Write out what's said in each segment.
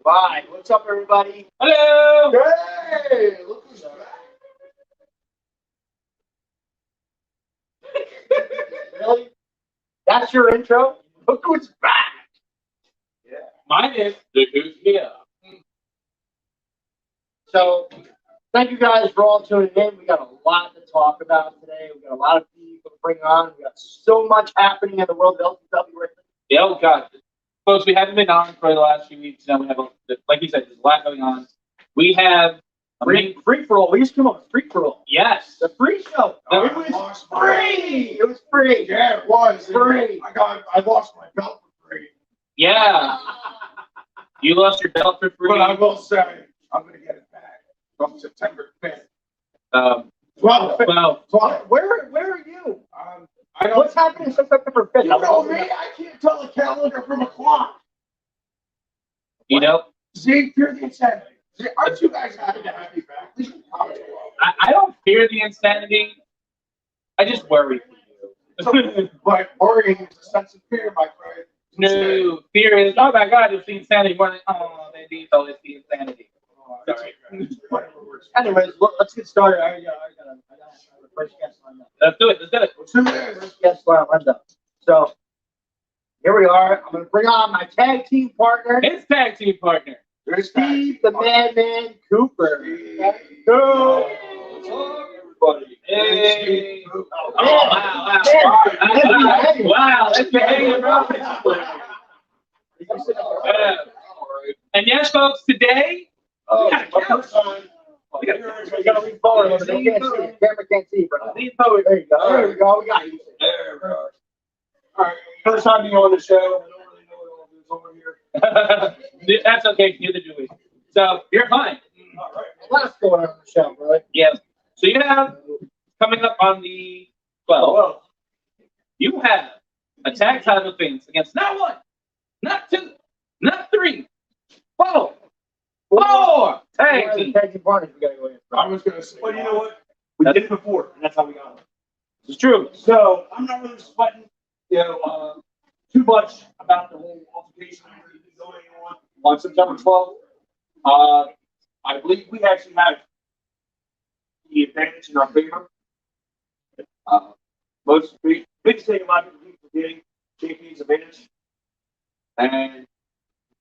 Bye. What's up, everybody? Hello. Hey, look who's back. Really? That's your intro? Look who's back. Yeah. Mine is Look Who's Here. So, thank you guys for all tuning in. We got a lot to talk about today. We got a lot of people to bring on. We got so much happening in the world of LTW right now. Yeah, oh God. Folks, we haven't been on for the last few weeks. Now we have, like you said, there's a lot going on. We have a Free for all. We used to come up with free for all. Yes. The free show. Oh, It I was lost my- free. It was free. Yeah, it was. Free. I lost my belt for free. Yeah. You lost your belt for free. But I will say, I'm going to get it back on September 5th. 12. 12. Where are you? I don't. What's happening September 5th? You know me. I can't tell a calendar from a clock. You know, See, fear the insanity. See, aren't you guys happy to have me back? At least in college club. I don't fear the insanity. I just worry for you. But worrying is a sense of fear, my friend. No, fear is, oh my God, it's the insanity. More than, oh, baby, so it's the insanity. Sorry. Anyways, let's get started. I got a first guest lined up. Let's do it. Let's do it. What's this? First guest lined up. So here we are. I'm going to bring on my tag team partner, His tag team partner. There's Steve the Madman Cooper. Go. Everybody. Hey. Oh, Oh, wow. Let's be hanging around. And yes, folks, today, Oh, Yeah, my first time. You gotta lean forward. They can't see it. Camera can't see, bro. lean forward. There you go. There we go. We got you. There we go. All right, first time being on the show. I don't really know what all this over here. That's okay. Neither do we. So you're fine. All right. Lots going on the show, bro. Yeah. So you have coming up on the 12th, you have a tag title defense against not one, not two, not three, four tag teams. Tag team partners we gotta go in. I was gonna say. But you know what? We did it before, and that's how we got it. It's true. So I'm not really sweating, too much about the whole altercation that has been going on September 12th. I believe we actually have the advantage in our favor. Biggest thing a lot of people keep forgetting, JP's advantage, and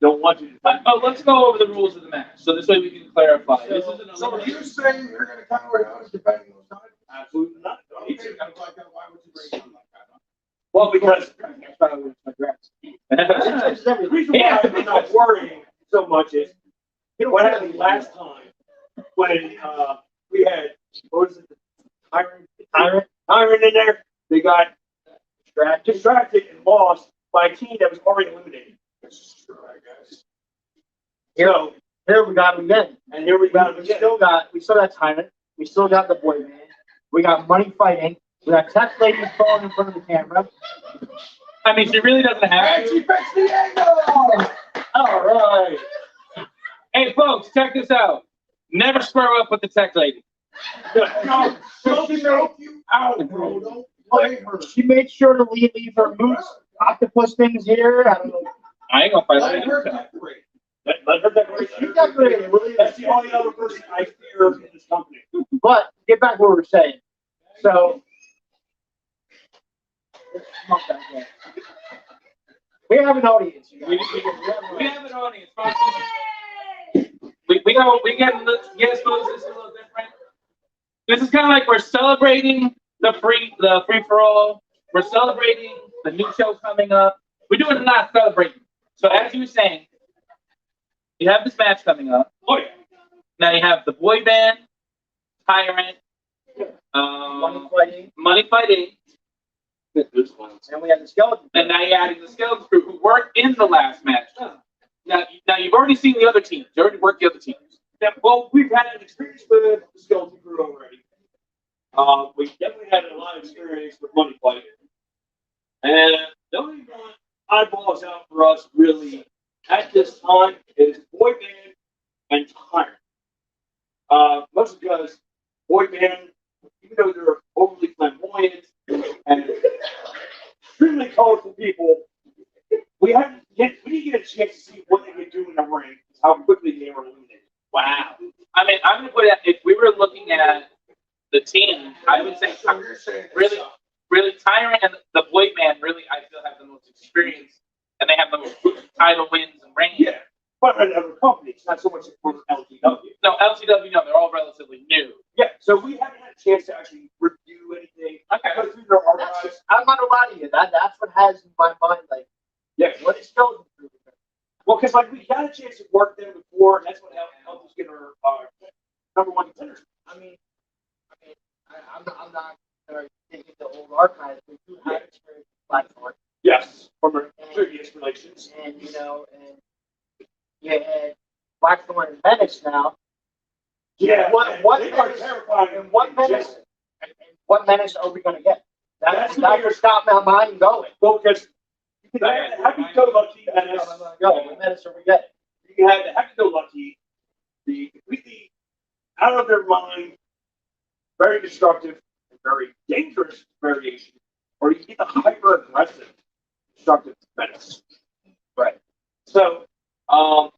don't want you to. Let's go over the rules of the match, so this way we can clarify. This isn't So are a you saying you're gonna cover us defending those times? Absolutely not. Okay, I'm like that. Why would you bring something like that? Well, because That's why I was my dress. the reason why I'm not worrying so much is what happened last time when we had, what was it, Tyrant in there. They got distracted and lost by a team that was already eliminated. That's true, I guess. Here we got him again. And here we got them We again. still got Tyrant. We still got the boy man. We got money fighting. We got tech ladies falling in front of the camera. I mean, she really doesn't have And she to. fixed the angle! All right. Hey, folks, check this out. Never square up with the tech lady. No, she'll choke you out, bro. Don't play her. She made sure to leave her moose octopus things here. I don't know. I ain't gonna fight Let her her. decorate. Let her decorate. She decorated. That's the only other person I fear in this company. But get back to what we were saying. So we have an audience. You guys. We have an audience. We get yes, folks. This is a little different. This is kind of like we're celebrating the free for all. We're celebrating the new show coming up. We're doing a lot of celebrating. So as you were saying, you have this match coming up. Oh, yeah. Now you have the boy band, Tyrant, Money Fighting, And we have the skeleton. and now you're adding the skeleton crew who weren't in the last match. Now you've already seen the other teams. You already worked the other teams. Yeah, well, we've had an experience with the skeleton crew already. We definitely had a lot of experience with money fighting. And the only one eyeballs out for us really at this time is boy band and Tyrant. Mostly because boy band, even though they're overly flamboyant and extremely colorful people, we didn't get a chance to see what they could do in the ring is how quickly they were eliminated. Wow. I mean, I'm going to put it, if we were looking at the team, I would say really, really Tyrant and the Blade Man really, I feel, have the most experience, and they have the most title wins and reigns. Yeah, but in other companies, not so much for LTW. No, LTW, no, they're all relatively new. Yeah, so we haven't had a chance to actually review anything. Okay. Go through their archives. I'm not gonna lie to you. That's what has in my mind. Like, Yeah, what is skeleton crew? well, because like we got a chance to work them before, and that's what helped us get our number one contenders. I'm not gonna dig into old archives. We do have experience with platform, Yes, from our previous relations. and and you had Blackthorn and Menace now. Yeah, What they are Menace? terrifying. And what Menace? And what Menace are we gonna get? That's the That's bigger- stop my mind going. Well, because you can have the happy-go-lucky Menace. What Menace are we getting? You can have the happy-go-lucky, the completely out of their mind, very destructive and very dangerous variation, or you get the hyper-aggressive destructive Menace. Right. So, on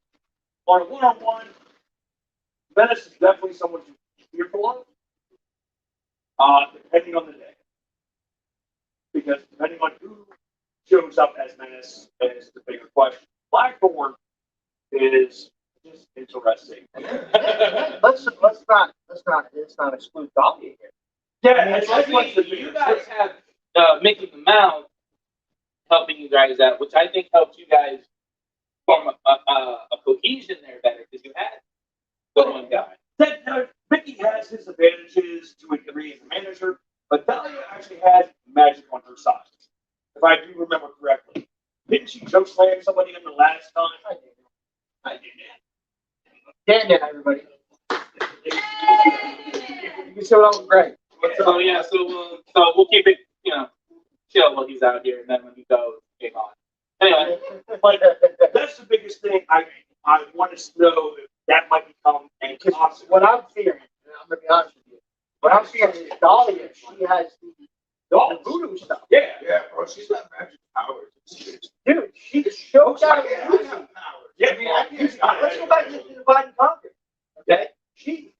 a one-on-one, Menace is definitely someone to be fearful of, depending on the day. Because depending on who shows up as Menace is the bigger question. Blackthorn is just interesting. Let's not exclude Dahlia here. Yeah, I that's what's the mean, bigger you guys question. have Mickey the Mouse helping you guys out, which I think helps you guys form a cohesion there better because you had the one guy. Mickey has his advantages to a degree as a manager, but Dahlia actually has magic on her side. If I do remember correctly. Didn't she choke slam somebody in the last time? I did that. Stand there, everybody. You can show it off, Greg. So yeah, so we'll keep it, chill while he's out here, and then when he goes, game on. Anyway, But that's the biggest thing I want to know if that might become a Because concept. what I'm fearing, and I'm gonna be honest with you, what I'm fearing is Dahlia. She has the voodoo stuff. Yeah. Yeah, bro, she's got magic powers. Dude, she choked out I voodoo. have powers. Yeah, I mean, I can't. Let's go back to the Divide and Conquer. Okay? She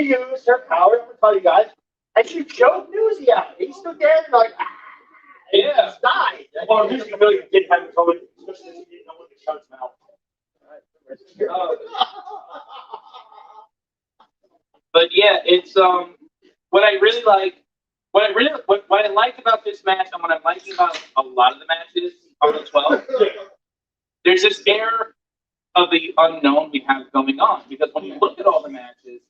used her power, I'm gonna tell you guys, and she choked Newsy out. He stood there and like, Yeah. he just died. Well, usually really didn't have it coming, especially if you didn't know what to shut his mouth. But yeah, it's what I really like. What I like about this match, and what I'm liking about a lot of the matches on the 12, there's this air of the unknown we have going on. Because when you look at all the matches,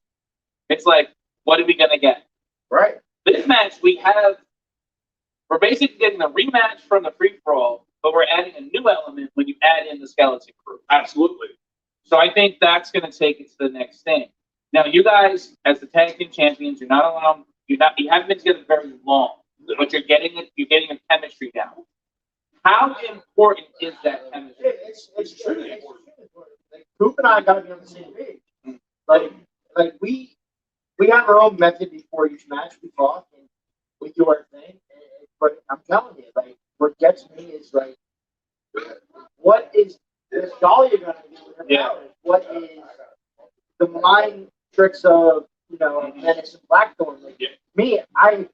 it's like, what are we gonna get? Right. This match we're basically getting a rematch from the free for all, but we're adding a new element when you add in the skeleton crew. Absolutely. So I think that's going to take it to the next thing. Now, you guys, as the tag team champions, you haven't been together very long, but you're getting a chemistry down. How important is that chemistry? It's truly important. Like, Coop and I gotta be on the same page. Like we have our own method before each match. We talk and we do our thing. But I'm telling you, like, what gets me is like, what is this Dahlia gonna do with her powers? What is the mind tricks of Menace and Blackthorn? Like, me, I've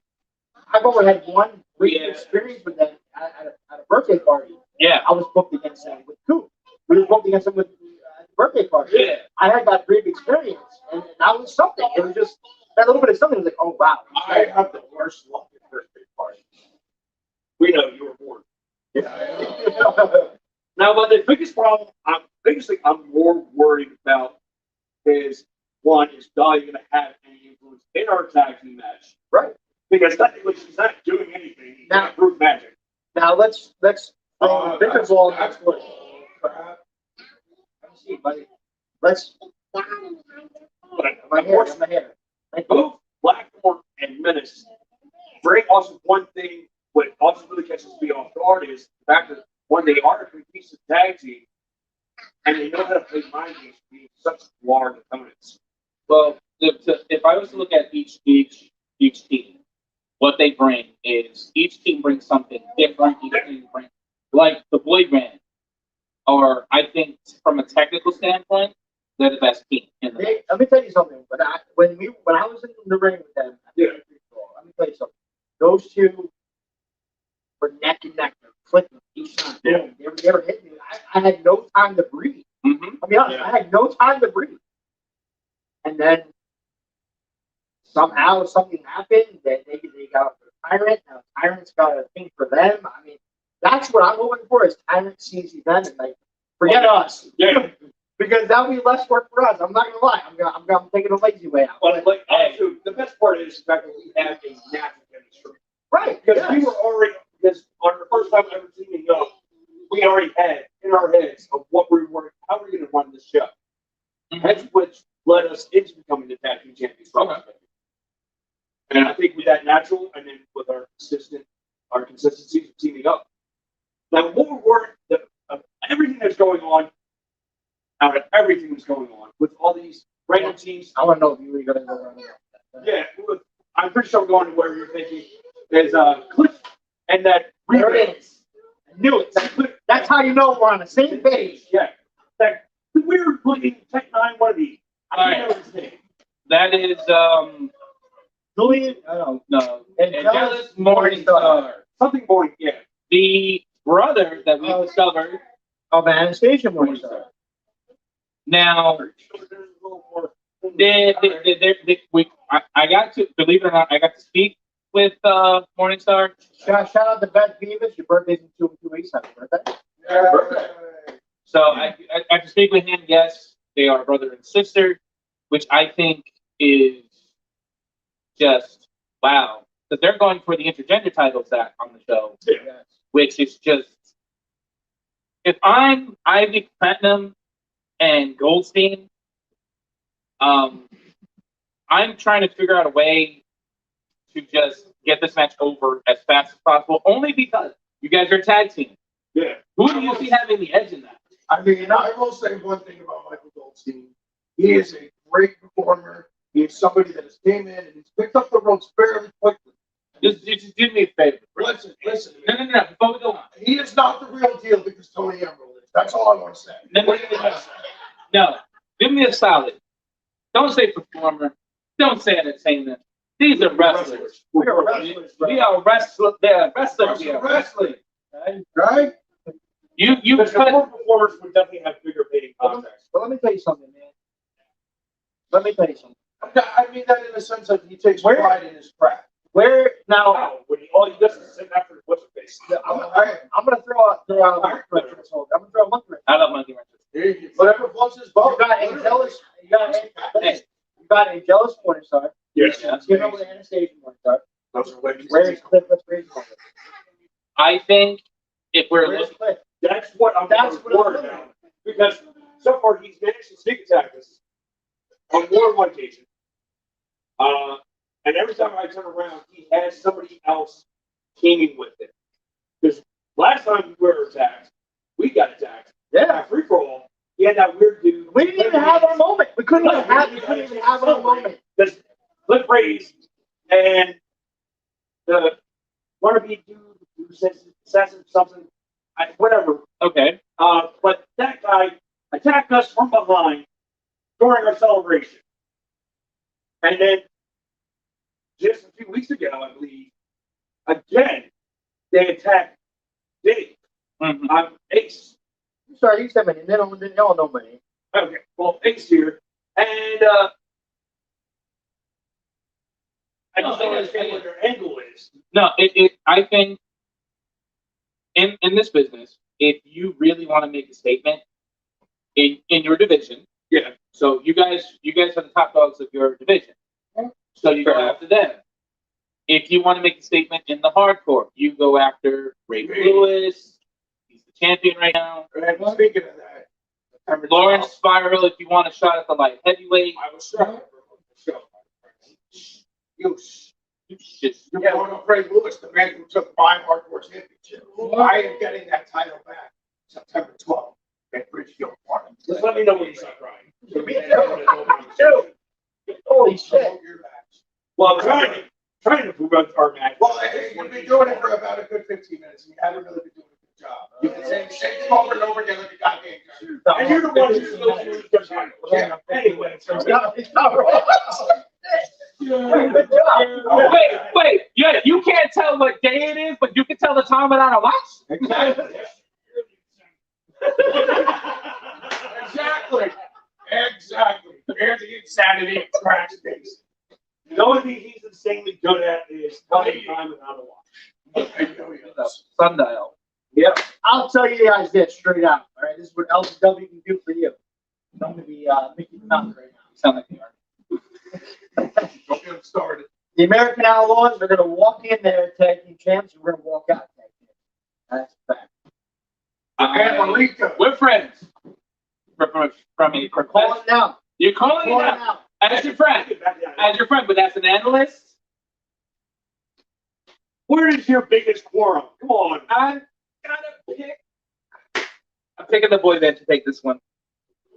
only had one brief experience with them at a birthday party. Yeah. I was booked against them with Coop. We were booked against them with at the birthday party. Yeah. I had that brief experience, and that was something. It was just that little bit of something. It was like, oh wow. I have the worst luck at birthday parties. We know you were born. Now, but the biggest thing I'm more worried about is one, is Dahlia going to have any influence in our tag team match? Right. Because technically she's not doing anything. She's Now- not proof magic. Now let's bring the bigger ball next week. Crap. Let me see, buddy. Let's. But My hair. My hair. Thank you. both Blackthorn and Menace bring also one thing. What also really catches me off guard is the fact that when they are a cohesive tag team and they know how to play mind games, being such large opponents. Well, if I was to look at each team, what they bring is each team brings something different. Each team brings, like the Blade Man or are, I think, from a technical standpoint, they're the best team in the Let me tell you something. When I was in the ring with them, let me tell you something. Those two were neck and neck, clicking each time. Yeah. They were hitting me. I had no time to breathe. Mm-hmm. I'll be honest, I had no time to breathe. And then somehow something happened that they got for Tyrant. Now Tyrant's got a thing for them. I mean, that's what I'm hoping for is Tyrant sees them and like forget us. Yeah. Because that'll be less work for us. I'm not gonna lie. I'm taking a lazy way out. But like, also, the best part is the fact that we have a natural chemistry. Right. Because yes. we were already, because on the first time ever teaming up, we already had in our heads of what we were, how we're going to run this show. Mm-hmm. That's what led us into becoming the tag team champions. Okay. And I think with that natural, and then with our consistency of teaming up. Now, what we're everything that's going on, out of everything that's going on with all these random teams. I want to know if you were gonna go around. Yeah, I'm pretty sure I'm going to where you're thinking is Cliff and that. There it is. I knew it. That's how you know we're on the same page. Yeah. That weird looking Tech 9 one of these. I don't know his name. That is Julian, no, Angelus Morningstar. Something boring, yeah. The brother that we discovered. of Anastasia Morningstar. Now, I got to, believe it or not, I got to speak with Morningstar. Shout out to Beth Beavis. Your birthday's in 2 weeks. Happy birthday. So I to speak with him. Yes, they are brother and sister, which I think is just wow. Because they're going for the intergender titles that on the show, which is just, if I'm Ivy Platinum and Goldstein, I'm trying to figure out a way to just get this match over as fast as possible, only because you guys are a tag team. Yeah. Who do you see having the edge in that? I mean, I will say one thing about Michael Goldstein. He is a great performer. He is somebody that has came in and he's picked up the ropes fairly quickly. Just do me a favor. Listen. No. Before we go on. He is not the real deal because Tony Emerald is. That's all I want to say. No. Give me a solid. Don't say performer. Don't say entertainment. These are wrestlers. We are wrestlers. We are wrestlers. They are wrestlers. We are Wrestling. Right? You Because cut. more performers would definitely have bigger paying contracts. But let me tell you something, man. Let me tell you something. I mean that in the sense that he takes Where- pride in his craft. Where now? Wow, when all he does is sit after what's the face. I'm gonna throw out a monkey wrench. I'm gonna throw a monkey wrench. I love monkey wrenches. Whatever floats his boat. You got Angelus. You got Angelus Morningstar. Yes. You know what Anastasia Morningstar. Those are ladies. Where is Cliff? Let's raise him. I think if we're Where's looking, Cliff? That's what I'm worried about. Because so far he's managed to sneak attack us on more than one occasion. And every time I turn around, he has somebody else teaming with him. Because last time we were attacked, we got attacked. Yeah. Free for all. He had that weird dude. We didn't even have our moment. We couldn't even have our moment. Because Cliff Rays and the wannabe dude who says something, whatever. okay. But that guy attacked us from behind during our celebration. And then just a few weeks ago, I believe, again, they attacked Dave. Mm-hmm. I'm Ace. Sorry, you said my name. They don't know my name. Okay, well, Ace here. And I just don't understand what their angle is. No, I think in this business, if you really want to make a statement in your division, Yeah. so you guys are the top dogs of your division. So you go after them. If you want to make a statement in the hardcore, you go after Ray Lewis. He's the champion right now. And speaking of that, Lawrence Spiral, if you want a shot at the light heavyweight. I was shocked. You Just, You're going to Ray Lewis, the man who took 5 hardcore championships. I am getting that title back September 12th at Bridgefield Park. Just let me know when you start crying. Holy shit. Well, I'm trying to promote our match. Well, you've been doing it for about a good 15 minutes, and you haven't really been doing a good job. You've been saying the same thing over and over again like a goddamn And you're the one who's supposed to lose the title. Yeah. Anyway, It's not wrong. Good job. Wait. Yeah, you can't tell what day it is, but you can tell the time without a watch. Exactly. Exactly. There's the insanity of crash space. The only thing he's insanely good at is telling time without a watch. I know he does. Sundial. Yep. I'll tell you guys this straight out. All right, this is what LTW can do for you. I'm gonna be Mickey Mouse right now. You sound like the army. Don't get him started. The American Outlaws are gonna walk in there tag team champs, and we're gonna walk out tag team. That's a fact. And Marika. We're friends. From me. We're calling it out. You're calling it Calling it out. out. As your friend. As your friend, but as an analyst, Where is your biggest quorum? Come on. I gotta pick. I'm picking the boy band to take this one.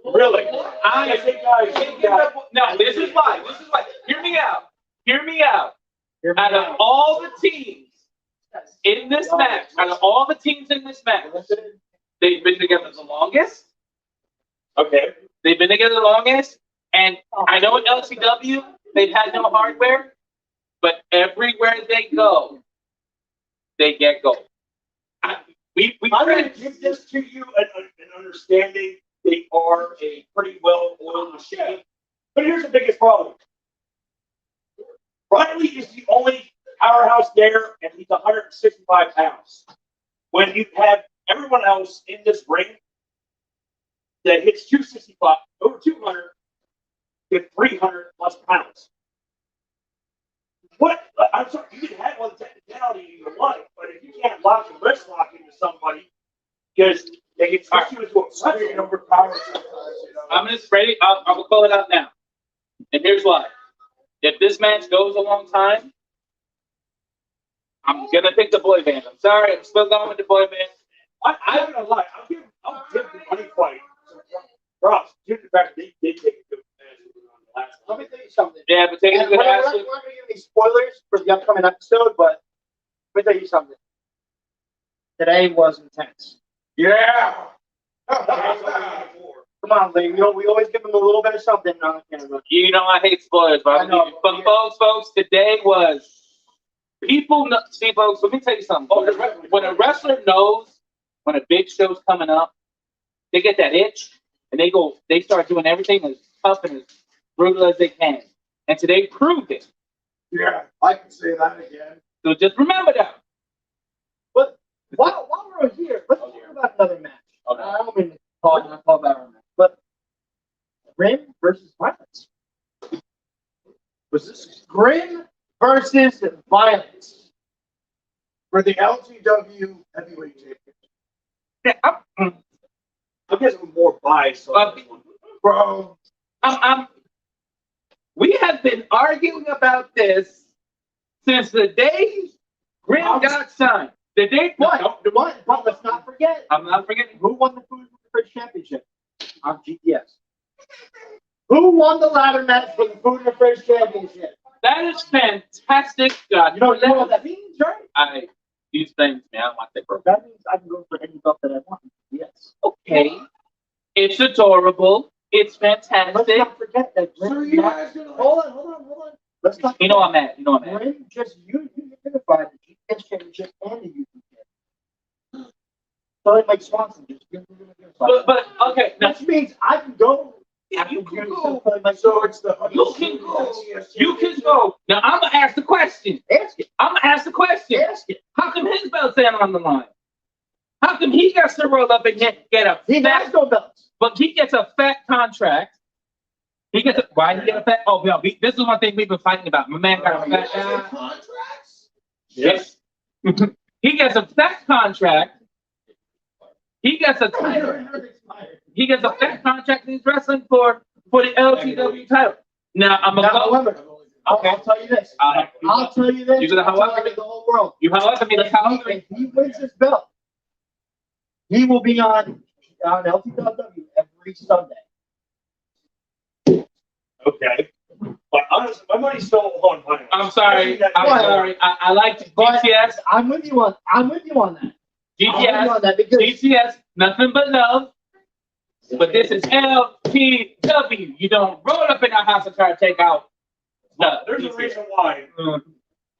Really? I think, guys, picking the boy. No, this is why. Hear me out. Out of all the teams in this match, they've been together the longest. Okay. They've been together the longest. And I know in LTW, they've had no hardware, but everywhere they go, they get gold. We I'm going to give this to you an understanding. They are a pretty well-oiled machine. But here's the biggest problem. Riley is the only powerhouse there, and he's 165 pounds. When you have everyone else in this ring that hits 265, over 200, get 300 plus pounds. What? I'm sorry, you can have all the technicality you like, but if you can't lock and wrist lock into somebody, because they get pushed you into a Being overpowered sometimes, you know. I'm just ready. I will call it out now. And here's why. If this match goes a long time, I'm going to pick the boy band. I'm sorry. I'm still going with the boy band. I'm not gonna lie. I'll give the money fight props due to the fact that they did take a good match on the last Let one. me tell you something. Yeah, but taking a And good we're not ass. going to give any spoilers for the upcoming episode, but let me tell you something. Today was intense. Yeah. Come on, Lee. We always give them a little bit of something on the camera. You know I hate spoilers, but I know. but folks, today was people know, see, folks. Let me tell you something. When a wrestler knows when a big show's coming up, they get that itch and they start doing everything as tough and as brutal as they can. And today proved it. Yeah, I can say that again. So just remember that. But while we're here, let's talk about another match. Okay. I don't mean to talk about our match, but Grim versus Violence. Was this Grim versus Violence. for the LTW heavyweight championship? Yeah, I'm guessing more biased on this one. Bro, we have been arguing about this since the day Grim got signed. The day But let's not forget I'm not forgetting. who won the Food First Championship on GTS. Who won the ladder match for the Food First Championship? That is fantastic. God, You know what that means, right? These things, man, I don't want that, bro. That means I can go for any belt that I want. Yes. Okay. It's adorable. It's Let's fantastic. not forget that so Grim. you guys gonna Hold on. Let's not. You know I'm mad. Grim just unified the GTS Championship and the UP. So like Mike Swanson just But okay, now, which means I can go. yeah, you can go. So it's the You can go. You can go. Now I'm gonna ask the question. Ask it. I'm gonna ask the question. Ask it. How come his belt's ain't on the line? How come he got to roll up and get a He fat, has no belts. but he gets a fat contract? Why he get a fat? Oh, no, this is one thing we've been fighting about. My man got a fat. Contracts? Yes. He gets a fat contract. He gets a fat contract and he's wrestling for the LTW title. Now I'm Now, gonna go. however, I'll tell you this. I'll tell you this. You're gonna I'll tell however you the whole world. You however me, that's however If he wins this belt, he will be on LTW every Sunday. Okay. But honestly, my money's still on Violence. I'm sorry. I like But GTS. I'm with you on that. I'm with you GTS. on that because GTS. Nothing but love. But this is LTW. You don't roll up in our house and try to take out stuff. There's a reason why.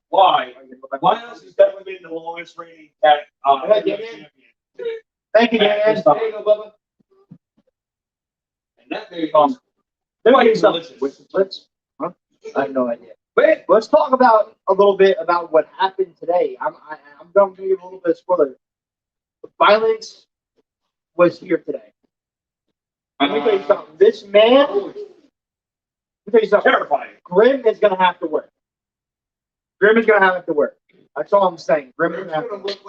Why? Violence has definitely been the longest reigning cat champion. Thank you, Dan. There you go, Bubba. And that there you go. Let me tell you something. I have no idea. Wait, let's talk about a little bit about what happened today. I'm going to give a little bit of spoiler. Violence was here today. Let me tell you something. This man, let me tell you something. Terrifying. Grim is going to have to work. Grim is going to have to work. That's all I'm saying. Grim is It's going to gonna look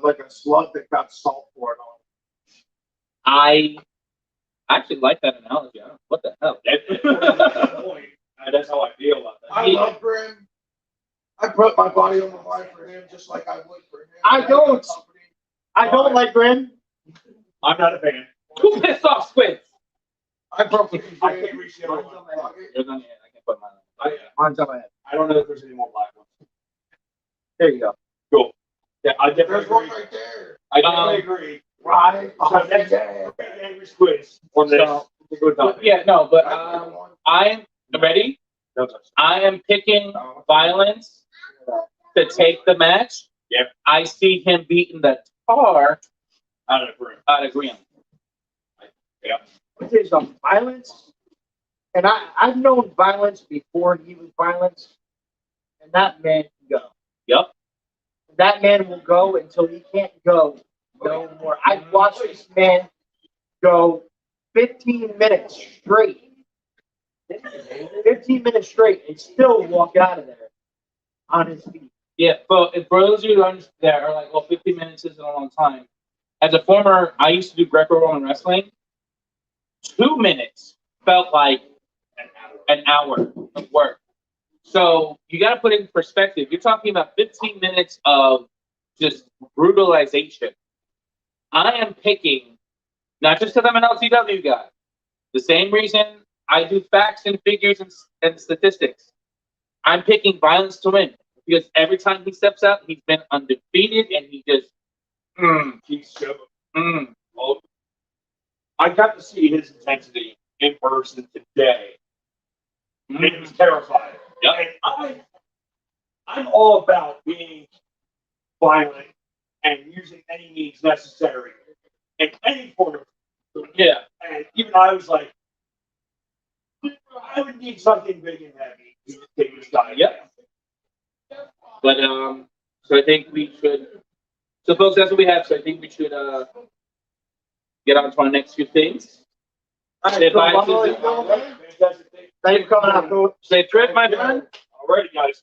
like a slug that got salt poured on. I actually like that analogy. I don't know what the hell. That's how I feel about that. I love Grim. I put my body on the line for him just like I would for him. I don't like Grim. I'm not a fan. Who pissed off Squid? I probably I can't reach the other one. There's none here. I can put mine on. Mine's on my head. I don't know if there's any more black ones. There you go. Cool. Yeah, I definitely There's one agree. right there. I definitely agree. Right. So next, angry squids on this. Yeah, no, but I'm ready. No touch. I am picking Violence to take the match. Yep. I see him beating the tar Out of the room. out of Graham. Yeah. Let me tell you something. Violence, and I've known Violence before he was Violence, and that man can go. Yep. That man will go until he can't go no more. I've watched this man go 15 minutes straight. 15 minutes straight and still walk out of there on his feet. Yeah, but for those of you that are like, well, 15 minutes isn't a long time. As a former, I used to do Greco-Roman wrestling. 2 minutes felt like an hour of work. So you got to put it in perspective. You're talking about 15 minutes of just brutalization. I am picking, not just because I'm an LTW guy, the same reason I do facts and figures and statistics. I'm picking Violence to win because every time he steps out, he's been undefeated and he just Keeps showing. Oh, I got to see his intensity in person today. And it was terrifying. And I'm all about being violent and using any means necessary in any form of. Yeah. And even I was like, I would need something big and heavy to take this guy. Yep. But so I think we should. So folks, that's what we have. So I think we should get on to our next few things. Say bye to Thank you for coming out, coach. say trip, my friend. Alrighty, guys.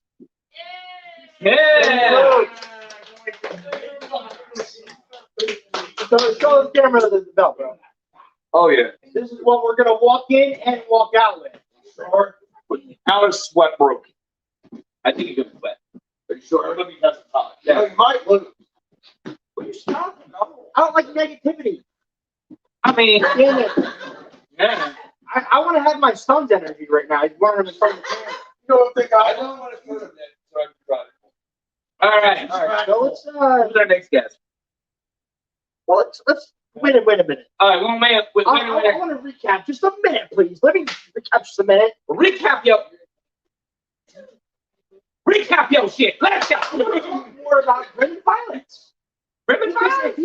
Yeah. So show the camera the belt, bro. Oh yeah. This is what we're gonna walk in and walk out with. How is sweat broke? I think you can sweat. Are you sure? Let me test the top. Yeah, you might look. Will you stop? I don't like negativity. I mean, Damn it. yeah. I want to have my son's energy right now. He's running in front of the camera. You don't think I don't want to put him in, so I can try it. All right. All right, so let's Who's our next guest? well, let's wait a minute. All right, one minute. Wait I a minute. want to recap just a minute, please. Let me recap just a minute. Recap your shit. Let's go. Talk more about Grim Violence. Ribbon Because time? if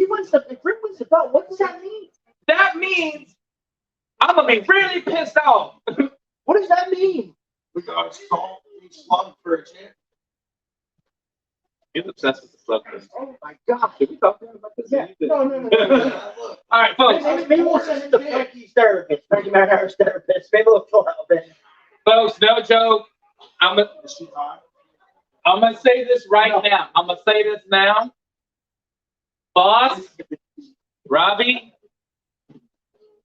Grim wins the belt, what does that mean? That means I'm gonna be really pissed off. What does that mean? We got salt and slug for a chance. He's obsessed with the slug. Oh my God! Can we talk about this? Yeah. No. Look, All right, folks. Maybe we'll send in the Frankie's therapist, Frankie Marinara's therapist. Maybe we'll throw help in. Folks, no joke. I'm gonna say this right now. I'm gonna say this now. Boss, Robbie,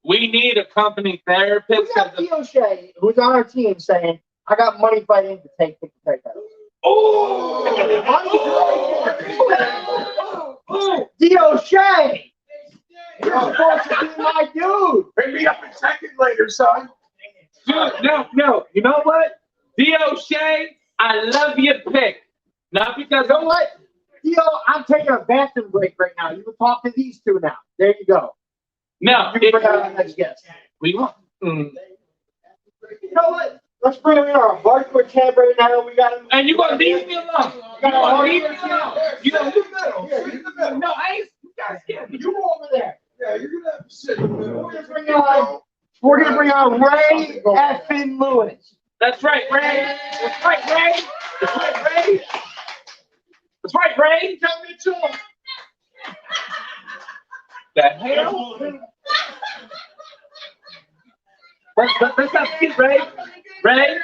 we need a company We therapist. got O'Shea, who's on our team, saying, "I got money fighting to take that." Oh, O'Shea, you're supposed to be my dude. bring me up in second later, son. no. You know what? O'Shea, I love your pick. Not because You know what? I'm taking a bathroom break right now. You can talk to these two now. There you go. No, You can bring out our next guest. we want. You know what? Let's bring in our hardcore champ right now. We got him. And you gonna leave me alone? You gonna leave me alone? You gonna leave me alone? Yeah, you're in the middle. No, I ain't. You guys scared me. You go over there. Yeah, you're gonna have to sit in the middle. We're gonna bring on Ray effing Lewis. That's right, Ray. That's right, Ray. That's right, Ray. That's right, Ray. Tell me to him. The hell? Let's have a seat, Ray. Ray,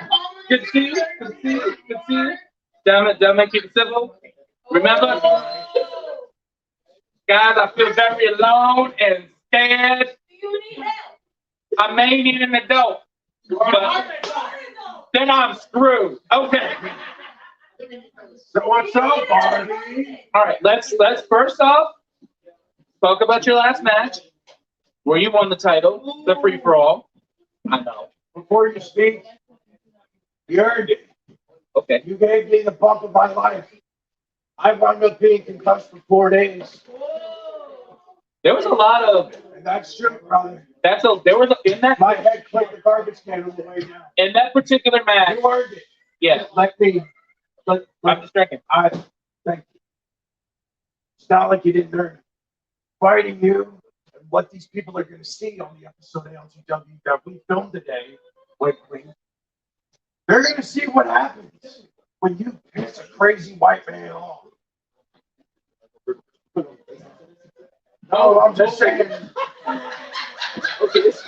good to see you. Good to see you. Good to see you. Gentlemen, keep it civil. Remember, guys, I feel very alone and scared. I may need an adult, but then I'm screwed. Okay. So what's up, Barney? All right. Let's first off talk about your last match, where you won the title, the free for all. I know. Before you speak, you earned it. Okay. You gave me the bump of my life. I wound up being concussed for 4 days. There was a lot of. And that's true, brother. There was in that My head clicked the garbage can on the way down. in that particular match. You earned it. Yeah. Let me. I'm just checking. I thank you. It's not like you didn't earn it. Fighting you and what these people are going to see on the episode of LTW that we filmed today, wink, wink. They're going to see what happens when you piss a crazy white man off. No, I'm just saying. Okay, this is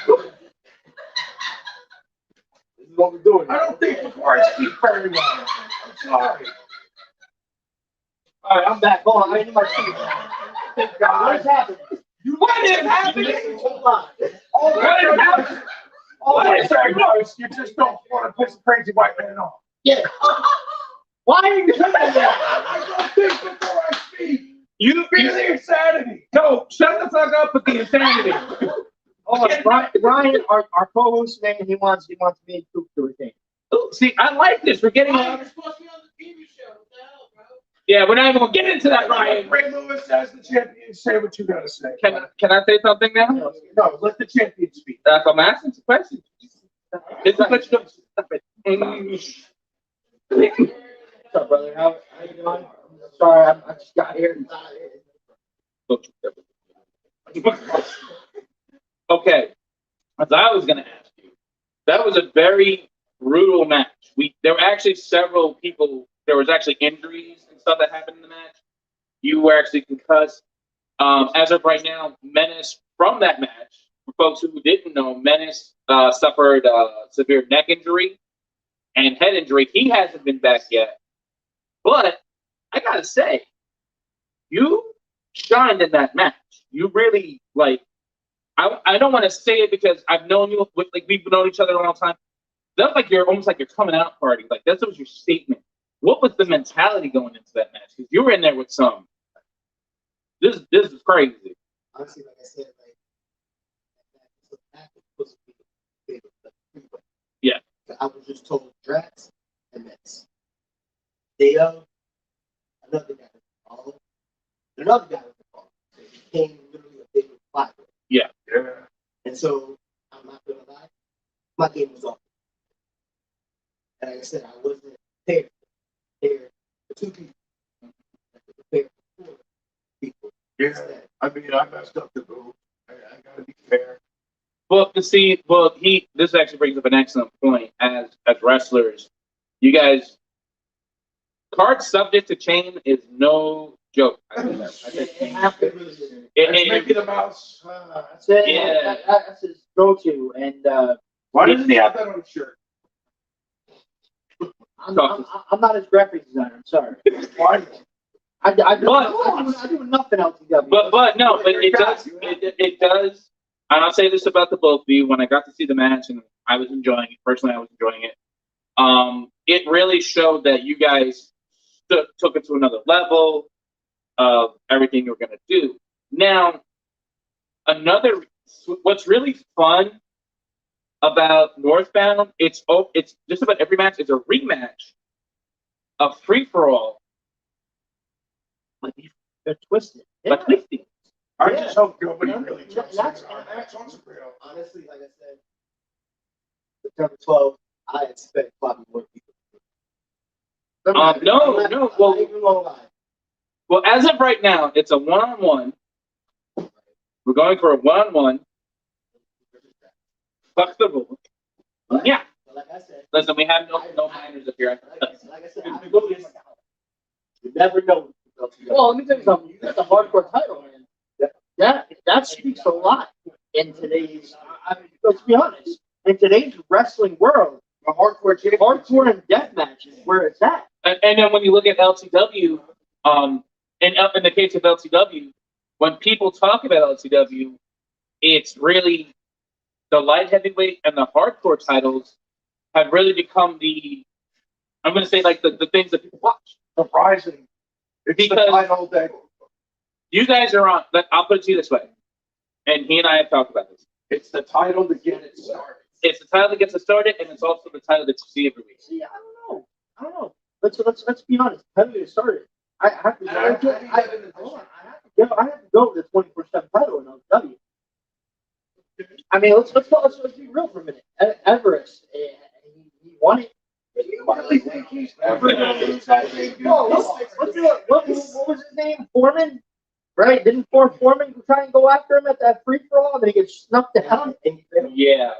what we're doing. I don't think before I speak very well. I'm sorry. All right, I'm back. Hold on, I need my seat. Thank What God. is happening? What is happening? Hold on. What is happening? All I'm saying is you just don't want to piss a crazy white man off. Yeah. Why are you doing that? I don't think before I speak. You Feel the insanity. no, shut the fuck up with the insanity. Hold on, Ryan, our co-host, man, he wants me and Coop to retain. Ooh, see, I like this. We're getting You're on. supposed to be on the TV show. What the hell, bro? Yeah, we're not even gonna get into that, Ryan. Ray Lewis as the champion. Say what you gotta say. Can I say something now? No, let the champion speak. I'm asking some questions. This is what you do. Stop it. What's up, brother? How you doing? Sorry, I just got here. Okay, as I was gonna ask you, that was a very brutal match. There were actually several people. There was actually injuries and stuff that happened in the match. You were actually concussed. As of right now, Menace from that match. For folks who didn't know, Menace suffered severe neck injury and head injury. He hasn't been back yet, but I gotta say, you shined in that match. You really I don't want to say it because I've known you we've known each other a long time. That's like you're almost like your coming out party. Like that was your statement. What was the mentality going into that match? Because you were in there with some. This is crazy. Honestly, like I said, that was supposed to be the freeway. Yeah. I was just told Drax and Mets. They another guy was involved. Another guy was involved. So it became literally a big fight. Yeah. And so I'm not gonna lie, my game was off. And like I said, I wasn't prepared for two people. I was prepared for 4 people. Yeah. I mean, I messed up the move. I gotta be fair. Well, this actually brings up an excellent point. As wrestlers, you guys, card subject to change is no joke. I think Let's make it a mouse. That's it. Yeah. That's his go-to. And Why doesn't he have that on his shirt? I'm not his graphic designer. I'm sorry. Why? I do nothing else. But it does. And I'll say this about the both of you. When I got to see the match and I was enjoying it, personally, I was enjoying it. It really showed that you guys took it to another level of everything you were going to do. Now, what's really fun about Northbound, it's just about every match. It's a rematch of free for all. They're twisted. But twisty. I just hope nobody really Yeah, jumps that's- in on that. Sounds real. Honestly, like I said, September 12th, I expect probably more people. No, I'm not well, even gonna lie. well, as of right now, it's a one-on-one. We're going for a one-on-one. Fuck the rule. But, Yeah. but like I said, Listen, we have no minors up here. like I said, I feel this. You never know. Well, let me tell you something. You got the hardcore title, man. That speaks a lot in today's. I mean, let's be honest. In today's wrestling world, hardcore and death matches where it's at. And then when you look at LTW, in the case of LTW, when people talk about LTW, it's really the light heavyweight and the hardcore titles have really become I'm going to say like the things that people watch. Surprising. It's the Because- title that You guys are on. I'll put it to you this way, and he and I have talked about this. it's the title to get it started. It's the title that gets us started, and it's also the title that you see every week. See, I don't know. Let's be honest. How did it start? I have to. I have to go with the 24/7 title in LTW. I mean, let's be real for a minute. Everest, he won it. Do you really think he's ever going to lose that thing? No, let's do it. What was his name? Foreman? Right? Didn't Foreman try and go after him at that free for all, and then he gets snuffed down? Yeah.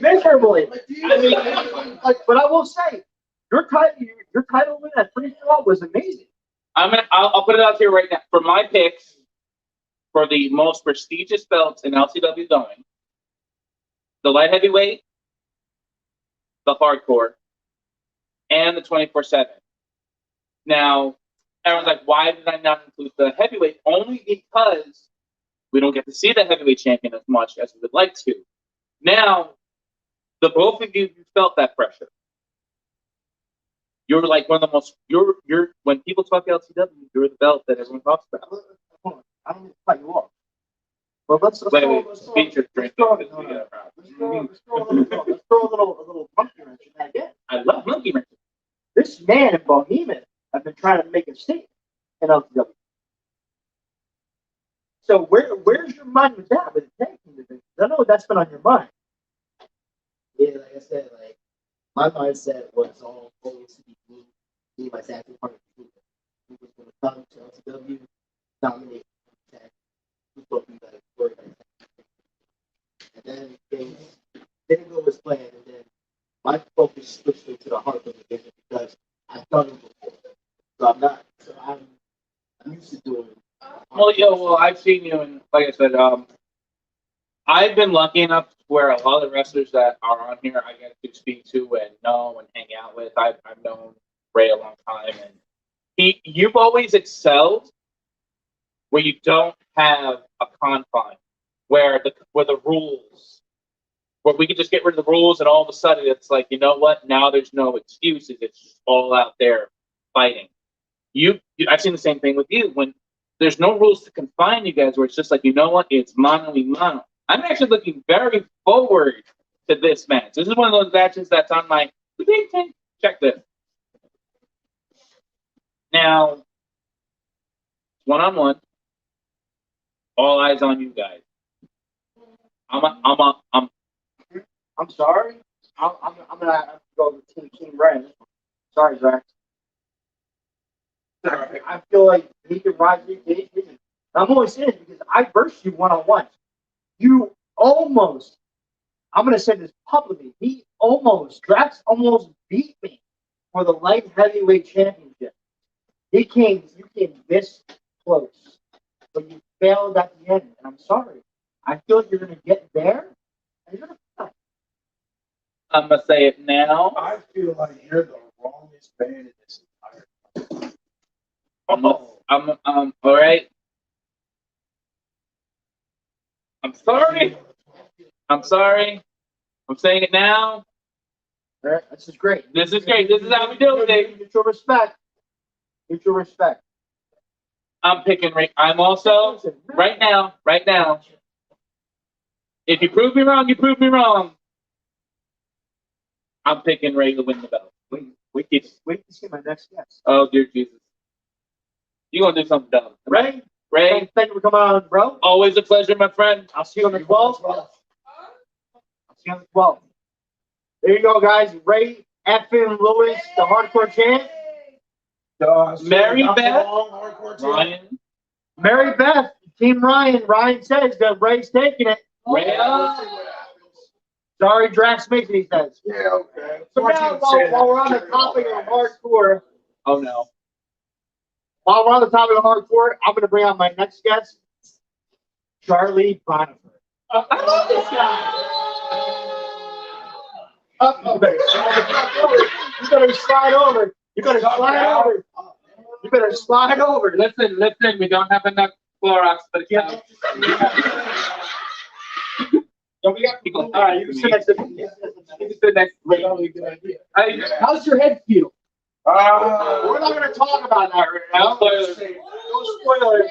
Miserably. I mean, but I will say, your title win at free for all was amazing. I'll put it out here right now. For my picks for the most prestigious belts in LCW going, the light heavyweight, the hardcore, and the 24/7. Now, everyone's like, why did I not include the heavyweight? Only because we don't get to see the heavyweight champion as much as we would like to. Now, the both of you felt that pressure. You're like one of the most. You're when people talk LTW, you're the belt that everyone talks about. Hold on. I don't mean to cut you off. But let's Wait, throw speech your drink. a little monkey wrench in that again. I love monkey wrenches. This man in Bohemian have been trying to make a statement in LTW. So where's your mind with that with the tag team division? I know that's been on your mind. Yeah, like I said, like my mindset was all always to be me, my tag team partner, who was going to come to LTW, dominate the tag, who's going to be like work. And then things didn't go as planned, and then my focus switched into the heart of the division because I've done it before. So I'm used to doing. Well, I've seen you, and like I said, I've been lucky enough where a lot of the wrestlers that are on here I get to speak to and know and hang out with. I've known Ray a long time, and you've always excelled where you don't have a confine, where the rules, where we can just get rid of the rules, and all of a sudden it's like, you know what? Now there's no excuses. It's just all out there fighting. I've seen the same thing with you when there's no rules to confine you guys, where it's just like, you know what? It's mano y mano. I'm actually looking very forward to this match. This is one of those matches that's on my check this. Now, one-on-one, all eyes on you guys. I'm sorry. I'm gonna have to go with Team Red. Sorry, Zach. I feel like he can rise to the occasion. I'm only saying it because I versed you one-on-one. You almost, I'm going to say this publicly, Drax almost beat me for the light heavyweight championship. You came this close, but you failed at the end, and I'm sorry. I feel like you're going to get there, and you're going to fail. going to say it now. I feel like you're the wrongest man in this entire. I'm all right. I'm sorry. I'm sorry. I'm saying it now. All right, this is great. This is great. This is how we do it. Mutual respect. Mutual respect. I'm picking Ray. I'm also right now. If you prove me wrong, you prove me wrong. I'm picking Ray to win the belt. Wait to see my next guess. Oh dear Jesus. You're gonna do something dumb. Ready? Ray, Thank you for coming on, bro. always a pleasure, my friend. I'll see you on the 12th. I'll see you on the 12th. There you go, guys. Ray Effin Lewis, the hardcore champ. Mary Not Beth. long, hardcore team. Ryan. Mary Beth, Team Ryan. Ryan says that Ray's taking it. Ray. Sorry, Drax Mason, he says. Yeah, okay. So now, while we're on the topic of hardcore, Oh no. while we're on the topic of hardcore, I'm going to bring out my next guest, Charlie Bonifer. I love this guy. You better slide over. You better slide over. You better slide over. Listen, we don't have enough Clorox, but it's Yeah. Yeah, we got people. All right, you can sit next to me. You can sit next to me. Probably a good idea. Hey, How's your head feel? We're We're not going to talk about that right now. No spoilers. No spoilers.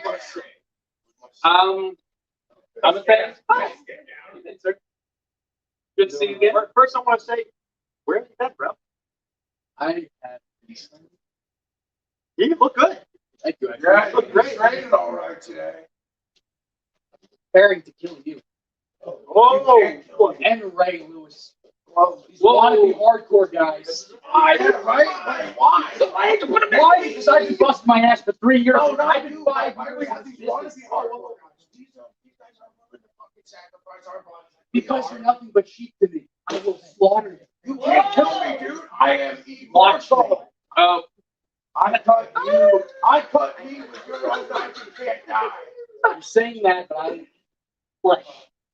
I'm a fan. Hi. Thanks, sir. Good to see you again. First, I want to say, where have you been, bro? I have. You look good. Thank you. Yeah, You look great. Training all right today. Preparing to kill you Whoa. and Ray Lewis. Well, These wannabe hardcore guys. I did, right? Like, why? I had to put them why? Because I've been busting my ass for 3 years. No, not I've been you. 5 Why do years we in have this these wannabe business. hardcore guys? These guys are willing to fucking sacrifice our bodies. Because you're nothing but sheep to me. I will slaughter you. You can't kill me, dude. I am evil. Watch me. Oh, I cut you. I cut me with your own knife. You can't die. I'm saying that, but I'm flesh.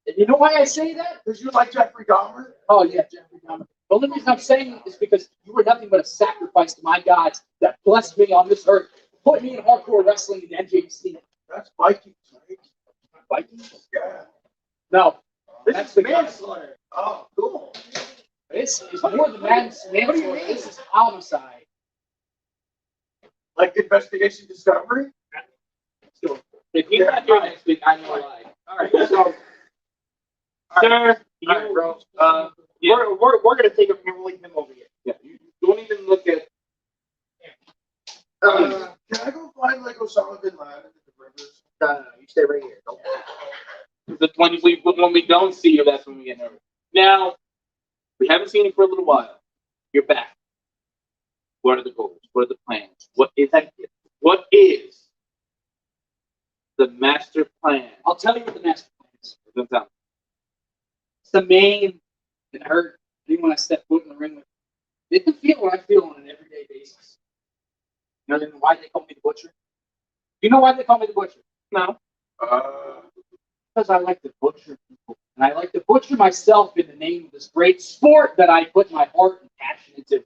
And you know why I say that? Because you like Jeffrey Dahmer? Oh, yeah, Jeffrey Dahmer. The only reason I'm saying it is because you were nothing but a sacrifice to my gods that blessed me on this earth, put me in hardcore wrestling in NJC. That's Vikings, right? Vikings? Yeah. No, This that's is the guy. manslaughter. Oh, cool. It's more than manslaughter. This is homicide. Like Investigation Discovery? if he's not here next week, I know why. All right, so, Sir, you, all right, bro. yeah, We're going to take him and leave him over here. yeah, you don't even look at. Can I go find like Osama bin Laden in the rivers? No, you stay right here. Don't. When we don't see you, that's when we get nervous. Now, we haven't seen you for a little while. You're back. What are the goals? What are the plans? What is the master plan? I'll tell you what the master plan is. Don't tell me. It's the main that hurt me when I step foot in the ring with you. They can feel what I feel on an everyday basis. You know why they call me the butcher? You know why they call me the butcher? No. Because I like to butcher people. And I like to butcher myself in the name of this great sport that I put my heart and passion into.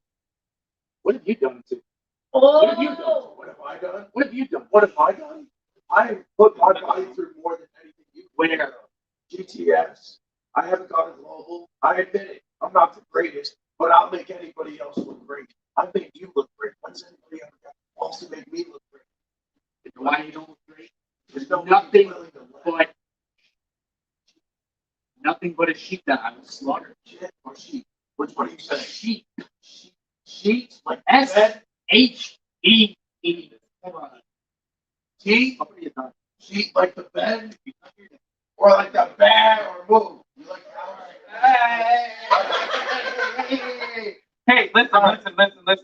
What have you done to? What have you done? What have I done? What have you done? What have I done? I have put my body through more than anything you can. Where? GTS. I haven't gone global. I admit it. I'm not the greatest, but I'll make anybody else look great. I make you look great. When's anybody ever got also make me look great? You know why you don't look great? There's no Nothing willing to let but nothing but a sheep that I will slaughter. shit or sheep. Which one are you saying? Sheep. Sheep. Like S-H-E-E. Hold on. Sheep? What are you done? Sheep like the bed? Or like the bear or move? You like Hey, listen.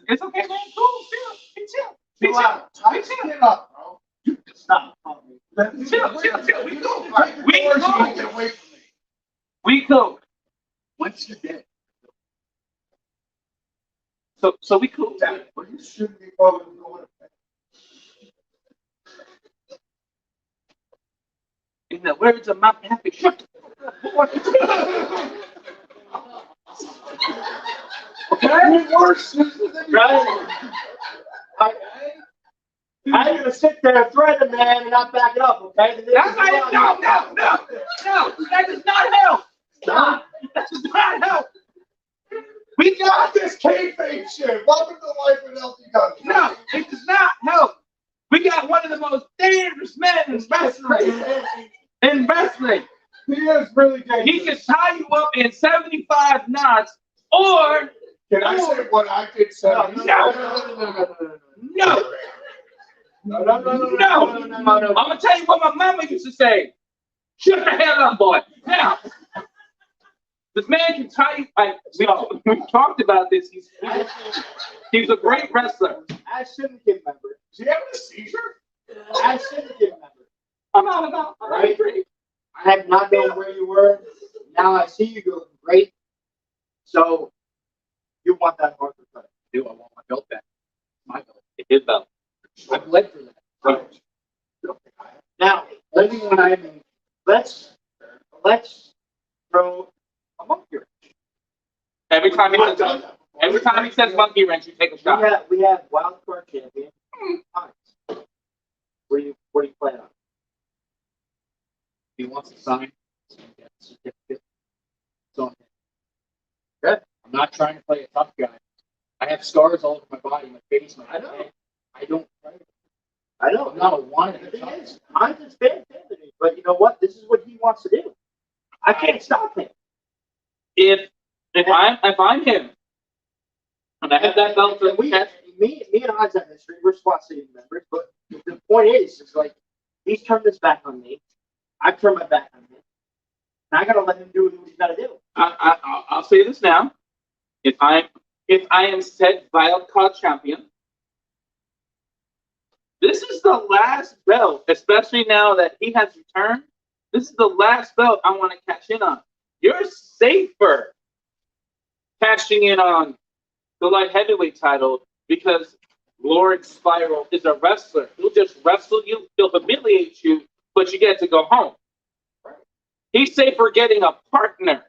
It's okay, man. Cool, chill. Be chill. Be chill chill. out. Tighten it up, bro. You can stop. Chill. We cool. We Get cool. away from me. We cool. Once you're dead. So we cool. Damn, but you shouldn't be bothered with going to bed. In the words of my happy shut. Okay? Worse. Right? I ain't gonna sit there and threaten a man and not back it up, okay? That's not no. That does not help. Stop. That does not help. We got this kayfabe shit. Welcome to life in LTW. No, it does not help. We got one of the most dangerous men in wrestling. He is really dangerous. He can tie you up in 75 knots, or Can I say what I did say? No. No, no, no, no, no, No. no, no, no, no. I'm gonna tell you what my mama used to say. Shut your head up, boy. Now, this man can tell you. We talked about this. He's a great wrestler. As syndicate member, Do you have a seizure? as syndicate member, I'm out about. right? I have not known where you were. Now I see you doing great. So you want that hard to play. Do I want my belt back? My belt. His belt. I bled for that. Right. Now, let's throw a monkey wrench. Every time he says monkey wrench, you take a shot. We have wild card champion. Hines. What do you plan on? He wants to sign. Certificate. So Good. I'm not trying to play a tough guy. I have scars all over my body, my face, my I know. head. I don't play. I know. I'm not a one. The thing is, Hines is fantastic, but you know what? This is what he wants to do. I can't stop him. If I'm him, and I have that belt for And the catch, me and Hines have history. We're SWAT City members, but the point is like he's turned his back on me. I've turned my back on him. And I gotta let him do what he's gotta do. I'll say this now. If I am said wild card champion, this is the last belt, especially now that he has returned. This is the last belt I want to cash in on. You're safer cashing in on the light heavyweight title because Lord Spiral is a wrestler. He'll just wrestle you, he'll humiliate you, but you get to go home. He's safer getting a partner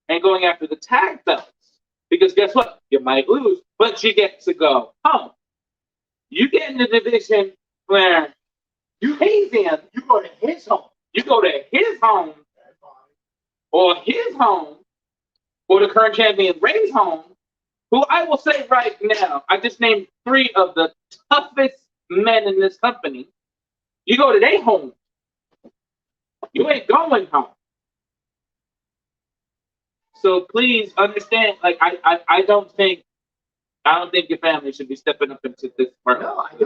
and going after the tag belts because guess what? You might lose, but you get to go home. You get in the division where you he's in, you go to his home. You go to his home or his home or the current champion Ray's home, who I will say right now, I just named 3 of the toughest men in this company. You go to their home. You ain't going home. So please understand, like I don't think your family should be stepping up into this part. No, I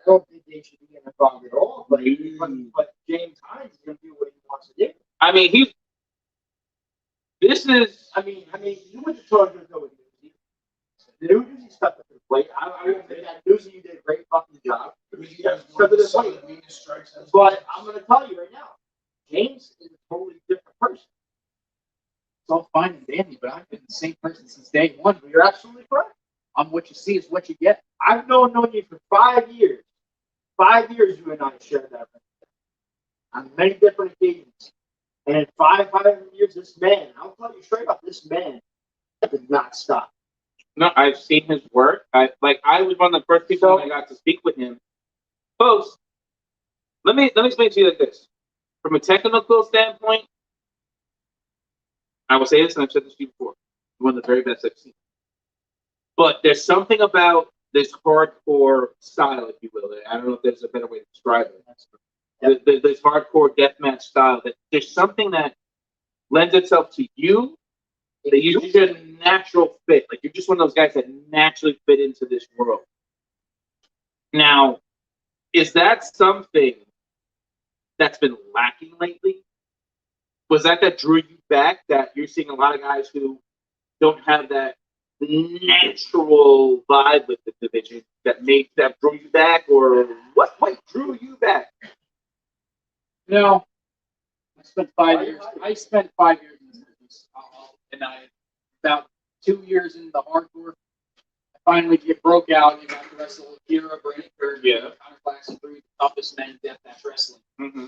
don't think they should be involved at all. But James Hines is gonna do what he wants to do. I mean, this is. I mean, you went to Chargers though with Newsy. The Newsy stuff at the plate. I will say that Newsy, you did a great fucking job. Stuff at the plate. But I'm gonna tell you right now, James is a totally different person. It's all fine and dandy, but I've been the same person since day one. You're absolutely correct. What you see is what you get. I've known you for 5 years. 5 years you and I shared that on many different occasions. And in 5 years, this man, I'll tell you straight up, this man did not stop. No, I've seen his work. I was one of the first people when I got to speak with him. Folks, let me explain to you like this. From a technical standpoint, I will say this, and I've said this to you before. One of the very best I've seen. But there's something about this hardcore style, if you will. I don't know if there's a better way to describe it. This hardcore deathmatch style. That there's something that lends itself to you that you're just a natural fit. Like you're just one of those guys that naturally fit into this world. Now, is that something that's been lacking lately? Was that drew you back? That you're seeing a lot of guys who don't have that natural vibe with the division that drew you back, or what drew you back? No, I spent 5 years. I spent 5 years in this business, and about 2 years into the hardcore, I finally broke out and got to wrestle Kira, Brady Kirk, Class 3, the toughest men in deathmatch wrestling. Mm-hmm.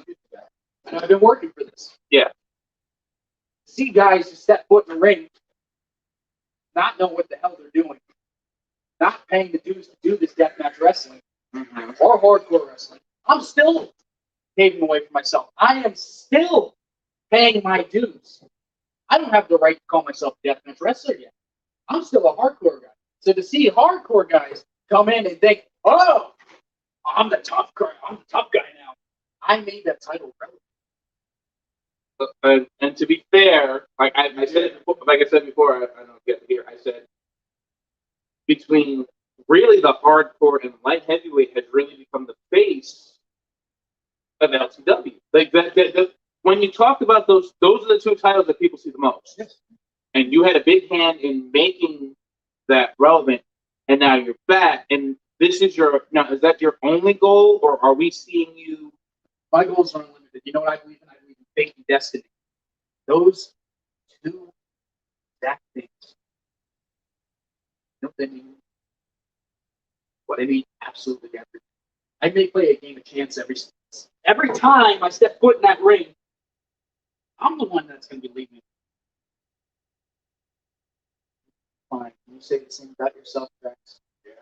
And I've been working for this. Yeah. See guys who step foot in the ring, not know what the hell they're doing, not paying the dues to do this deathmatch wrestling or hardcore wrestling. I'm still paving the way for myself. I am still paying my dues. I don't have the right to call myself a deathmatch wrestler yet. I'm still a hardcore guy. So to see hardcore guys come in and think, "Oh, I'm the tough guy. I'm the tough guy now," I made that title relevant. And to be fair, like I said before, I don't get here. I said between really the hardcore and light heavyweight has really become the face of LTW. Like when you talk about those are the two titles that people see the most. Yes. And you had a big hand in making that relevant, and now you're back. And this is is that your only goal, or are we seeing you? My goals are unlimited. You know what I believe in? I believe in fate and destiny. Those two exact things. You know what they mean? What I mean, absolutely everything. I may play a game of chance every time I step foot in that ring. I'm the one that's going to be leaving. Fine. You say the same about yourself, Rex. Yeah.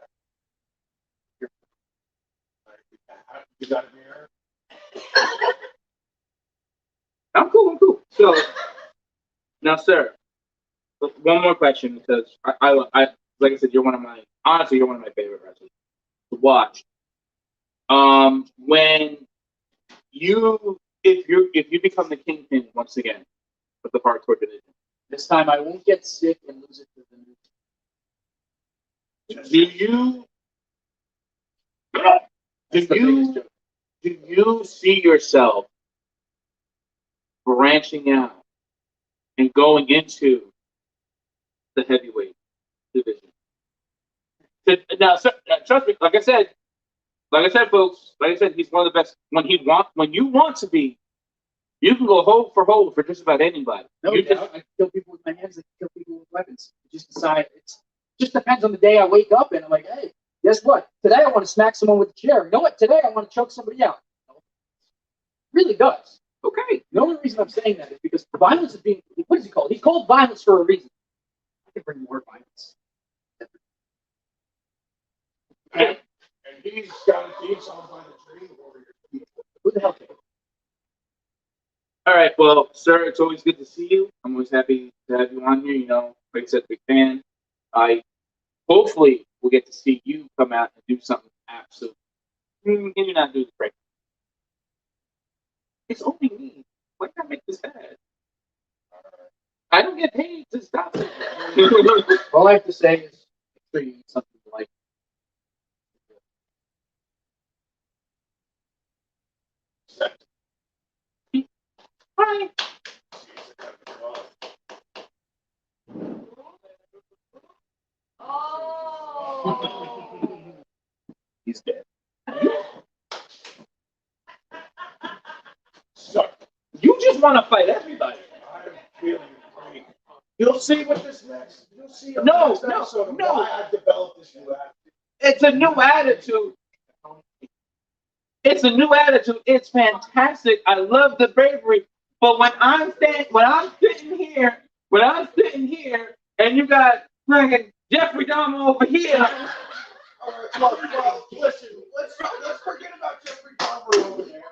You got a mirror? I'm cool. So now, sir, one more question, because I like I said, you're one of my favorite wrestlers to watch. When if you become the kingpin once again of the hardcore division, This time I won't get sick and lose it to the new. do you see yourself branching out and going into the heavyweight division? Now, trust me, like I said, folks, he's one of the best. When you want to be, you can go hold for just about anybody. No doubt. I can kill people with my hands. I can kill people with weapons. It just depends on the day I wake up and I'm like, hey, guess what? Today I want to smack someone with a chair. You know what? Today I want to choke somebody out. It really does. Okay. The only reason I'm saying that is because violence is being, what is he called? He's called violence for a reason. I can bring more violence. And he's got a theme song by the Dream Warrior. Who the hell cares? All right. Well, sir, it's always good to see you. I'm always happy to have you on here. You know, like I said, big fan. I hopefully will get to see you come out and do something absolute. Maybe not do the break. It's only me. Why can't I make this bad? I don't get paid to stop it. All I have to say is, make sure you eat something like. Hi. Oh. He's dead. So, You just want to fight everybody. I'm feeling great. You'll see what this next. You'll see. No, next episode of no. why I've developed this new attitude. It's a new attitude. It's a new attitude. It's fantastic. I love the bravery. But when I'm sitting here, and you got friggin' Jeffrey Dahmer over here. All right, well, listen. Let's forget about Jeffrey Dahmer over there.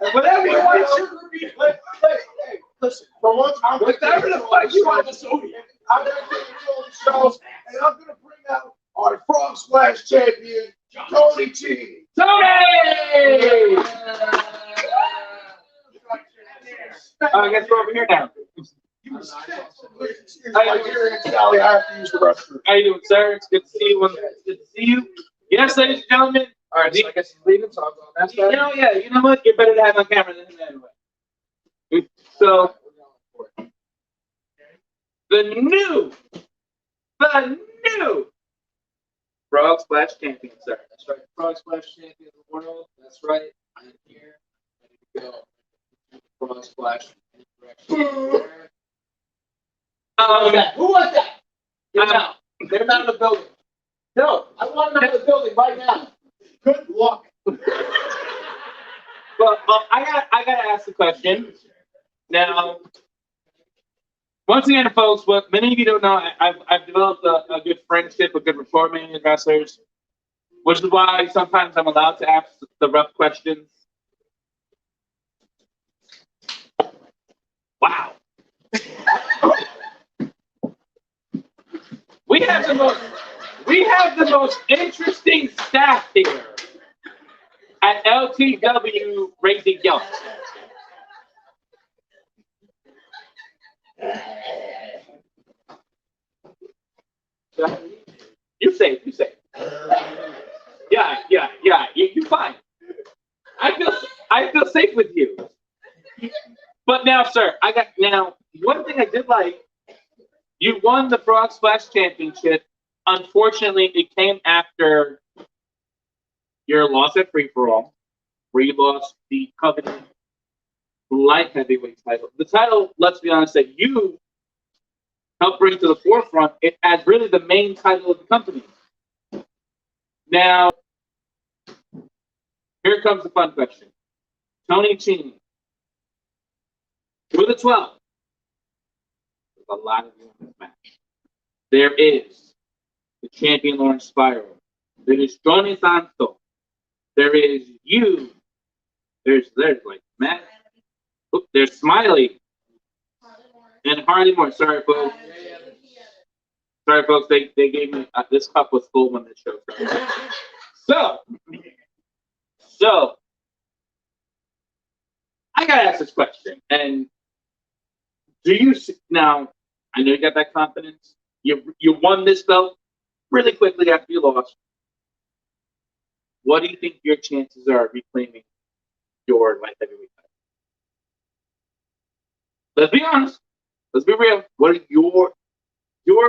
And Whatever you want to be. Hey, listen. For once, I'm going to Whatever the fuck you want to do. I'm going to take control of the show, and I'm going to bring out our Frog Splash champion, Tony T. Tony! I guess we're over here now. Sally, I have to use the restroom. How you doing, sir? It's good to see you. It's good to see you. Yes, ladies and gentlemen. All right, so I guess he's leaving, so I'll go on that side. You know what? You're better to have on camera than him anyway. So, the new Frog Splash champion, sir. That's right. Frog Splash champion of the world. That's right. I'm here. Ready to go. Frog Splash. Who was that? Get him out. Get him out of the building. No, I want him out of the building right now. Good luck. Well, I gotta ask the question. Now, once again, folks, what many of you don't know, I've developed a good friendship, a good rapport with many wrestlers, which is why sometimes I'm allowed to ask the rough questions. Wow. We have the most interesting staff here at LTW Raising Young. You say it. now, sir, one thing I did like, you won the Frog Splash Championship. Unfortunately, it came after your loss at Free For All, where you lost the coveted light heavyweight title. The title, let's be honest, that you helped bring to the forefront, it as really the main title of the company. Now, here comes the fun question. Tony Cini, you're the 12. There's a lot of you in this match. There is the champion Lawrence Spiral. There is Johnny Santo. There is you. There's like Matt. Oh, there's Smiley. And Harley Moore. Sorry, folks. Sorry, folks. They gave me this cup was full when the show started. So I gotta ask this question. And do you now? I know you got that confidence. You won this belt really quickly after you lost. What do you think your chances are of reclaiming your light heavyweight title? Let's be honest. Let's be real. What is your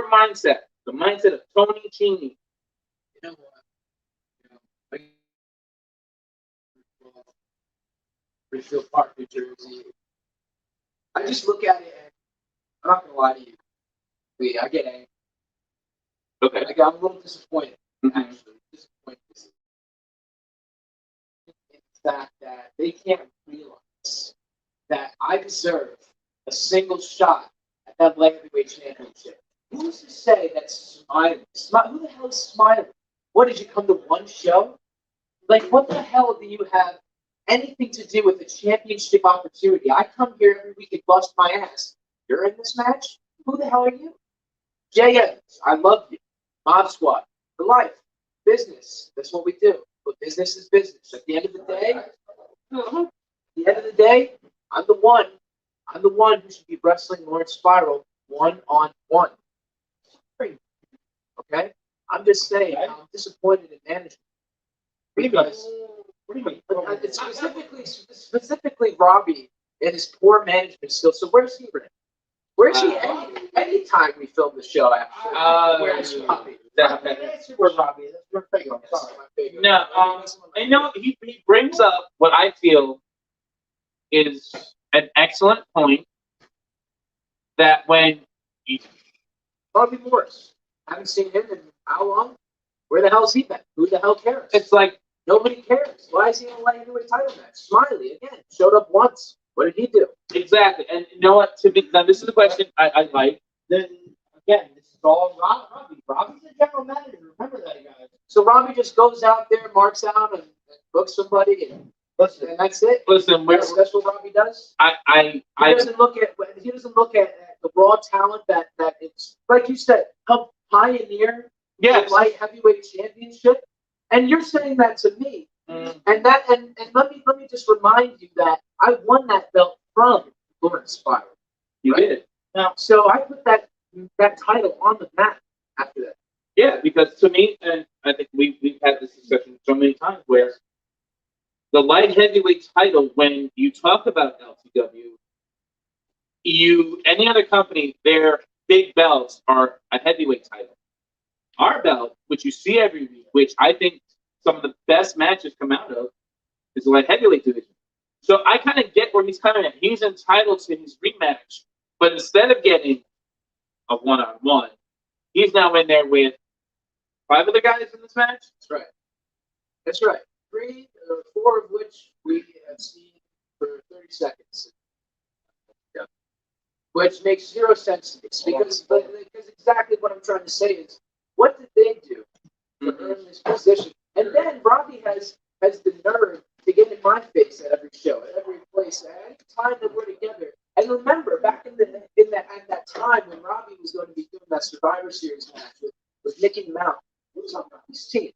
mindset? The mindset of Tony Cini. You know what? Refill Park, New Jersey. I just look at it and I'm not gonna lie to you. I get angry. Okay. I'm a little disappointed, actually. Disappointed in the fact that they can't realize that I deserve a single shot at that light heavyweight championship. Who's to say that's Smiley? Who the hell is Smiley? What, did you come to one show? Like, what the hell do you have anything to do with a championship opportunity? I come here every week and bust my ass. You're in this match? Who the hell are you? Jay Evans, I love you. Mob Squad, for life. Business, that's what we do. But business is business. At the end of the day, I'm the one who should be wrestling Lawrence Spiral one-on-one. Okay? I'm just saying, I'm disappointed in management. Because it's specifically Robbie and his poor management skills. So where's he right? Where's he any time we film the show actually? Where's Robbie? Where Robbie is. We're fake. I'm sorry. No, I know he brings up what I feel is an excellent point. That when Robbie Morris, haven't seen him in how long? Where the hell's he been? Who the hell cares? it's like Nobody cares. Why is he in a light heavyweight title match? Smiley again showed up once. What did he do? exactly, and you know what? Now this is the question I like. Then again, this is all Robbie. Robbie's the general manager. Remember that, guys. So Robbie just goes out there, marks out, and books somebody, and that's it. Listen, That's what Robbie does. I He doesn't look at the raw talent that it's like you said, help pioneer yes. the light heavyweight championship. And you're saying that to me. Mm. And let me just remind you that I won that belt from Lawrence Spiral. You did. Now, so I put that title on the map after that. Yeah, because to me, and I think we've had this discussion so many times, where the light heavyweight title, when you talk about LTW, any other company, their big belts are a heavyweight title. Our belt, which you see every week, which I think some of the best matches come out of, is the light heavyweight division. So I kind of get where he's coming at. He's entitled to his rematch, but instead of getting a one-on-one, he's now in there with 5 other guys in this match. That's right. That's right. 3 or 4 of which we have seen for 30 seconds. Yeah. Which makes 0 sense to me because exactly what I'm trying to say is, what did they do to earn this position? And then Robbie has the nerve to get in my face at every show, at every place, at any time that we're together. And remember, back at that time when Robbie was going to be doing that Survivor Series match with Mickey Mouse, he was on Robbie's team.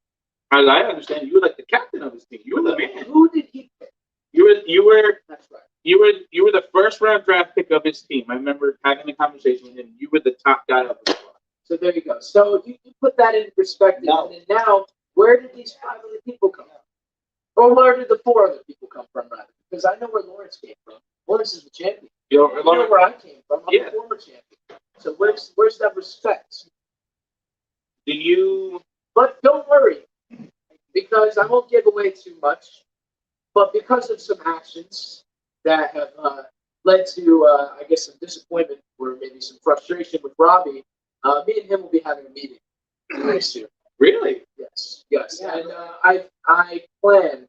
As I understand, you were like the captain of his team. You were the man. Who did he pick? You were. That's right. You were the first round draft pick of his team. I remember having a conversation with him. You were the top guy of the squad. So there you go. So you put that in perspective. No. And now, where did these 5 other people come from? Or where did the 4 other people come from, rather? Because I know where Lawrence came from. Lawrence is the champion. You You know where I came from. I'm Yeah. a former champion. So where's that respect? do you? But don't worry, because I won't give away too much. But because of some actions that have led to, I guess, some disappointment or maybe some frustration with Robbie, me and him will be having a meeting next year. Really? Yes, yes, and I plan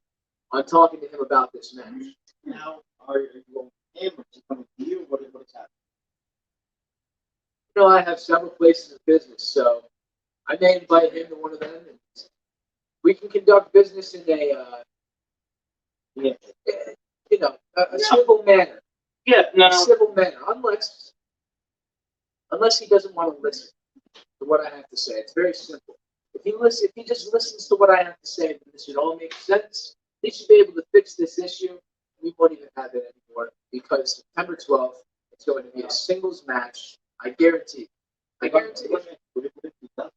on talking to him about this match. Now, are you going to him or is he coming to you? What is happening? You know, I have several places of business, so I may invite him to one of them, and we can conduct business in a, you know, a civil manner. Yeah. A No. civil manner, unless he doesn't want to listen to what I have to say. It's very simple. If he just listens to what I have to say, then this should all make sense. He should be able to fix this issue. We won't even have it anymore because September 12th, it's going to be a singles match. I guarantee. I guarantee. What if he doesn't?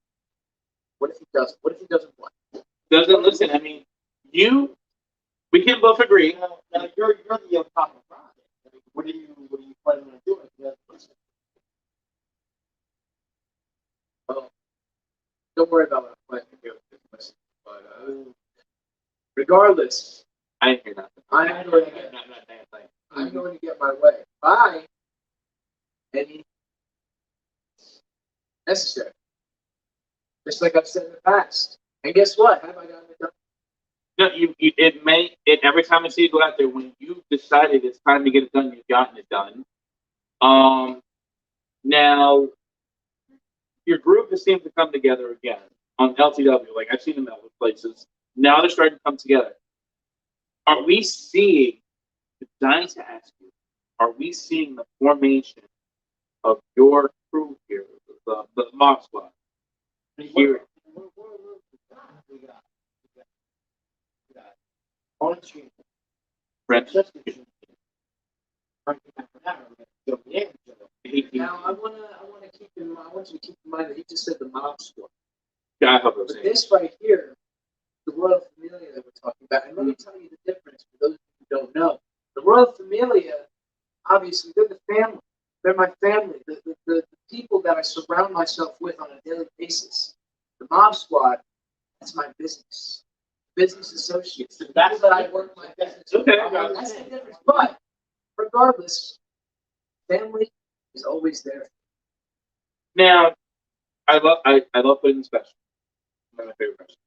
What if he doesn't? What if he doesn't want? Doesn't listen. I mean, you. We can both agree. Now you're the top of project. What are you planning on doing? If he doesn't listen? Don't worry about what I'm planning to do. But regardless, I didn't hear nothing. I'm going to get. I'm going to get my way by any necessary. Just like I've said in the past. And guess what? Have I gotten it done? No, it every time I see you go out there, when you decided it's time to get it done, you've gotten it done. Now your group has seemed to come together again on LTW. Like I've seen them at other places. Now they're starting to come together. Are we seeing? Dying to ask you, are we seeing the formation of your crew here, the Mob Squad? Here, French. Now I wanna keep in mind. I want you to keep in mind that he just said the mob squad. Yeah, I hope it was But this right here, the Royal Familia that we're talking about, and let me tell you the difference for those who don't know. The Royal Familia, obviously, they're the family. They're my family. The people that I surround myself with on a daily basis. The Mob Squad, that's my business. Business associates. The people that I work my business with. Okay. That's the difference. But regardless, family is always there. Now, I love putting this question. One of my favorite questions.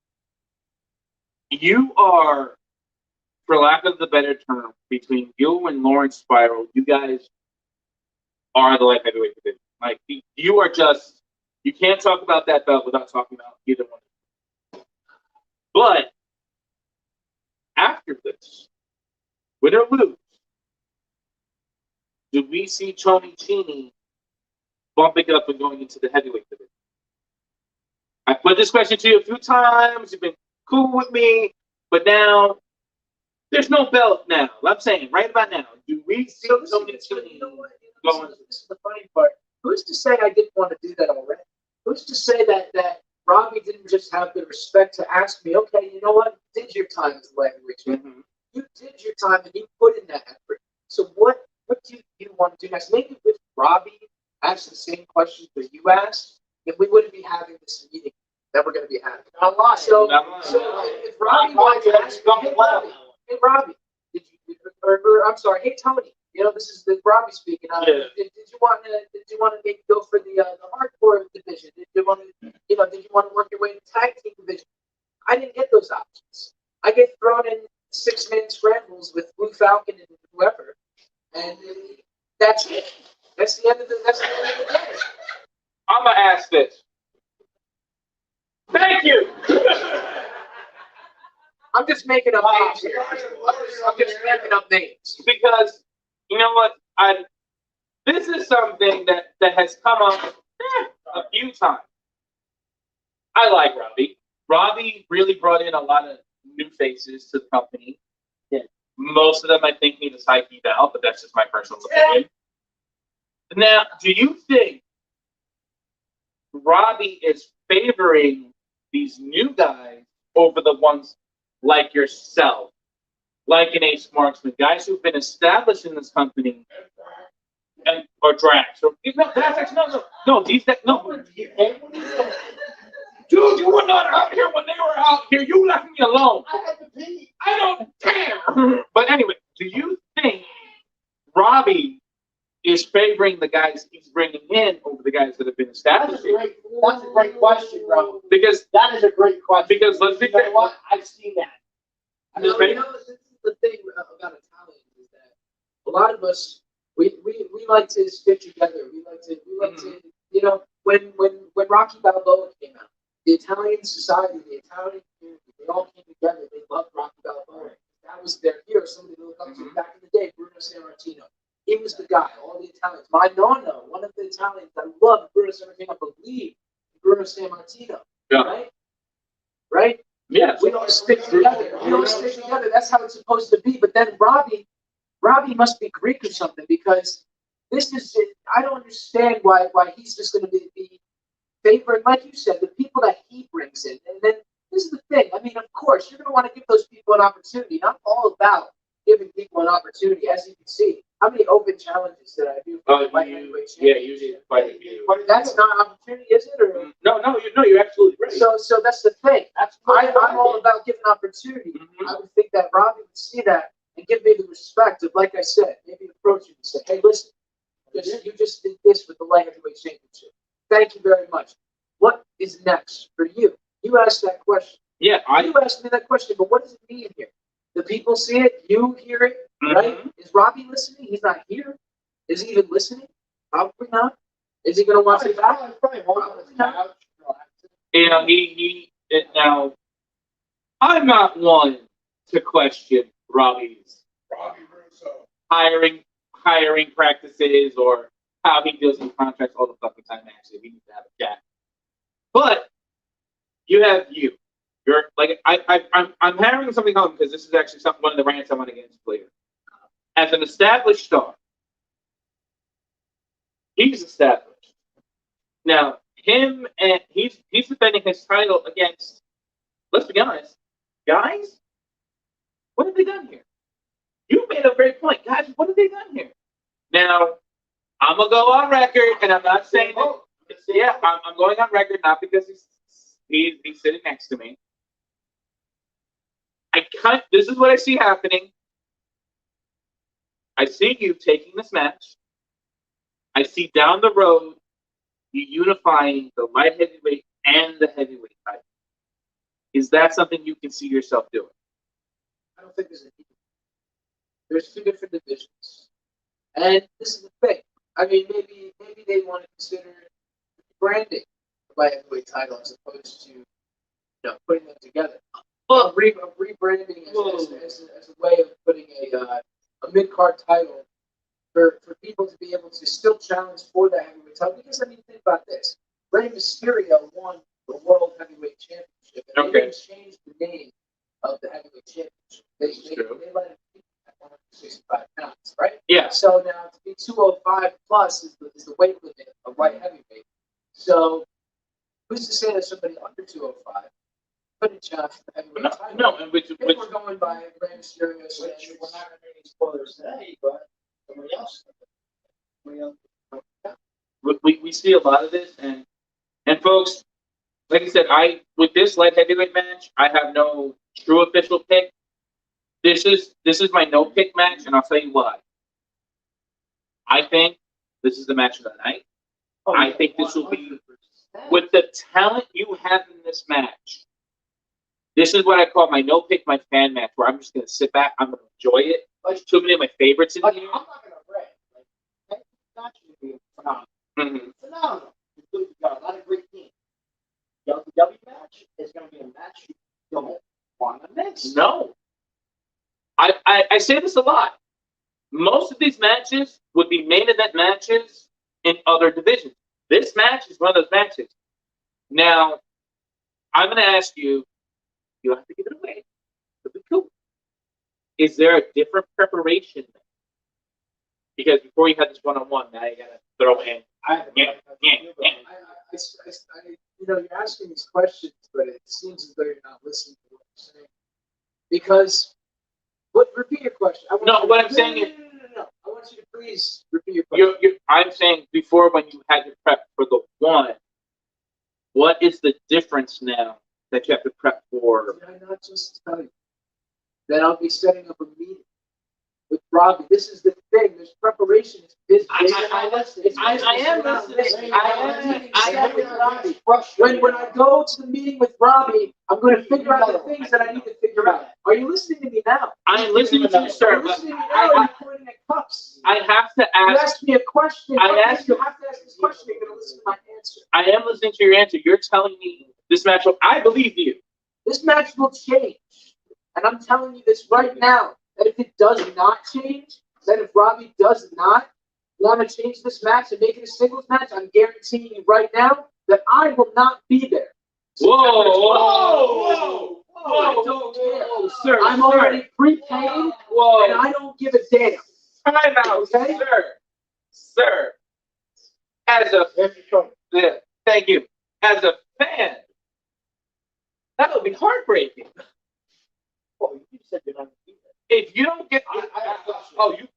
You are, for lack of the better term, between you and Lawrence Spiral, you guys are the light heavyweight division. Like you are just, you can't talk about that belt without talking about either one. But after this, win or lose, do we see Tony Cheney bumping up and going into the heavyweight division? I put this question to you a few times. You've been cool with me, but now there's no belt now. I'm saying right about now, do we see Tony Cheney going? This is the funny part. Who's to say I didn't want to do that already? Who's to say that Robbie didn't just have the respect to ask me, okay, you know what? You did your time as a heavyweight champion. You did your time and you put in that effort. So what do you want to do next? Maybe if Robbie asked the same questions that you asked, then we wouldn't be having this meeting that we're going to be having. Not lying. So if Robbie wanted to ask me, hey Robbie, did you? Or I'm sorry, hey Tony. You know, this is the Robbie speaking. Yeah. Did you want to maybe go for the hardcore division? Did you want to work your way in the tag team division? I didn't get those options. I get thrown in 6-man scrambles with Blue Falcon and whoever, and that's it. That's the end of the day. I'm gonna ask this. Thank you. I'm just making up names here. I'm just making up names. Because you know what, this is something that has come up a few times. I like Robbie. Robbie really brought in a lot of new faces to the company. Yeah. Most of them, I think, need a psyche valve, but that's just my personal opinion. Now, do you think Robbie is favoring these new guys over the ones like yourself, like an Ace Marksman, guys who've been established in this company and or Drax. Or, no, that's actually no. These no. Dude, you were not out here when they were out here. You left me alone. I had to pee. I don't damn. But anyway, do you think Robbie is favoring the guys he's bringing in over the guys that have been That's established? a great question, bro. Because That is a great question. Because let's be You know fair. what? I've seen that. This is the thing about Italians is that a lot of us we like to stick together. We like to you know when Rocky Balboa came out, the Italian society, the Italian community, they all came together. They loved Rocky Balboa. That was their hero. Somebody to look up to back in the day. Bruno Sammartino. He was the guy. All the Italians. My nonna, one of the Italians that loved Bruno Sammartino, believed in Bruno Sammartino. Yeah. Right. Yeah. We don't stick together. We don't stick together. That's how it's supposed to be. But then Robbie must be Greek or something because this is it. I don't understand why he's just going to be favoring, like you said, the people that he brings in. And then this is the thing. I mean, of course, you're going to want to give those people an opportunity. I'm all about giving people an opportunity, as you can see. How many open challenges did I do? You did quite a few. But that's not an opportunity, is it? Or No, you're absolutely right. so that's the thing. I'm all about giving opportunity. I would think that Robbie would see that and give me the respect of, like I said, maybe approach him and say, hey, listen, you just did this with the light heavyweight championship. Thank you very much. What is next for you? You asked that question. Yeah, You asked me that question, but what does it mean here? The people see it, you hear it, right? Is Robbie listening? He's not here. Is he even listening? Probably not. Is he going to watch it back? Probably not. You know, now, I'm not one to question Robbie's hiring practices or how he deals in contracts all the fucking time. Actually, we need to have a chat. But you have you. You're like I'm hammering something home because this is actually one of the rants I want to get into later. As an established star, he's established. Now, him and he's defending his title against, let's be honest, guys, what have they done here? You made a great point. Guys, what have they done here? Now, I'm going to go on record, and I'm not saying that, yeah, I'm going on record, not because he's sitting next to me. This is what I see happening. I see you taking this match. I see down the road you unifying the light heavyweight and the heavyweight title. Is that something you can see yourself doing? I don't think there's two different divisions. And this is the thing. I mean, maybe they want to consider branding the light heavyweight title as opposed to putting them together. Well, rebranding as a way of putting a mid-card title for people to be able to still challenge for that heavyweight title. Because, I mean, think about this. Rey Mysterio won the World Heavyweight Championship. And they didn't change the name of the heavyweight championship. They let it be at 165 pounds, right? Yeah. So now to be 205 plus is the weight limit of light heavyweight. So who's to say that somebody under 205 couldn't challenge for the heavyweight title? No, and which we're going by Rey Mysterio. Which we're not going to make any spoilers today, but somebody else. We see a lot of this, and folks, like I said, with this light heavyweight match, I have no true official pick. This is my no pick match, and I'll tell you why. I think this is the match of the night. I think this will be, with the talent you have in this match. This is what I call my no pick, my fan match, where I'm just going to sit back, I'm going to enjoy it. There's too many of my favorites in here. I'm not going to rant. That match would be phenomenal. Mm-hmm. Phenomenal. You've got a lot of great teams. The LTW match is going to be a match you don't want to miss. No. I say this a lot. Most of these matches would be main event matches in other divisions. This match is one of those matches. Now, I'm going to ask you, you don't have to give it away. It'll be cool. Is there a different preparation? Because before you had this one-on-one, now you got to throw in. You're asking these questions, but it seems as though you're not listening to what I'm saying. Because, repeat your question. What I'm saying is, I want want you to please repeat your question. I'm saying before when you had to prep for the one, what is the difference now that you have to prep for? Did I not just tell you that I'll be setting up a meeting with Robbie? This is the thing. There's preparation. It's business. I am listening. When I go to the meeting with Robbie, I'm going to figure out the things that I need to figure out. Are you listening to me now? I'm listening to you, Are sir, you but listening to me now? Or are you pointing at cups? I have to You ask. asked me a question. I Okay, asked you you- have to ask this question. You're going to listen to my answer. I am listening to your answer. You're telling me this matchup. I believe you. This match will change. And I'm telling you this right now, that if it does not change, that if Robbie does not want to change this match and make it a singles match, I'm guaranteeing you right now that I will not be there. Whoa, I don't care. sir. I'm already prepaid, Whoa. and I don't give a damn. Time out, Okay? Sir. As a yeah, thank you. As a fan, that would be heartbreaking. Oh, you said you're not gonna be If you don't get, I have a question. oh, you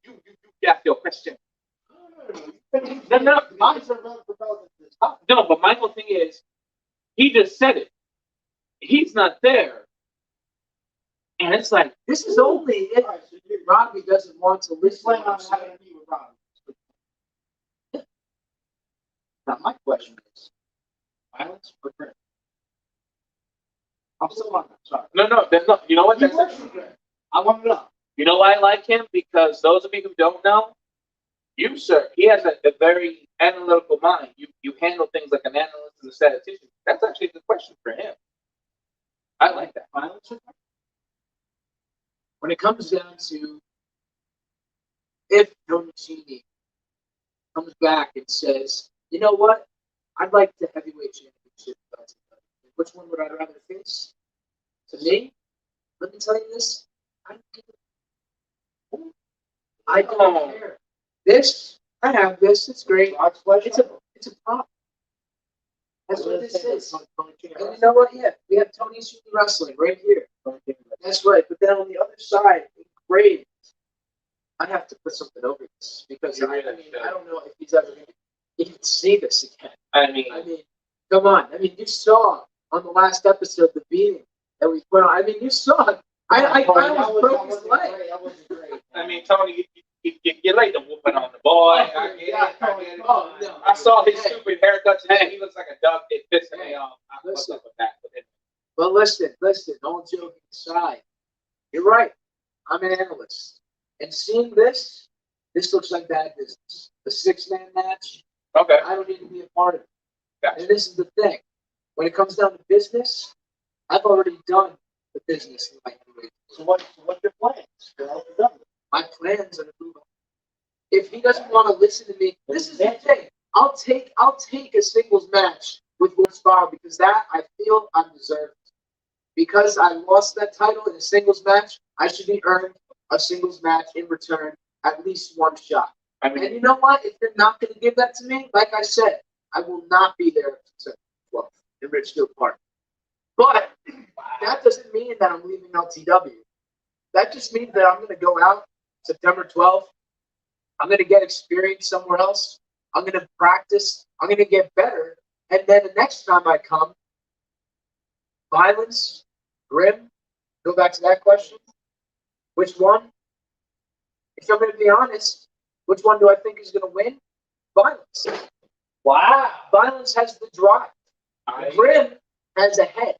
got your question. there. No. Mine's are not relevant to this topic. No, but my whole thing is, he just said it. He's not there, and it's like, This is only if All right, so you're Robbie doesn't want to This listen. plan to on what I'm having saying. a meeting with Rob. Now, my question is, violence or threat? I'm still on that, sorry. no. There's no. You know what? He That's works with threat. I want to know. You know why I like him? Because those of you who don't know, you, sir, he has a very analytical mind. You handle things like an analyst and a statistician. That's actually a good question for him. I like that. Violence or threat? When it comes down to if Dominici comes back and says, you know what, I'd like the heavyweight championship. Which one would I rather face? To me, let me tell you this. I don't give a- I don't care. This, I have this. It's great. God's pleasure? It's a prop. That's what this is. And you know what? Yeah, we have Tony Super Wrestling right here. That's right. But then on the other side, engraved, I have to put something over this because I don't know if he's ever going to even see this again. I mean, Come on. I mean, you saw on the last episode the beating that we put on. I mean, you saw it. I almost broke his leg. That wasn't great. Tony, you laid the whooping on the boy. I get it. Oh, no. I saw his stupid haircut today. He looks like a duck. It fits me off. I'm Listen. up with that. But listen, all joking aside, you're right. I'm an analyst. And seeing this looks like bad business. The 6-man match, Okay. I don't need to be a part of it. Gotcha. And this is the thing. When it comes down to business, I've already done the business in my heavyweight. So what's your plans for LTW? My plans are to move on. If he doesn't want to listen to me, this is the thing. I'll take a singles match with Northbound because that I feel I'm deserved. Because I lost that title in a singles match, I should be earned a singles match in return, at least one shot. I And mean, you know what? If you're not going to give that to me, like I said, I will not be there at September 12th in Richfield Park. But that doesn't mean that I'm leaving LTW. That just means that I'm going to go out September 12th. I'm going to get experience somewhere else. I'm going to practice. I'm going to get better. And then the next time I come, violence, grim, go back to that question. Which one? If I'm going to be honest, which one do I think is going to win? Violence. Wow. Violence has the drive. Grim has a head.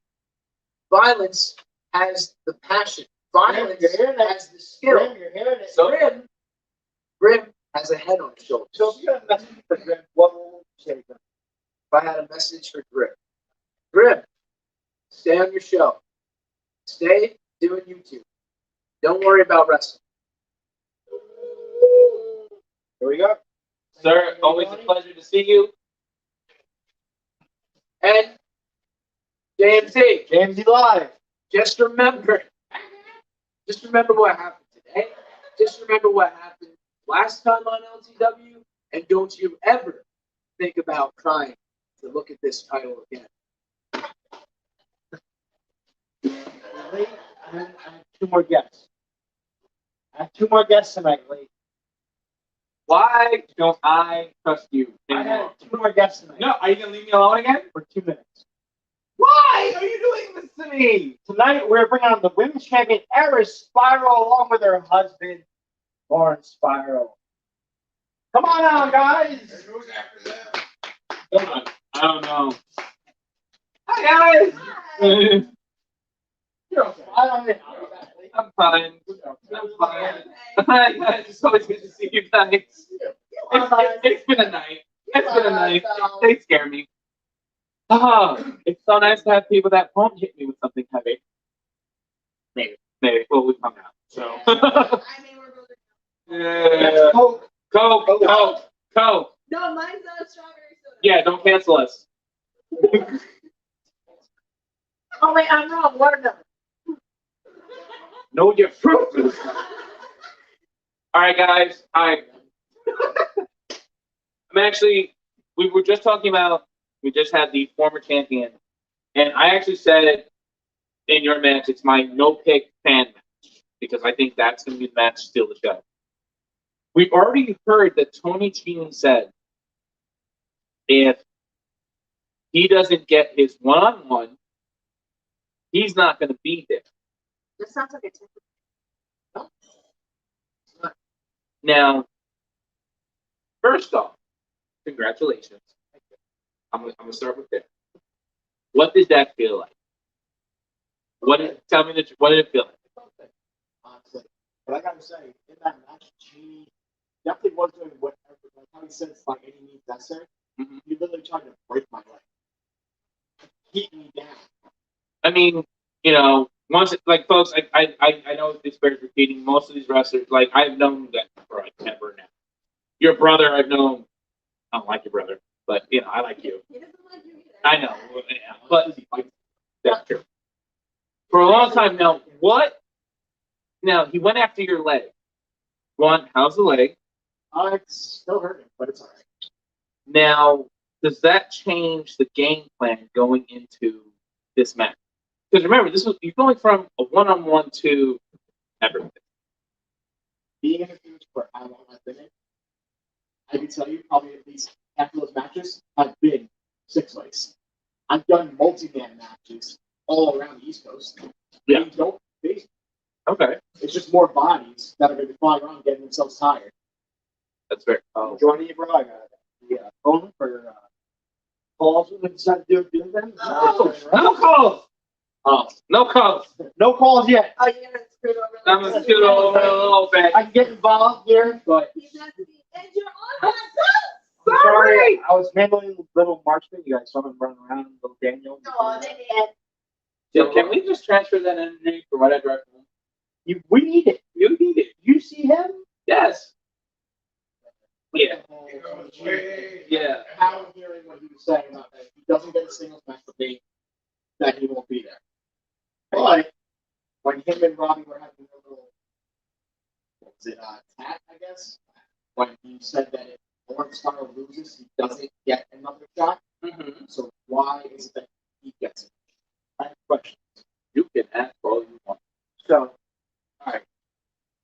Violence has the passion. Violence You're hearing that? has the skill. Grim, you're hearing it. So- Grim has a head on his shoulders. So if you had a message for Grim, what would you say to Grim? If I had a message for Grim, stay on your show. Stay doing YouTube. Don't worry about wrestling. Here we go. sir, always a pleasure to see you. And JMT, JMZ Live. just remember what happened today. Just remember what happened last time on LTW. And don't you ever think about trying to look at this title again. Lee, I have two more guests. I have two more guests tonight, Lee. Why don't I trust you I anymore? had 2 more guests tonight. No, are you gonna leave me alone again? For 2 minutes. Why are you doing this to me? Tonight we're bringing on the women's champion Eris Spiral along with her husband Lauren Spiral. Come on out, guys. Who's after that? I don't know. Hi guys. You're okay. I don't know. I'm fine. I'm fine. Hi guys. It's always good to see you guys. It's been a night. It's been a night. They scare me. Oh, it's so nice to have people that won't hit me with something heavy. Maybe. Well, we come out. So. I mean, we're both. Yeah. Coke. Coke. No, mine's not strawberry soda. Yeah, don't cancel us. Oh wait, I'm wrong. Watermelon. Know your fruit. All right, guys. I'm actually, we were just talking about, we just had the former champion, and I actually said in your match, it's my no-pick fan match, because I think that's going to be the match to steal the show. We've already heard that Tony Cheney said if he doesn't get his one-on-one, he's not going to be there. That sounds like a typical. Now, first off, congratulations. I'm gonna start with that. What did that feel like? Tell me what did it feel like? Honestly. But I gotta say, in that match, Genie definitely was doing whatever, like how he said, by any means necessary. Mhm. He literally tried to break my leg. Keep me down. I mean, you know, once like folks, I know this bears repeating. Most of these wrestlers, like I've known that for like ever now. Your brother, I've known. I don't like your brother, but you know, I like you. He doesn't like you either. I know, yeah, but that's true. For a long time now, what? Now he went after your leg. One, how's the leg? It's still hurting, but it's alright. Now, does that change the game plan going into this match? Because remember, you're going from a one-on-one to everything. Being in a feud for how long I've been in, I can tell you probably at least half of those matches have been 6-ways. I've done multi-man matches all around the East Coast. Yeah. They don't face me. Okay, It's just more bodies that are going to be flying around getting themselves tired. that's very. Oh, Joining you, bro. I got the phone for calls when we decide to do them. no calls. Oh, no calls. No calls yet. Oh, you're gonna screw it over. I'm gonna scoot over a little bit. I can get involved here, but He's not the and you're on I'm sorry. I was handling little Marchman. You guys saw him running around, little Daniel. Oh, they did. Yeah, can we just transfer that energy for what I drive home? We need it. You need it. You see him? Yes. Yeah. Yeah. How I'm hearing what he was saying about that. If he doesn't get a singles match with me, that he won't be there. But when him and Robbie were having a little, what was it, tat, I guess? When he said that if Lawrence Star loses, he doesn't get another shot. Mm-hmm. So why is it that he gets it? I have questions. You can ask all you want. So, all right.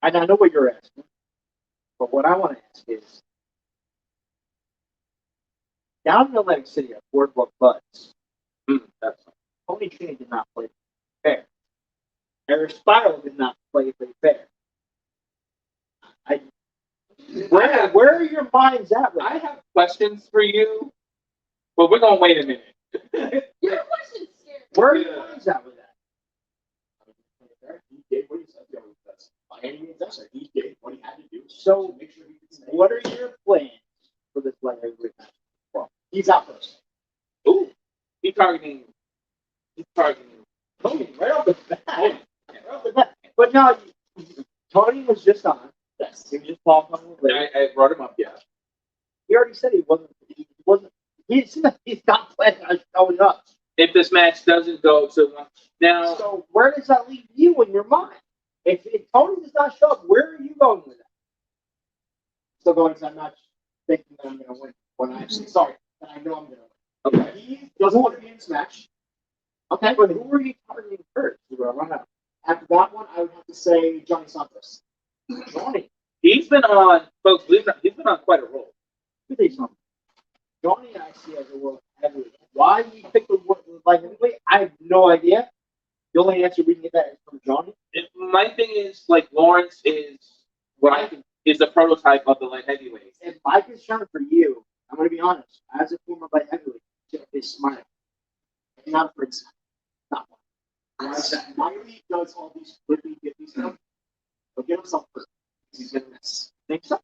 And I know what you're asking, but what I want to ask is, down in Atlantic City at Boardwalk Buds, That's Tony Cheney did not play fair. Eris Spiral did not play fair. Where are your minds at? Right I have questions for you, but we're gonna wait a minute. Your question's scary. Where are your minds at with that? He did what he said. By any means necessary, he did what he had to do. So to make sure he could stay. What are your plans for this light heavyweight match? Well, he's out first. Ooh, he's targeting Tony, right off the bat. Right off the bat. But no, Tony was just on. Yes, he was just talking. I brought him up, yeah. He already said he wasn't. He's not planning on showing up. If this match doesn't go to now, So where does that leave you in your mind? If Tony does not show up, where are you going with that? Still going because I'm not thinking that I'm going to win. When I actually, sorry, that I know I'm going to win. Okay. He doesn't want to be in this match. Okay, but who are you targeting first? After that one, I would have to say Johnny Santos. Johnny. He's been on, folks, believe it or not, he's been on quite a roll. Let me tell you something. Johnny I see as a world heavyweight. Why he picked the light heavyweight, I have no idea. The only answer we can get that is from Johnny. My thing is, like, Lawrence is what I think is the prototype of the light heavyweight. And my concern for you, I'm going to be honest, as a former light heavyweight, is smile. Not afraid to smile. Not one. Why is that? Miley does all these flippy, dippy stuff. But give himself first. He's going to miss. Think so?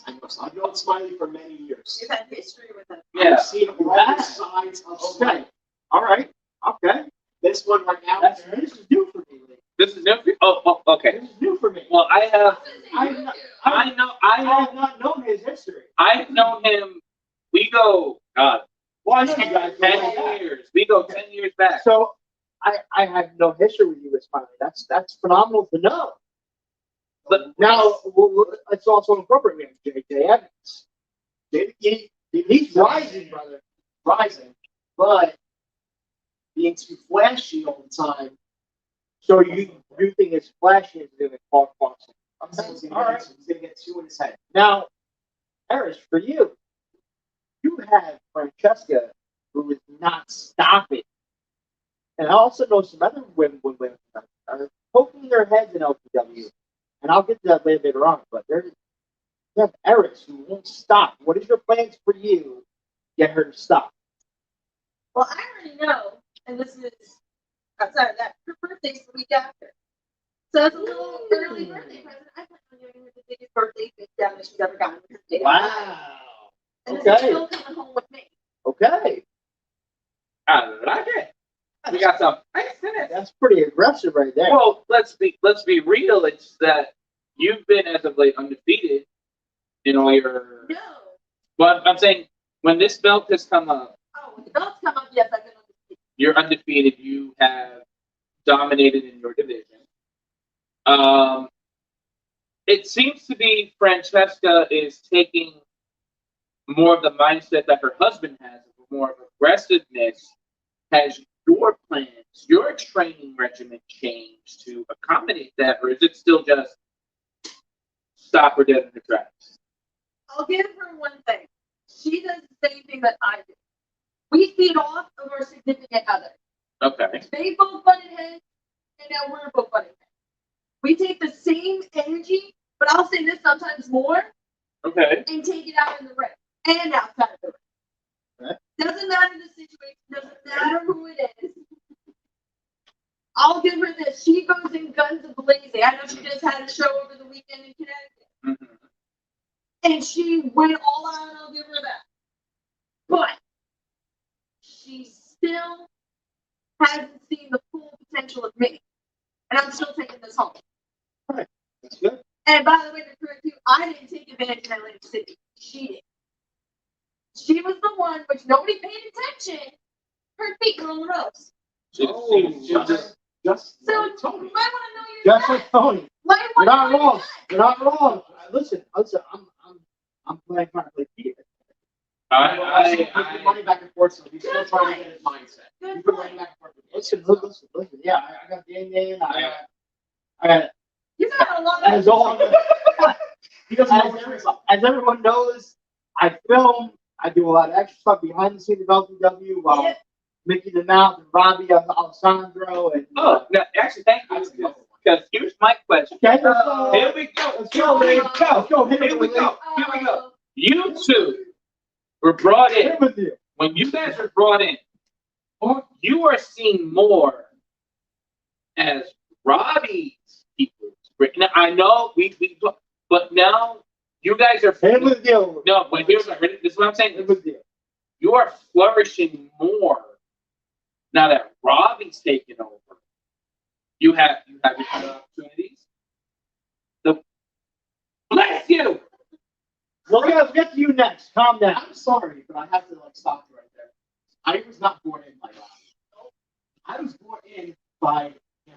I know so. I've known Smiley for many years. You've had history with him. Yeah. I've seen all sides of Smiley. All right. Okay. This one right now, this is new for me. Lee. This is new for you? Oh, okay. This is new for me. Well, I have I have not known his history. I've known him, we go, God, Well, I know you guys go way 10 back. years. We go 10 years back. So I have no history with you with Smiley. That's phenomenal to know. But Now, let's also incorporate we have J.J. Evans. He's rising, brother. Rising. But being too flashy all the time. So you think it's flashy is going to cause boxing. All right. He's going to get two in his head. Now, Harris, for you, you have Francesca who is not stopping. And I also know some other women are poking their heads in LTW. And I'll get to that later on. But you have Eris who won't stop. What is your plans for you to get her to stop? Well, I already know, and this is outside of that, her birthday's the week after. So it's a little early birthday present. I plan on giving her the biggest birthday gift that she's ever gotten. Wow. And Okay. it's still coming home with me. Okay. I like it. We got some ice in it. That's pretty aggressive right there. Well, let's be real. It's that you've been as of late undefeated in all your. No. But I'm saying when this belt has come up, Oh, when the belts come up, yes, I've been undefeated. you're undefeated. You have dominated in your division. It seems to be Francesca is taking more of the mindset that her husband has, more of aggressiveness. Has your plans, your training regimen changed to accommodate that, or is it still just stop her dead in her tracks? I'll give her one thing. She does the same thing that I do. We feed off of our significant other. Okay. They both butted heads, and now we're both butting heads. We take the same energy, but I'll say this sometimes more, Okay. and take it out in the ring and outside of the ring. Okay. Doesn't matter the situation, doesn't matter who it is. I'll give her this. She goes in guns a-blazing. I know she just had a show over the weekend in Connecticut. Mm-hmm. And she went all out, and I'll give her that. But she still hasn't seen the full potential of me. And I'm still taking this home. That's good. And by the way, to correct you, I didn't take advantage in Atlantic City. She did. She was the one, which nobody paid attention. Her feet were on the ropes. She just So like Tony. you might want to know your Just time. like Tony. Might You're want not to know wrong. your time. You're not wrong. Listen. I'm trying to play Peter. I Put money back and forth, so he's still trying to get his mindset. Good You put point. money back and forth. Listen. Yeah, I got the in. I got You got a lot of as all. He doesn't know what you're As everyone knows, I film. I do a lot of extra stuff behind the scenes of LTW while Yeah. Mickey the Mouth and Robbie no, Alessandro actually, thank you. Because here's my question. Okay, let's go. Here we go. Let's go, Lee. Let's go. Hit Here it we with go. Lee. Here we go. You two were brought Hit in. it with you. When you guys were brought in, you are seen more as Robbie's people. Now, I know but now you guys are. Hit it with you. No, but here's this is what I'm saying. Hit it with you. You are flourishing more now that Robbie's taken over. You have your opportunities. Bless you. We'll get to you next. Calm down. I'm sorry, but I have to stop you right there. I was not born in by God. I was born in by him.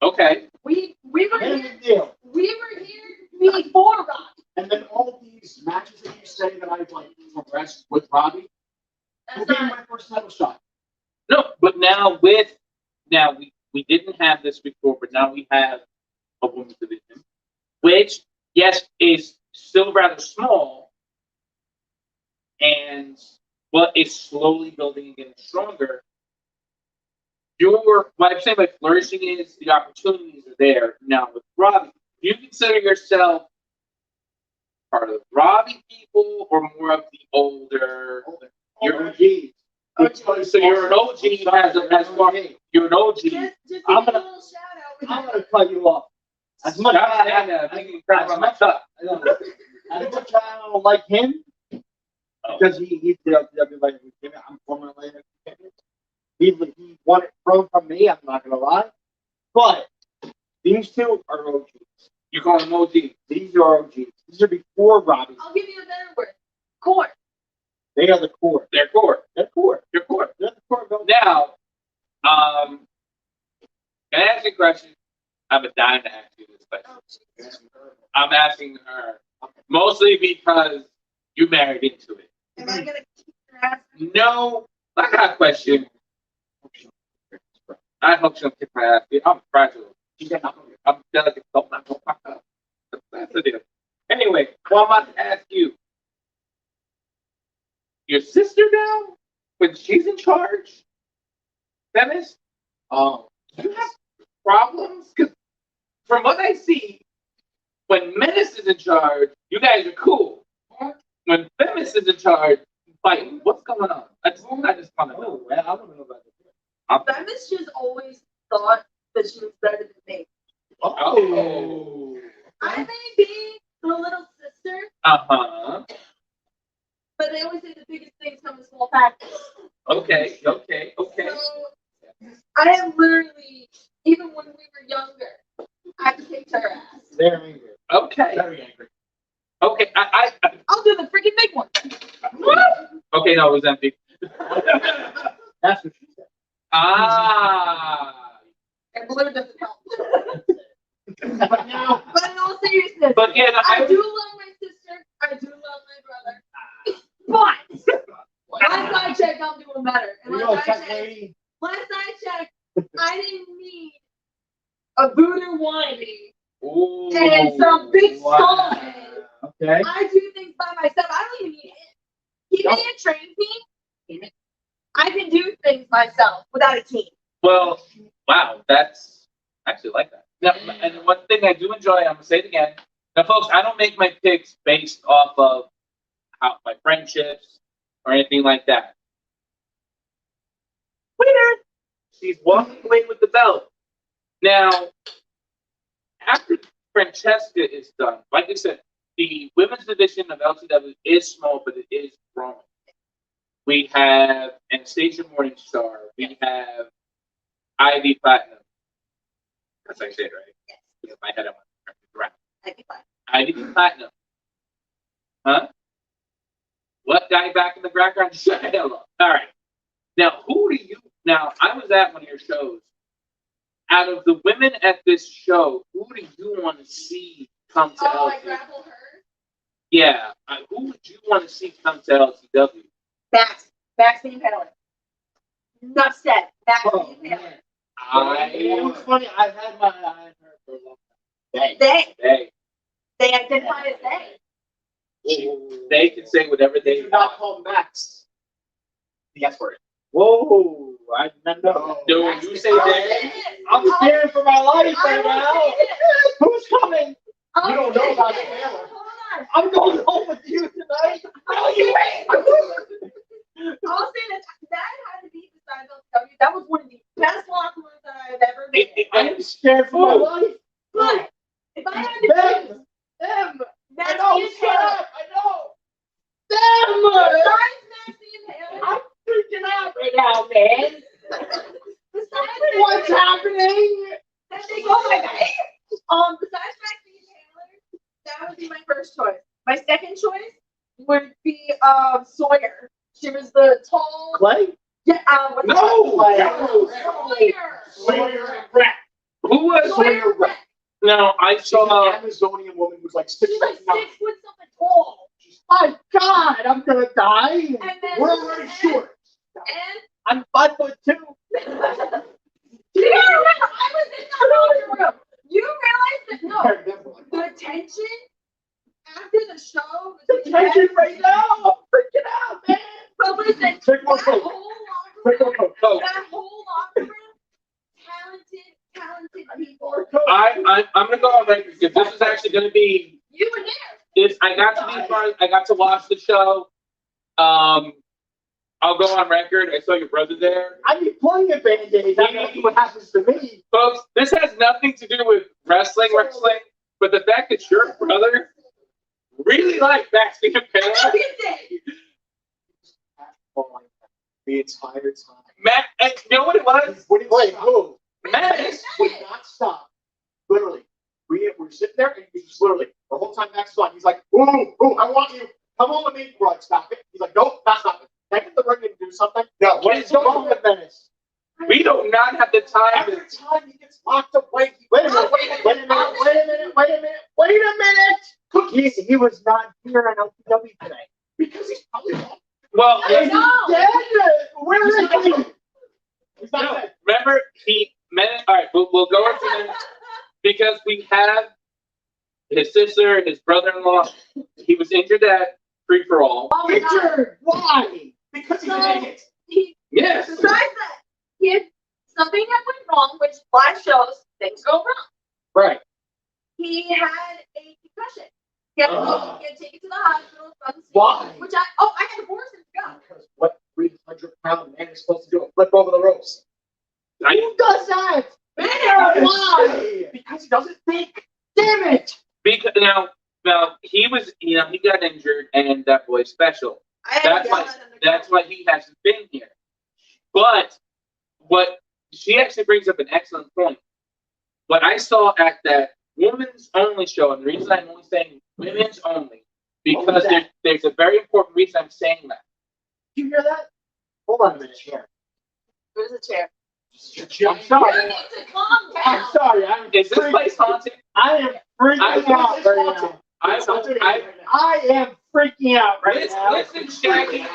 Okay. We were Hit it here. with you. We were here before Robbie. And then all these matches that you say that I've progressed with Robbie, who That's gave me not, my first title shot? No, but now we didn't have this before, but now we have a women's division, which yes, is still rather small, but it's slowly building and getting stronger. What I'm saying by flourishing is the opportunities are there. Now with Robbie, do you consider yourself part of the Robbie people or more of the older? You're OGs. so you're an OG as far you're an OG. Just give I'm me a gonna- little shout out. I'm gonna cut you off. As much as I don't like him, because he's the LTW like I'm former Atlanta. He won it from me. I'm not gonna lie, but these two are OGs. You call them OG. These are OGs. These are before Robbie. I'll give you a better word. Core. They are the core. They're core. They're core. They're core. They're the core. Go. Now, can I ask you a question? I'm a dying to ask you this question. Oh, Jesus. I'm asking her mostly because you married into it. Am I gonna keep your ass? No, I got a question. I hope she don't kick my ass. I'm fragile. I'm delicate. Don't knock fuck up. That's the deal. Anyway, well, I'm about to ask you. Your sister now, when she's in charge, Dennis, you have problems? Because from what I see, when Menace is in charge, you guys are cool. When Femis is in charge, you fight. What's going on? I just want to know. Well, I want to know about this. Femis just always thought that she was better than me. Oh. I may be the little sister, Uh-huh. but they always say the biggest things come in small packages. Okay. So I have literally, even when we were younger, I kicked her ass. They're angry. Okay. Very angry. Okay. I'll do the freaking big one. Okay, no, it was empty. That's what she said. Ah. And balloon doesn't help. But now, But in all seriousness, But yeah, I do love my sister. I do love my brother. But last I checked, I'm doing better. And you know, last I checked, I didn't need a voodoo wannabe Ooh. and some big skull head. okay. I do things by myself. I don't even need him. He may have trained me. I can do things myself without a team. Well, wow, that's I actually like that. Now, and one thing I do enjoy, I'm gonna say it again. Now, folks, I don't make my picks based off of my friendships or anything like that. Winner, she's walking away with the belt. Now, after Francesca is done, like I said, the women's division of LTW is small, but it is growing. We have Anastasia Morningstar. We have Ivy Platinum. That's how I say it, right? Yes. Because my head, I want to turn it around. I'd be fine. Ivy Platinum. Huh? What guy back in the background? Shut the hell up. All right. Now, now, I was at one of your shows. Out of the women at this show, who do you want to see come to Oh, I LTW? grapple her. Yeah. Who would you want to see come to LTW? Max being Taylor. Enough said. Max Oh, being Taylor. man. It was funny. I've had my eye on her for a long time. They identify as they. They can say whatever they They do not want. call Max. The S word. Whoa, I did not know. Dude, you say I'll they. say this. I'm scared for my life I right will now. say this. Who's coming? I'll You don't say know about this. Taylor. Hold on. I'm going home with you tonight. No, you ain't. I'll say this. That had to be besides LTW. That was one of the best locker rooms that I've ever been in. I'm scared for my life. But if I had to choose, Them. I Max know. being Shut Taylor. up. I know. Them. Besides Max being Taylor. I'm freaking out right now, man. Besides What's happening? That they go my name. Besides Max being Taylor, that would be my first choice. My second choice would be Sawyer. She was the tall. Clay? Yeah. What's No. Sawyer. Who was? Sawyer Rex. No, I She's an saw. Amazonian woman who's like She's like 6'9". 6 foot something tall. My God, I'm gonna die. And then We're already short. And I'm 5'2". you gotta remember, I was in the locker room. You realize that no, the tension going to be. You were there. I got to be part. I got to watch the show. I'll go on record. I saw your brother there. I need plenty of band-aids. I know what happens to me. Folks, this has nothing to do with wrestling, but the fact that your brother really liked Basking and Pale. The entire time. Matt, and you know what it was? Wait, who? Matt Would not stop. Literally. We were sitting there and he just literally, the whole time Max was on, he's like, ooh, I want you. Come on with me. We're like, stop it. He's like, nope, not stop it. Take it to the ring and do something. No, what is going on with Menace? We do not have the time. Every time he gets locked away, wait a minute. He was not here on LTW today. Because he's probably wrong. Well, I know. Where is he? He's not no, dead. remember, all right, we'll go into this because we have his sister, his brother-in-law. He was injured at Free for All. Oh my God. Richard, why? Because he's an idiot. Yes. Besides that, something that went wrong, which live shows, things go wrong. Right. He had a concussion. He had to take it to the hospital. Why? I had to force him to go. Because what 300-pound man is supposed to do? Flip over the ropes. Who does that? Why? Because he doesn't think. Damn it! Because now he was, he got injured, and that boy's special. That's why he hasn't been here. But she actually brings up an excellent point. What I saw at that women's only show, and the reason I'm only saying women's only, because there's a very important reason I'm saying that. Did you hear that? Hold on a minute here. Where's the chair? I'm sorry. You need to calm down. I'm sorry. Is this place haunted? I am freaking out right now. I am freaking out right now. Listen, Shaggy.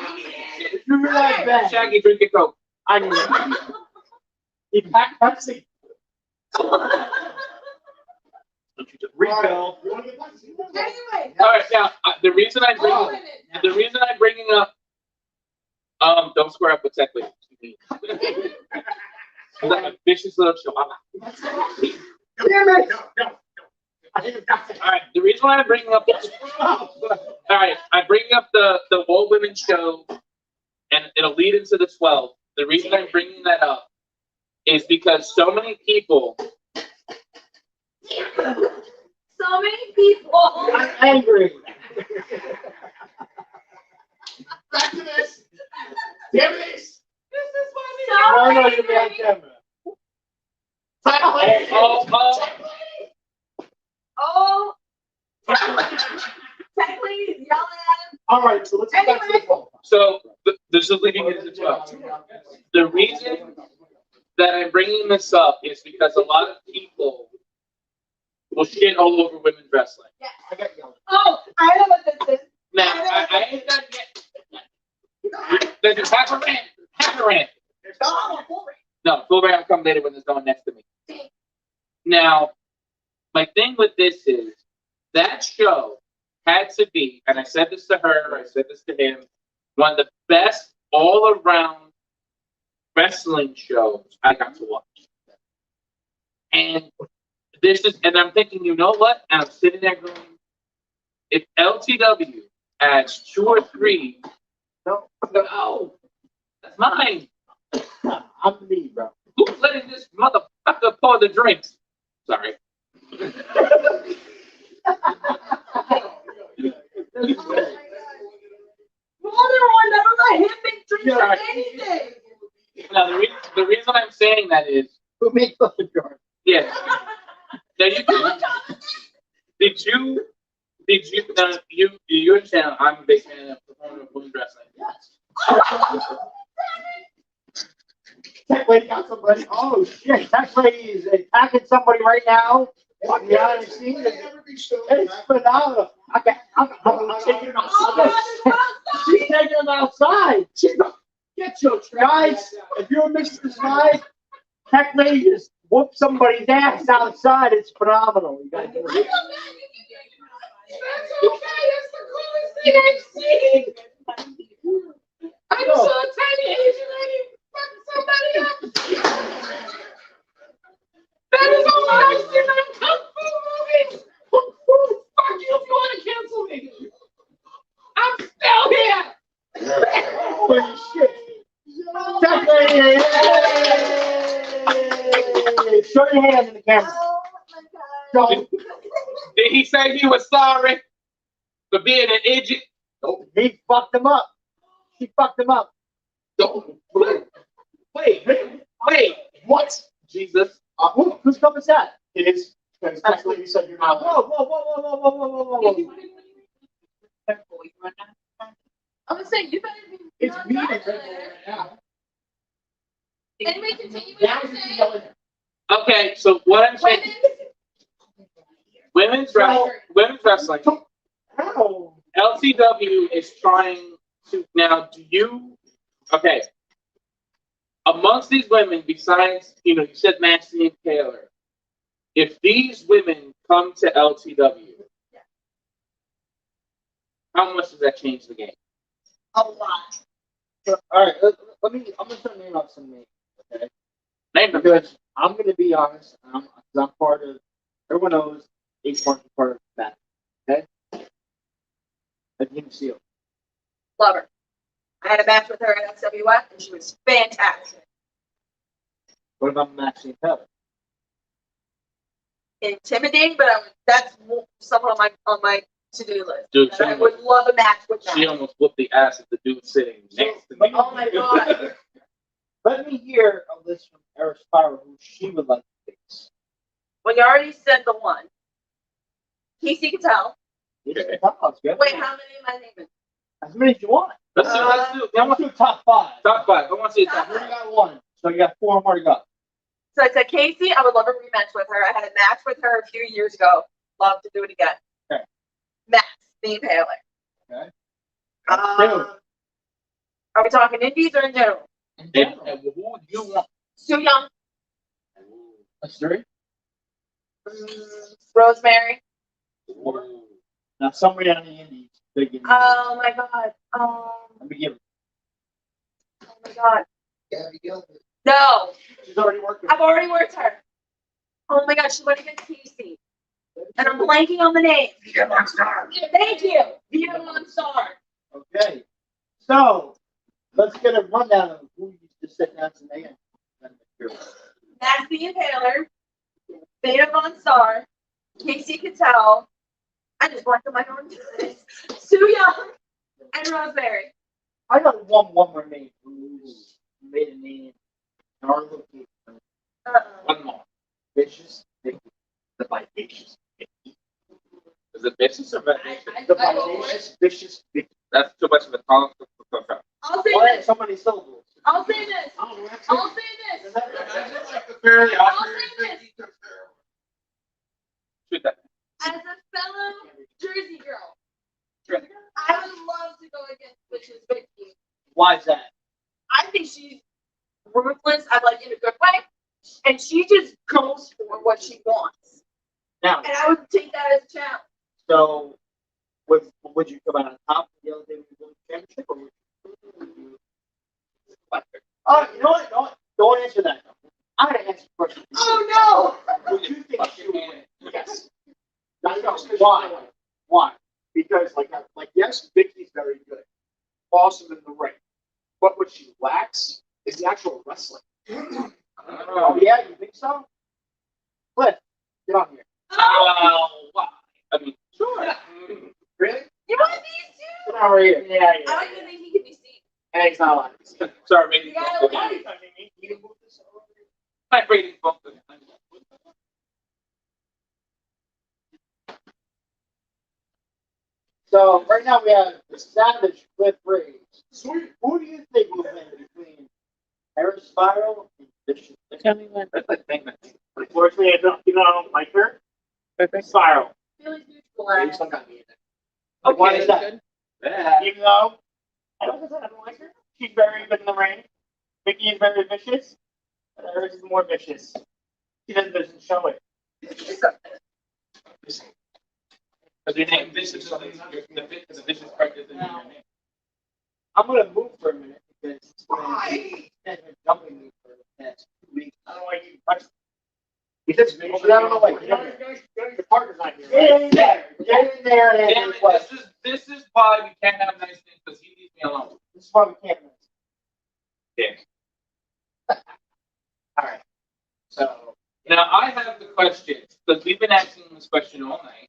You hear that, Ben? Shaggy, drink a Coke. I need it. He packed Pepsi. Refill. Anyway. All right, now the reason I'm bringing up, don't square up with Tech League. Like a vicious little chihuahua. Damn it! No. All right, the reason why I'm bringing up, I'm bringing up the World Women's Show, and it'll lead into the 12th. The reason I'm bringing that up is because so many people. I'm angry. Back to this. Damn this. No, you're behind camera. Technically, yell at him. All right, so let's get back to the phone. So this is leading into the 12th. The reason that I'm bringing this up is because a lot of people will shit all over women's wrestling. Yeah. I got yelled. Oh, I know what this is. Now, I ain't done yet. There's a half a rant. No, full rant will come later when there's no one next to me. Now, my thing with this is that show had to be, and I said this to her, I said this to him, one of the best all-around wrestling shows I got to watch. And I'm thinking, you know what? And I'm sitting there going, if LTW adds 2 or 3, no, that's mine. I'm me, bro. Who's letting this motherfucker pour the drinks? Sorry. Never let him make drinks or anything. Now, the reason I'm saying that is, Who made the jar? yeah. Now did you understand? I'm a big fan of performing women's wrestling. Yes. Tech lady got somebody. Oh shit! Tech lady is attacking somebody right now. On the other scene, it's phenomenal. I'm taking him outside. She's taking him outside. She's going, get your guys. If you're Mr. Slide, Tech lady just whooped somebody's ass outside. It's phenomenal. You gotta do it. That's okay. That's the coolest thing I've seen. I just saw a tiny Asian lady fucking somebody up. That is all I've seen in kung fu movies. Hey! Show your hands in the camera. Oh my God. Did he say he was sorry for being an idiot? He fucked him up. She fucked him up. Wait, what? Jesus. Whose cup is that? It is, because technically you said you're not. Whoa. I'm gonna say you better be. It's not me and driving Red Bull there. right now. Anyway, continue with Now what you you're can saying. yell in there. Okay, so what I'm saying, Women. women's wrestling, Ow. LTW is trying to, now, okay, amongst these women, besides, you said Maxie and Taylor, if these women come to LTW, how much does that change the game? A lot. All right, I'm gonna start naming off some names, okay? Name them. Because I'm gonna be honest, I'm part of. Everyone knows H1 is part of that, okay? I didn't see it. Love her. I had a match with her at SWF and she was fantastic. What about Maxie and Taylor? Intimidating, but that's someone on my to-do list. Dude, And I would love a match with that. She almost whooped the ass of the dude sitting next to me. Oh my God. Let me hear a list from Eric Spiral who she would like to face. Well, you already said the one. Casey can tell. Okay. Wait, how many am I naming? As many as you want. Let's do Let's do top five. top five. I want to see the Top top You five. already got one, so you got four more to go. So I said Casey, I would love a rematch with her. I had a match with her a few years ago. Love to do it again. Okay. Max, being Taylor. Okay. Are we talking indies or in general? In And general. who do you want? Sue Young, That's three. Rosemary. Now somebody on the Indies. Big Indies. Oh my God. Let me give it. Oh my God. Gabby Gilbert. No, She's already working. I've already worked her. Oh my God, she went against Casey. And I'm blanking on the name. Thank you. Via Monstar. Okay. So let's get a rundown of who you just said down today. Maxie and Taylor. Via Monstar. Casey Cattell. I just blanked on my own. Sue Young. And Rosemary. I got one more name who's made a name in our location. One more. Vicious Vicky. The Vivacious Vicky. Is it vicious or vicious? The Vivacious Vicious Vicky. That's too much of a tongue. I'll say Why this. so many syllables? I'll say this. I'll say this. I'll say this. Shoot that. As a fellow Jersey girl, I would love to go against Vicious Vicky. Why is that? I think she's ruthless. I like in a good way, and she just goes for what she wants. Now, And I would take that as a challenge. so would you come out on top of the LTW Championship, or would you? Oh, you know what? Don't answer that. I'm gonna answer the question. Oh Would you think she would win? Yes. Why? Why? Because yes, Vicky's very good, awesome in the ring, but what she lacks is the actual wrestling. Oh yeah, you think so? Cliff, get on here. no! Oh, Wow. I mean, sure. Really? you want these two? Get over here. Yeah. I don't even think he can be seen. And it's not allowed to be seen. Sorry, maybe. You gotta wait. You can move this over. My rating both. So right now we have Savage Cliff Reeves. Sweet. Who do you think will win between Harris Spiral and Vicious? Tell me when. That's the thing. Unfortunately, I don't like her. Spiral. Feelings mutual. You still got me in it. Okay, why is that? Yeah. Even though I don't like her, she's very good in the ring. Vicky is very vicious. But hers is more vicious. She doesn't show it. Because your name vicious is the vicious part is in your name. I'm gonna move for a minute because Why? has been dumping me for the past 2 weeks. I don't like you touching. Because I don't know, like, Your partner's not here. get in there, get in there and Damn answer it, the question. this is why we can't have nice things because he leaves me alone. This is why we can't win. Dick. I have the questions because we've been asking this question all night.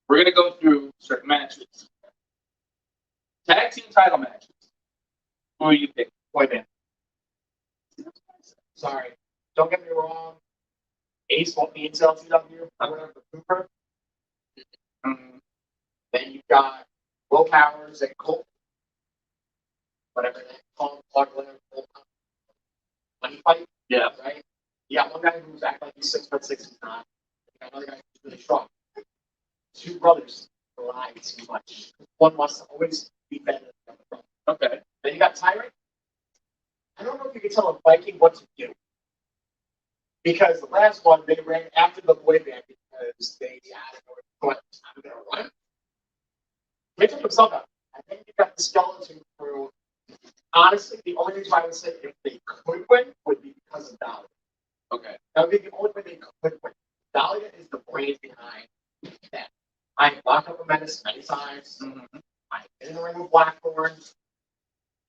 We're gonna go through certain matches. Tag team title matches. Who are you picking? Boy band. Sorry. Don't get me wrong. Ace won't be in LTW. I'm gonna have the Cooper. Mhm. Then you've got Will Powers and Colt. Whatever they call them, money fight. Yeah. Right? Yeah, one guy who's acting like he's 6'6", he's not. You got another guy who's really strong. Two brothers lie too much. One wants to always be better than the other brother. Okay. Then you got Tyrant. I don't know if you can tell a Viking what to do. Because the last one, they ran after the boy band because they had what I'm going to run. They took himself out. I think you got the skeleton crew. Honestly, the only reason I would say if they could win would be because of Dahlia. Okay. That would be the only way they could win. Dahlia is the brain behind that. I locked up a menace many times. Mm-hmm. I've been in the ring with Blackthorn.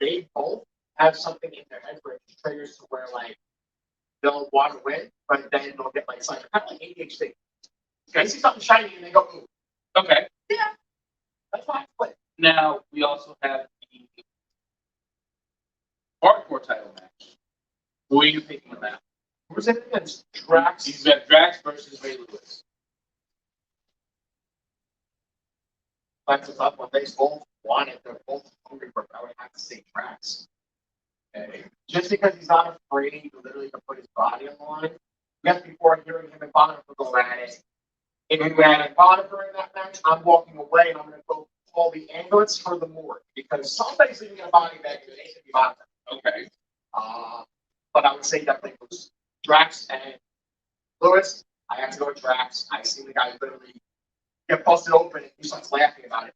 They both have something in their head where it triggers to where like they'll want to win, but then they'll get like kind of like ADHD. They see something shiny and they go, ooh. Okay. Yeah. That's why I play. Now we also have the hardcore title match. Who are you picking on that? Who's in against Drax? You've got Drax versus Ray Lewis. That's a tough one. They both want it. They're both hungry for it. I would have to say Drax. Okay. Just because he's not afraid literally to put his body on the line. Yes, before hearing him and Bonifer go at it. If you had Bonifer in that match, I'm walking away and I'm going to go call the ambulance for the morgue because somebody's leaving a body bag and it should be Bonifer. Okay. But I would say definitely it was Drax and Lewis. I have to go with Drax. I see the guy literally get busted open and he starts laughing about it.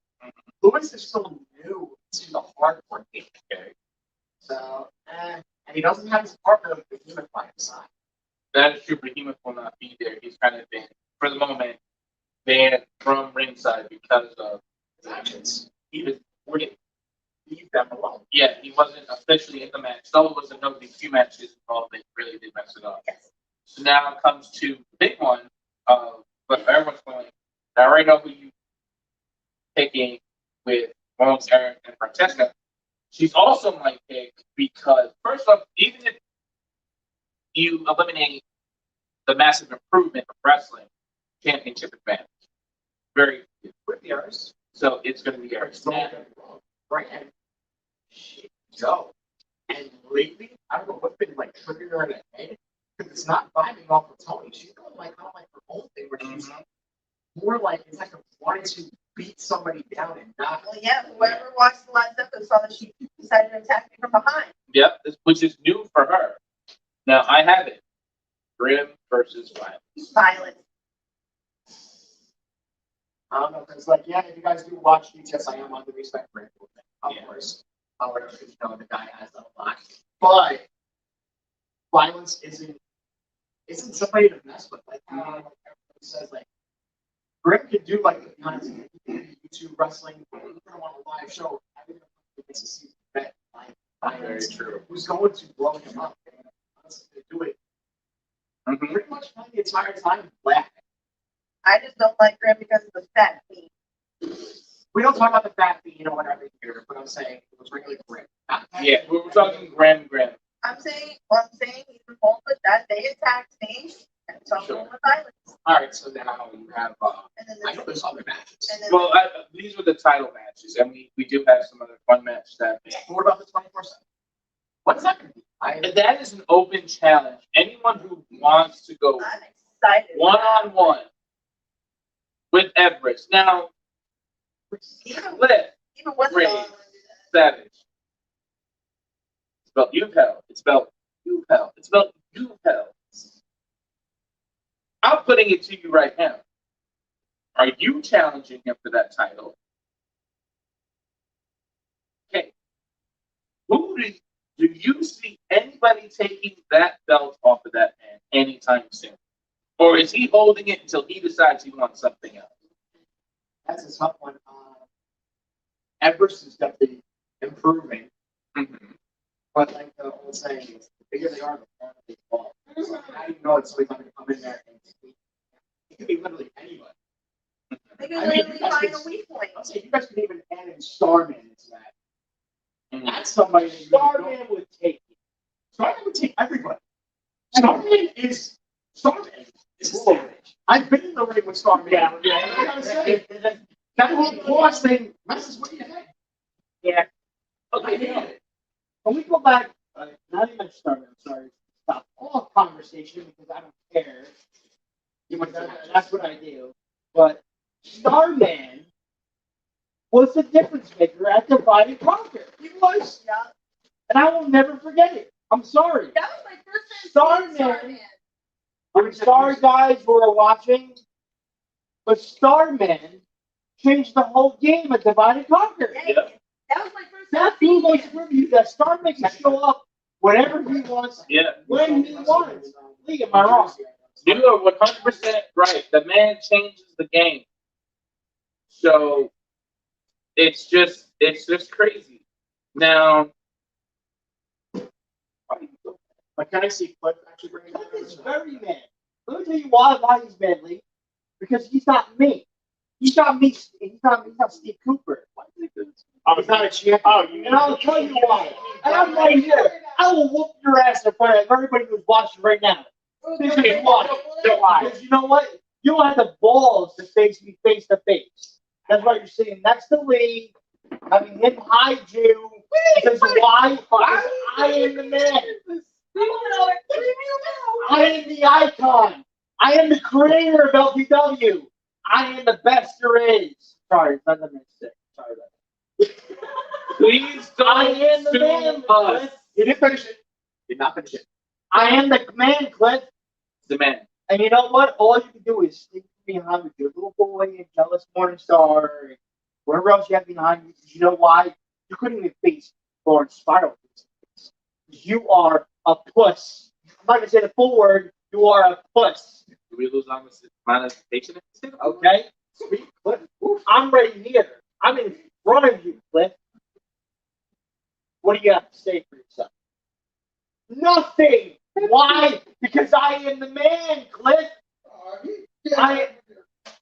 Lewis is still new to the hardcore game. Okay. So, and he doesn't have his partner of the human by his side. That is true. Behemoth will not be there. He's kind of been, for the moment, banned from ringside because of His actions. He was wouldn't leave them alone. Yeah, he wasn't officially in the match. So it was a no DQ match involved. They really did mess it up. Yes. So now it comes to the big one. But everyone's going. I already know who you picking with Bones, Aaron, and Francesca. She's also my pick because first off, even if you eliminate the massive improvement of wrestling championship advantage, very With the others. so it's going to be Eric's. Don't get me wrong. Brand. Shit. Go. And lately, I don't know what's been like triggering her in the head. Because it's not vibing off of Tony. She's doing like kind of like her own thing where she's more like it's like a wanting to beat somebody down and not. Well, yeah, whoever watched the last episode saw that she decided to attack me from behind. Yep, which is new for her. Now I have it. Grim versus Violence. Violent. I don't know, because like, yeah, if you guys do watch DTS, I am on the respect for it. Of course. However, you know, the guy has a lot. But Violence isn't somebody to mess with. Like, everybody says, like, Grim could do like the behind the scenes YouTube wrestling, put him on a live show. Everything gets to see that like Violence. Very true. Who's going to blow him up? And honestly, they do it pretty much the entire time laughing. I just don't like Grim because of the fat meat. We don't talk about the fat being or whatever here, but I'm saying it was really Grim. Yeah, we're talking Grim. I'm saying even home with that they attacked me and so I'm going with Violence. All right, so now you have. And then I know there's other matches. and then Well, these were the title matches, and we do have some other fun matches that. What about the 24/7? What is that going to be? And that is an open challenge. Anyone who wants to go I'm excited. one-on-one with Everest. Now, Even Lift, even with Great. the Savage. It's spelled Upel. It's spelled Upel. It's spelled Upel. I'm putting it to you right now. Are you challenging him for that title? Okay. Who do you see anybody taking that belt off of that man anytime soon? Or is he holding it until he decides he wants something else? That's a tough one. Everest is definitely improving, Mm-hmm. but like the old saying is, the bigger they are, the more they fall. How do you know it's somebody's gonna come in there and speak? It could be literally anybody. They can I mean, literally you guys find could- a weak point. I'm saying you guys could even add in Starman into that. Mhm. That's somebody that Starman would take it. Starman would take everybody. Starman is savage. I've been in the ring with Starman. Yeah, I gotta say, that whole cross thing messes with your head. Yeah. Okay, Okay, yeah. when we go back, not even Starman, I'm sorry, stop all conversation because I don't care. That's what I do. But Starman was the difference maker at Divide and Conquer. He was. Yeah. And I will never forget it. I'm sorry. That was my first time Starman. seeing Starman. I'm sorry, guys, who are watching, but Starman changed the whole game at Divide and Conquer. Yeah, that was my first time That seeing proves him. to prove you that Starman can show up whenever he wants, Yeah. when he wants. Lee, am I wrong? You are 100% right. The man changes the game. So it's just crazy. Now, But can I see Cliff actually bring it Cliff is down? very mad. Let me tell you why he's mad, Lee. Because he's not me. He's not me. He's not Steve Cooper. Oh, it's not a champ. Oh, you And I'll tell you why. And I'm right here. I will whoop your ass in front of everybody who's watching right now. This is why. Because you know what? You don't have the balls to face me face to face. That's why you're sitting next to Lee, having him hide you. Because why? Because I am the man. I am the icon. I am the creator of LTW. I am the best there is. Sorry, it's not the mistake. Sorry about that. please I don't am the sue man, us. Cliff. You didn't finish it. Did not finish it. I am the man, Cliff. The man. And you know what? All you can do is stick behind with your little boy and jealous Morningstar and wherever else you have behind you. You know why? You couldn't even face Lawrence Spiral. You are a puss. I'm not gonna say the full word. You are a puss. Do we lose on this monetization? Okay? Sweet Cliff. I'm right here. I'm in front of you, Cliff. What do you have to say for yourself? Nothing. Why? Because I am the man, Cliff. I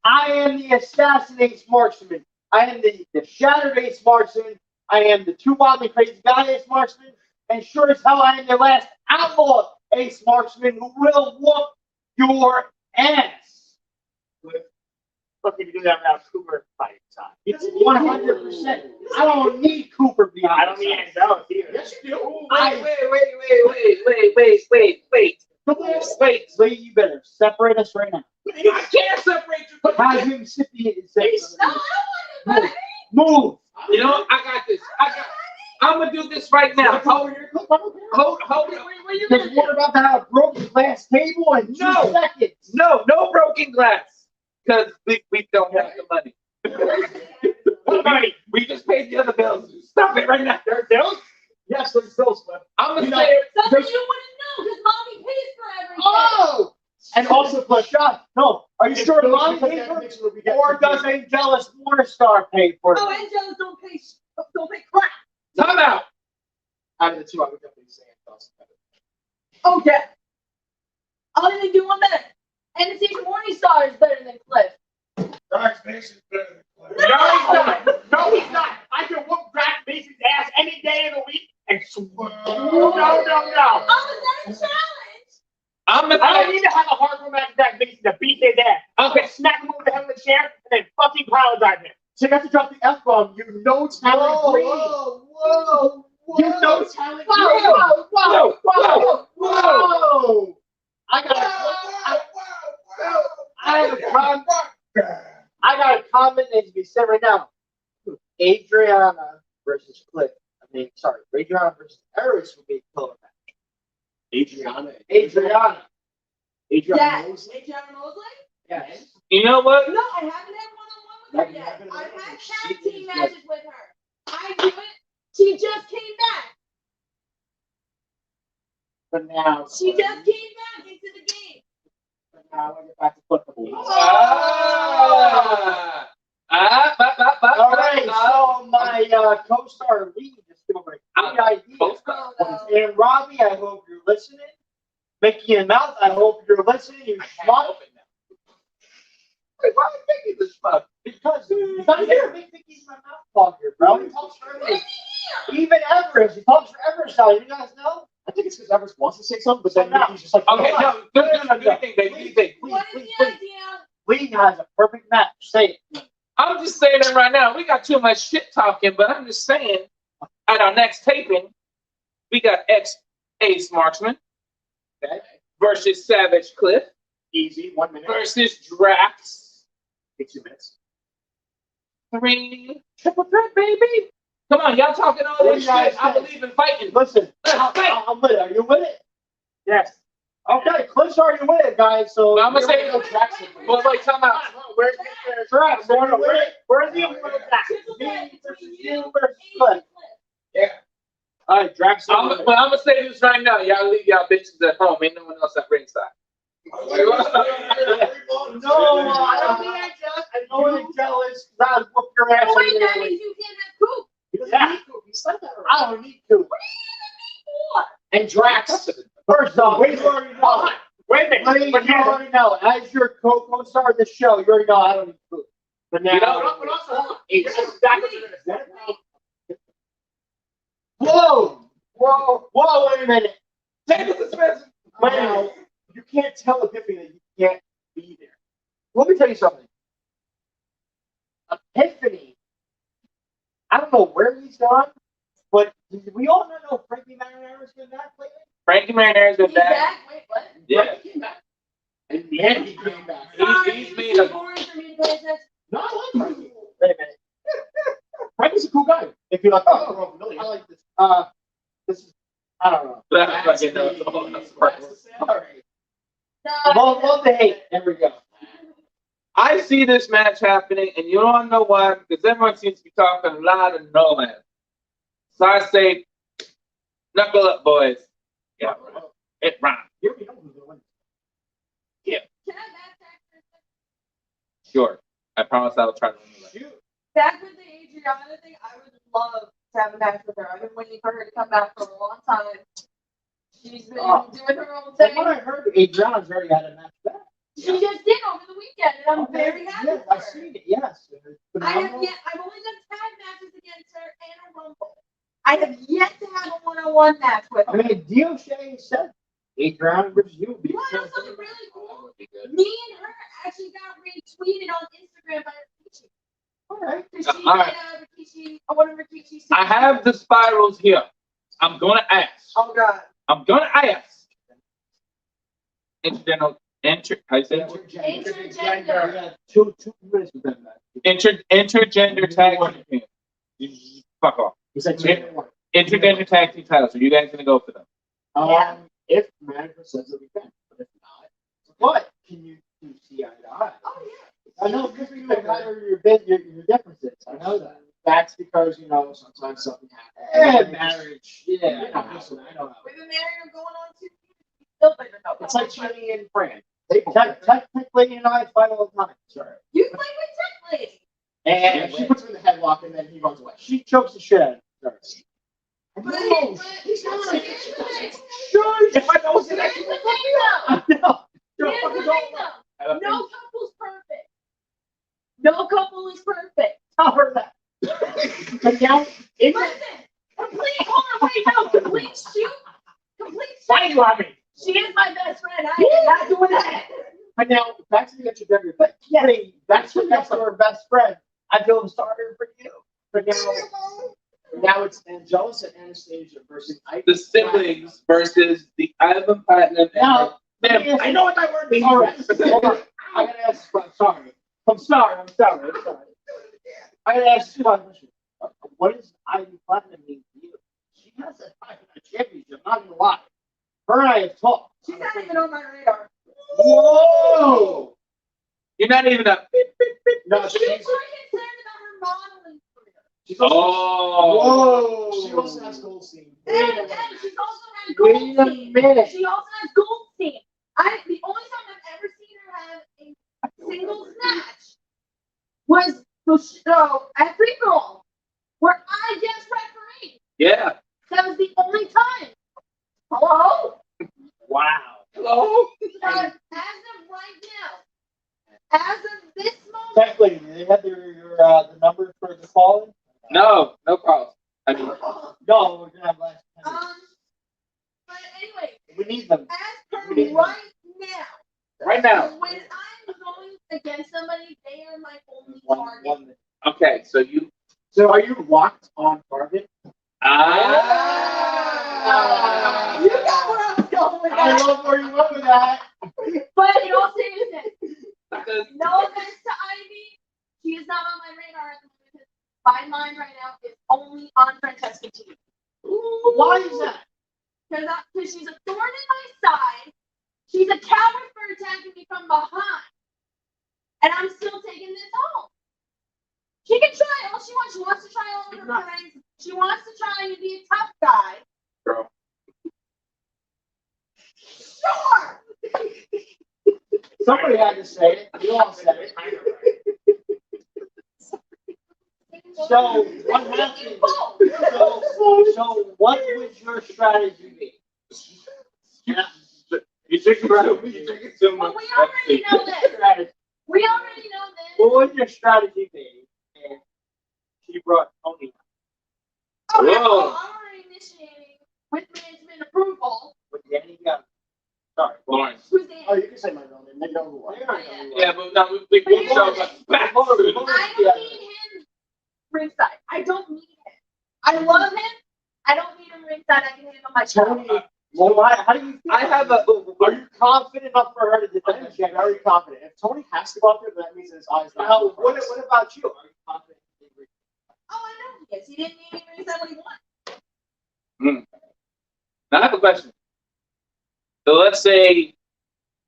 am the assassin ace marksman. I am the shattered ace marksman. I am the too wildly crazy guy ace marksman. And sure as hell, I am the last outlaw ace marksman who will whoop your ass. Look, you do that without Cooper fighting time. It's 100%. I don't need Cooper behind. I don't need any zealous either. Yes, you do. Wait. Lee, you better separate us right now. I can't separate you. Have him sit the No, I don't want to. Move. You know, I got this. I'm gonna do this right now. Hold it. Where you Because we're about to have a broken glass table in 2 No. seconds. No broken glass. Because we don't have the money. What money? We just paid the other bills. Stop it right now. There's bills? Yes, there's bills, Cliff. I'm gonna You know- say it. Something you wouldn't know because mommy pays for everything. Oh! And also, Cliff, Shut. No. Are you It's sure bills mom because paid that for makes it? sure we get Or the does bills. a jealous Morningstar pay for it? Oh, Angelos don't pay crap. Time out. Out of the two, I would definitely say it does. Okay. I'll even do one better. And the Station Morningstar is better than Cliff. Dark Mason's better than Clay. No, he's not. No, he's not. I can whoop Jack Mason's ass any day of the week and swear. No. Oh, is that a challenge? I'm gonna I don't need to have a hardcore match with Jack Mason to beat his ass. I'm gonna smack him over the head with a chair and then fucking pile drive him. So you have to drop the F bomb. You know talent green. Whoa! You know talent green. Whoa! I got a comment that needs to be said right now. Adriana versus Cliff. Adriana versus Eris would be a killer match. Adriana. Adriana. Yeah. Mosley? Adriana Mosley? Yes. You know what? No, I haven't had one-on-one with her yet. I've had tag team matches with her. I do it. She just came back. But now. She just came back into the game. But now we're back to football. All right, so my co-star Lee just threw a great idea. Co-star? Oh, no. And Robbie, I hope you're listening. Mickey and Mouth, I hope you're listening. You schmuck. Wait, why am I thinking this fuck? Because he's not here. Mickey's my mouth talker, bro. He talks for Everest. Even Everest. He talks for Everest now. You guys know? I think it's because Everest wants to say something, but then Mickey's just like, Okay, no, no, do you think, baby? Do you think? What is the idea? Lee has a perfect match. Say it. I'm just saying it right now. We got too much shit talking, but I'm just saying at our next taping, we got ex-Ace Marksman Okay. versus Savage Cliff easy, 1 minute. versus Drax. Take 2 minutes. 3 triple threat, baby. Come on, y'all talking all this shit. I believe in fighting. Listen, Let's fight. I'm with it. Are you with it? Yes. Okay, Cliff's already with it, guys. So Well, I'm gonna say, go Jackson. well, wait, time out. Where's Drax? Where's the immortal Drax? Me versus you versus Cliff. Yeah. All right, Drax. I'm gonna say this right now. Y'all leave y'all bitches at home. Ain't no one else at ringside. No, I don't mean I'm jealous. I know I'm jealous. I whoop your ass. Oh, wait, that means you can't have poop. He doesn't Yeah. need to. He said that already. I don't need to. What are you And Drax. First off, you already know. Wait a minute. Lee, you already know. As your co-star of the show, you already know I don't need food. But now, You know, But also, hold on. You're gonna back up to this. whoa, wait a minute. Take this expensive. Wait a minute. You can't tell Epiphany that you can't be there. Let me tell you something. Epiphany. I don't know where he's gone, but did we all not know Frankie Marinara's been back lately? Frankie Marinara's been He's back. back? Wait, what? Yeah. He came back. And then he came back. He's made a. boring for me to pay attention. No, I like Frankie. Wait a minute. Frankie's a cool guy. If you like, Oh, we're all familiar. I like this. This is, I don't know. That's fucking nuts. All right. No, Love the hate. There we go. I see this match happening, and you don't know why, because everyone seems to be talking a lot of no man. So I say, knuckle up, boys. Yeah, it rhymes. Here we go. Can I backtrack for a second? Sure. I promise I will try to remember. Back with the Adriana thing, I would love to have a match with her. I've been waiting for her to come back for a long time. She's been doing her own From thing. what I heard, Adriana's already had a match back. She just did over the weekend, and I'm Okay, very happy yes, for I've her. seen it. Yes. I've only done tag matches against her and a rumble. I have yet to have a one-on-one match with I her. mean, DOJ said Adriana versus you would be. What else was really cool? Me and her actually got retweeted on Instagram by Rikishi. All right. Because she All right. did Rikishi, one of Rikishi's. I have the spirals here. I'm gonna ask. Oh God. I'm gonna ask. How you say that word? Intergender. Yeah, two minutes with them. Intergender tag team. You just fuck off. He said two. Intergender tag team titles. Are you guys gonna go for them? Yeah. If management says that we can, but if not, what can you see eye to eye? Oh yeah. I know because you admire your differences. I know that. That's because sometimes something happens. Marriage. Yeah. Listen, I know. We've been married or going on 2 years. We still don't know. It's like Jenny and Fran. Technically, I fight all the time. Sorry. You play with Tech Lady. And She puts him in the headlock and then he runs away. she chokes the shit out of him. But He's not like here's the thing. Sure. If I know what's in Here's it, the thing though. I know. Here's the thing though. No couple's perfect. No couple is perfect. Tell her that. But now, Listen, complete, hold on, wait, no, complete shoot. Complete why do shoot. you want me? She is my best friend. I am not doing that. but now, back to the introductory. But yeah, that's what makes her best friend. I feel sorry for you. But now it's Angelus and Anastasia versus Ike. The siblings versus the Ivan Platinum. Now, I know what that word means. all right. Hold on. I gotta ask. I'm sorry. I gotta ask you one question. What does Ivy Platinum mean to you? She has a championship. I'm not gonna lie. Her and I have talked. She's not even on my radar. Whoa! You're not even a. No, She's more concerned about her modeling career. She's also, Oh. Whoa! she also has Goldstein. And she's also has Wait a Goldstein. minute. She also has Goldstein. The only time I've ever seen her have a singles match was the show at Free For All, where I guest referee. Yeah. That was the only time. Hello? Wow. Hello? As of right now, as of this moment, Technically, do they have the number for the call? No calls. I mean, No, we're gonna have last. but anyway, We need them. as per We need them. right now. when I'm going against somebody, they are my only One, target. one. Okay, so you. So are you locked on target? Ah. You got where I was going with I that. love where you went with that. But in all seriousness, Because no offense to Ivy, she is not on my radar at the moment. My mind right now is only on Francesca T. Why is that? Because she's a thorn in my side. She's a coward for attacking me from behind. And I'm still taking this home. She can try all she wants. She wants to try all of her friends. She wants to try and be a tough guy. girl. Sure. Somebody had to say it. You all said it. So what happened? So what would your strategy be? You drinking too Well, much. we already know this. Strategy. We already know this. What would your strategy be? And she brought Tony Oh, yeah, Whoa. well, I'm already initiating with management approval. with Danny got. Sorry. Lawrence. Who's the Oh, you can say my real name. They know who I am. Yeah, but no, we show back. I don't need him ringside. I don't need him. I love him. I don't need him ringside. I can handle myself. Tony. Well, why? How do you feel? I have a. Are you confident enough for her to defend you? Very confident. If Tony has to go out there, then that means his eyes. Now, what about you? Are you confident? Oh, I know he is. He didn't need me ringside when he won. Now I have a question. So let's say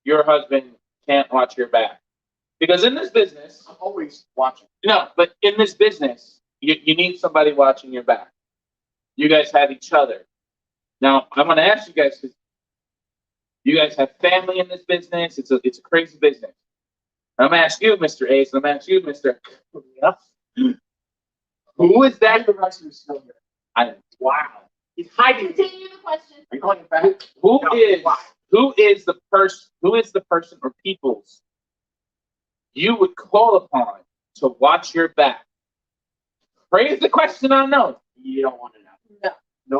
your husband can't watch your back. Because in this business, I'm always watching. no, but in this business, you need somebody watching your back. You guys have each other. Now, I'm going to ask you guys, because you guys have family in this business. It's a crazy business. I'm going to ask you, Mr. Ace, and I'm going to ask you, Mr. Yeah. Who is that? The rest of you still here. Wow. He's hiding. Continue the question. Are you going back? Who No, is why? who is the person or peoples you would call upon to watch your back? Phrase the question unknown. You don't want to know. No.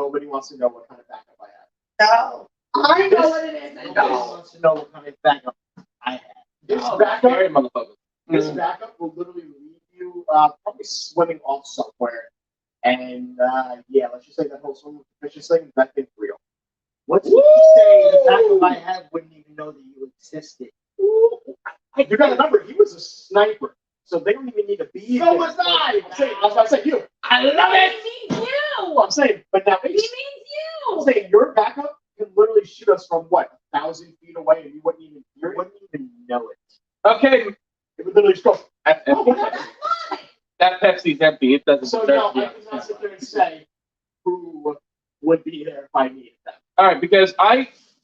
Nobody wants to know what kind of backup I have. No. I know what it is. Nobody wants to know what kind of backup I have. This Oh, backup, scary motherfucker. this backup will literally leave you probably swimming off somewhere. And yeah, let's just say that whole swimming fishes thing, that thing's real. What's to say the backup I have wouldn't even know that you existed? You gotta remember, he was a sniper, so they don't even need to be. So was I. I'm saying you. I love it. He means you. I'm saying, but now He means I'm you. saying your backup can literally shoot us from what 1,000 feet away, and you wouldn't even know it. Okay. It would literally just go. That, No, that's fine. that Pepsi's empty. It doesn't So deserve no, to be I cannot sit there and say who would be there if I needed them. All right, because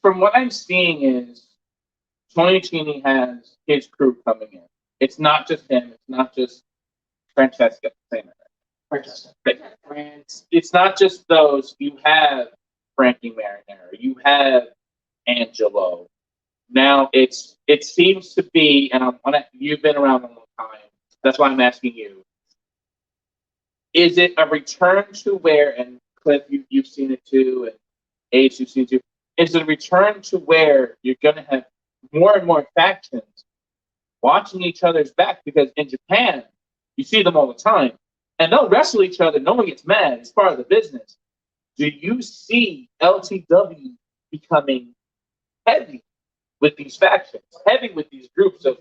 from what I'm seeing is Tony Cini has his crew coming in. It's not just him. It's not just Francesca. It's not just those. You have Frankie Marinero. You have Angelo. Now it seems to be, and you've been around a long time. That's why I'm asking you. Is it a return to where, and Cliff, you've seen it too, and Ace, you've seen it too. Is it a return to where you're going to have more and more factions watching each other's back? Because in Japan, you see them all the time, and they'll wrestle each other. No one gets mad. It's part of the business. Do you see LTW becoming heavy with these factions, heavy with these groups of?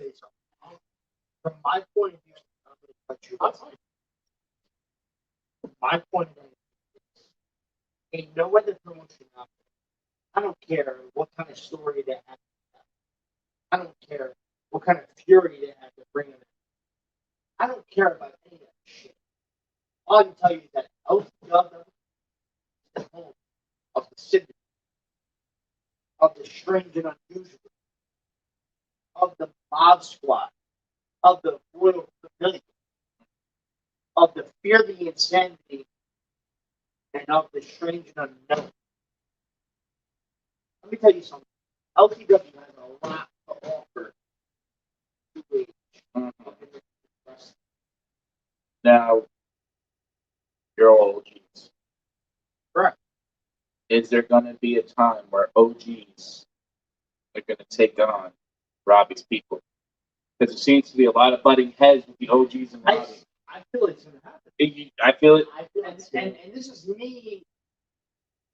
From my point of view, I'm going to cut you off. From my point of view, ain't no other promotion out there. I don't care what kind of story they have. I don't care what kind of fury they have to bring in. I don't care about any of that shit. All I can tell you is that LTW is the home of the city, of the strange and unusual, of the mob squad, of the royal familiar, of the fear, the insanity, and of the strange and unknown. Let me tell you something. LTW has a lot to offer. Now, you're all OGs. Correct. Is there going to be a time where OGs are going to take on Robbie's people? Because there seems to be a lot of butting heads with the OGs and Robbie. I feel it's going to happen. I feel it. I feel and this is me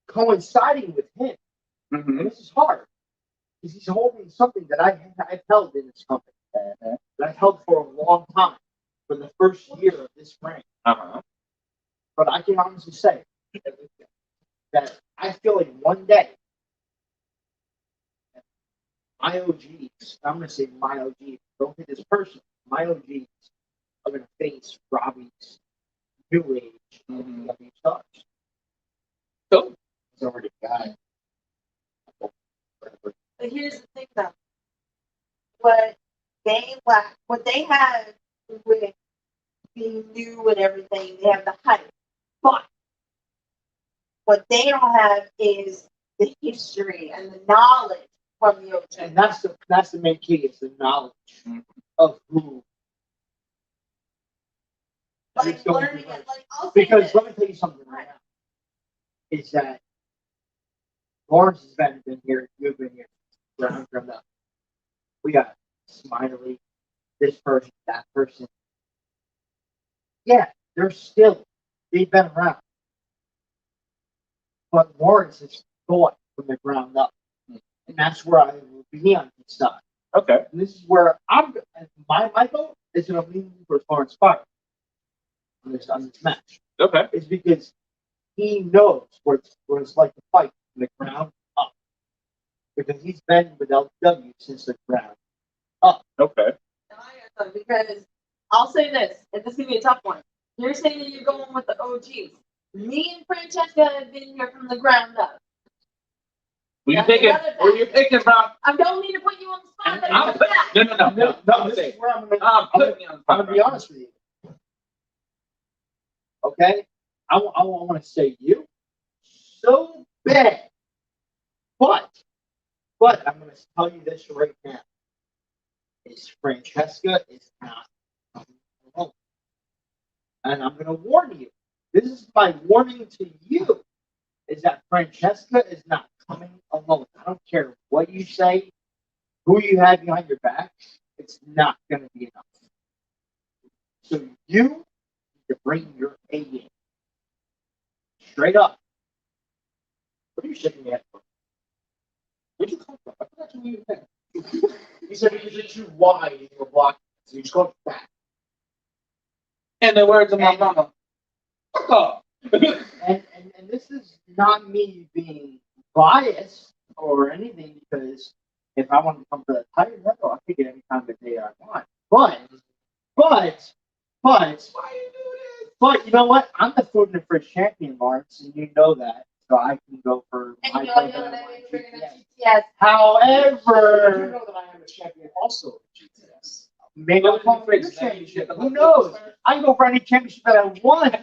coinciding with him. Mm-hmm. And this is hard because he's holding something that I've held in this company that I've held for a long time, for the first year of this brand. Uh-huh. But I can honestly say that I feel like one day my OGs, I'm going to say my OGs, don't take this personal, my OGs are going to face Robbie's new age LTW stars. So, He's already got it. But here's the thing though. What they have with being new and everything, they have the hype. But what they don't have is the history and the knowledge from the OG. And that's the main key, is the knowledge of who. Like is going learning to it. Like I'll say Because this. let me tell you something right now. Is that Lawrence has been here, you've been here, ground from up. We got Smiley, this person, that person. Yeah, they've been around. But Lawrence has thought from the ground up. And that's where I will be on this side. okay. And this is where my goal is going to lean for Lawrence Fire on this match. Okay. Is because he knows what it's like to fight from the ground up. Because he's been with LTW since the ground up. Okay. Because I'll say this, and this is gonna be a tough one. You're saying that you're going with the OGs. Me and Francesca have been here from the ground up. Who you That's picking? another Who you picking from? I don't mean to put you on the spot, but I'm it's put- that. No. This is where I'm I'm putting you on the I'm gonna be spot. honest with you. Okay? I want to say you so bad. But I'm going to tell you this right now. Is Francesca is not coming alone. And I'm going to warn you. This is my warning to you. Is that Francesca is not coming alone. I don't care what you say, who you have behind your back. It's not going to be enough. So you need to bring your A game. Straight up. What are you shaking your head for? Where'd you come from? I forgot you were there. He said because you're too wide and you're blocking. So you just go back. In the words of my mama, fuck off. And this is not me being biased or anything, because if I want to come to the title, I pick it any time of the day I want. But Why you do this? But you know what? I'm the food and fridge champion, Lawrence, and you know that. So I can go for And my you know title that and I'm my bringing GTS. a GTS. However, You know that I am a champion also of GTS. maybe I'll come for your championship. Who knows? I can go for any championship that I want.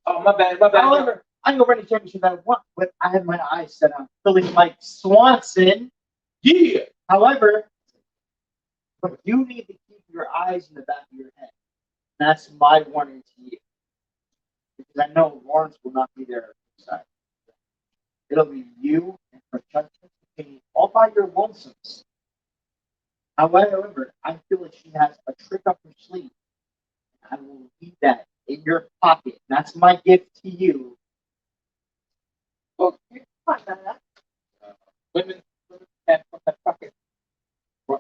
Oh, my bad. However, I can go for any championship that I want, but I have my eyes set on Philly Mike Swanson. Yeah. However, but you need to keep your eyes in the back of your head. That's my warning to you. Because I know Lawrence will not be there side. It'll be you and Francesca all by your lonesomes. However, I feel like she has a trick up her sleeve. I will leave that in your pocket. That's my gift to you. Women can't put that pocket. Would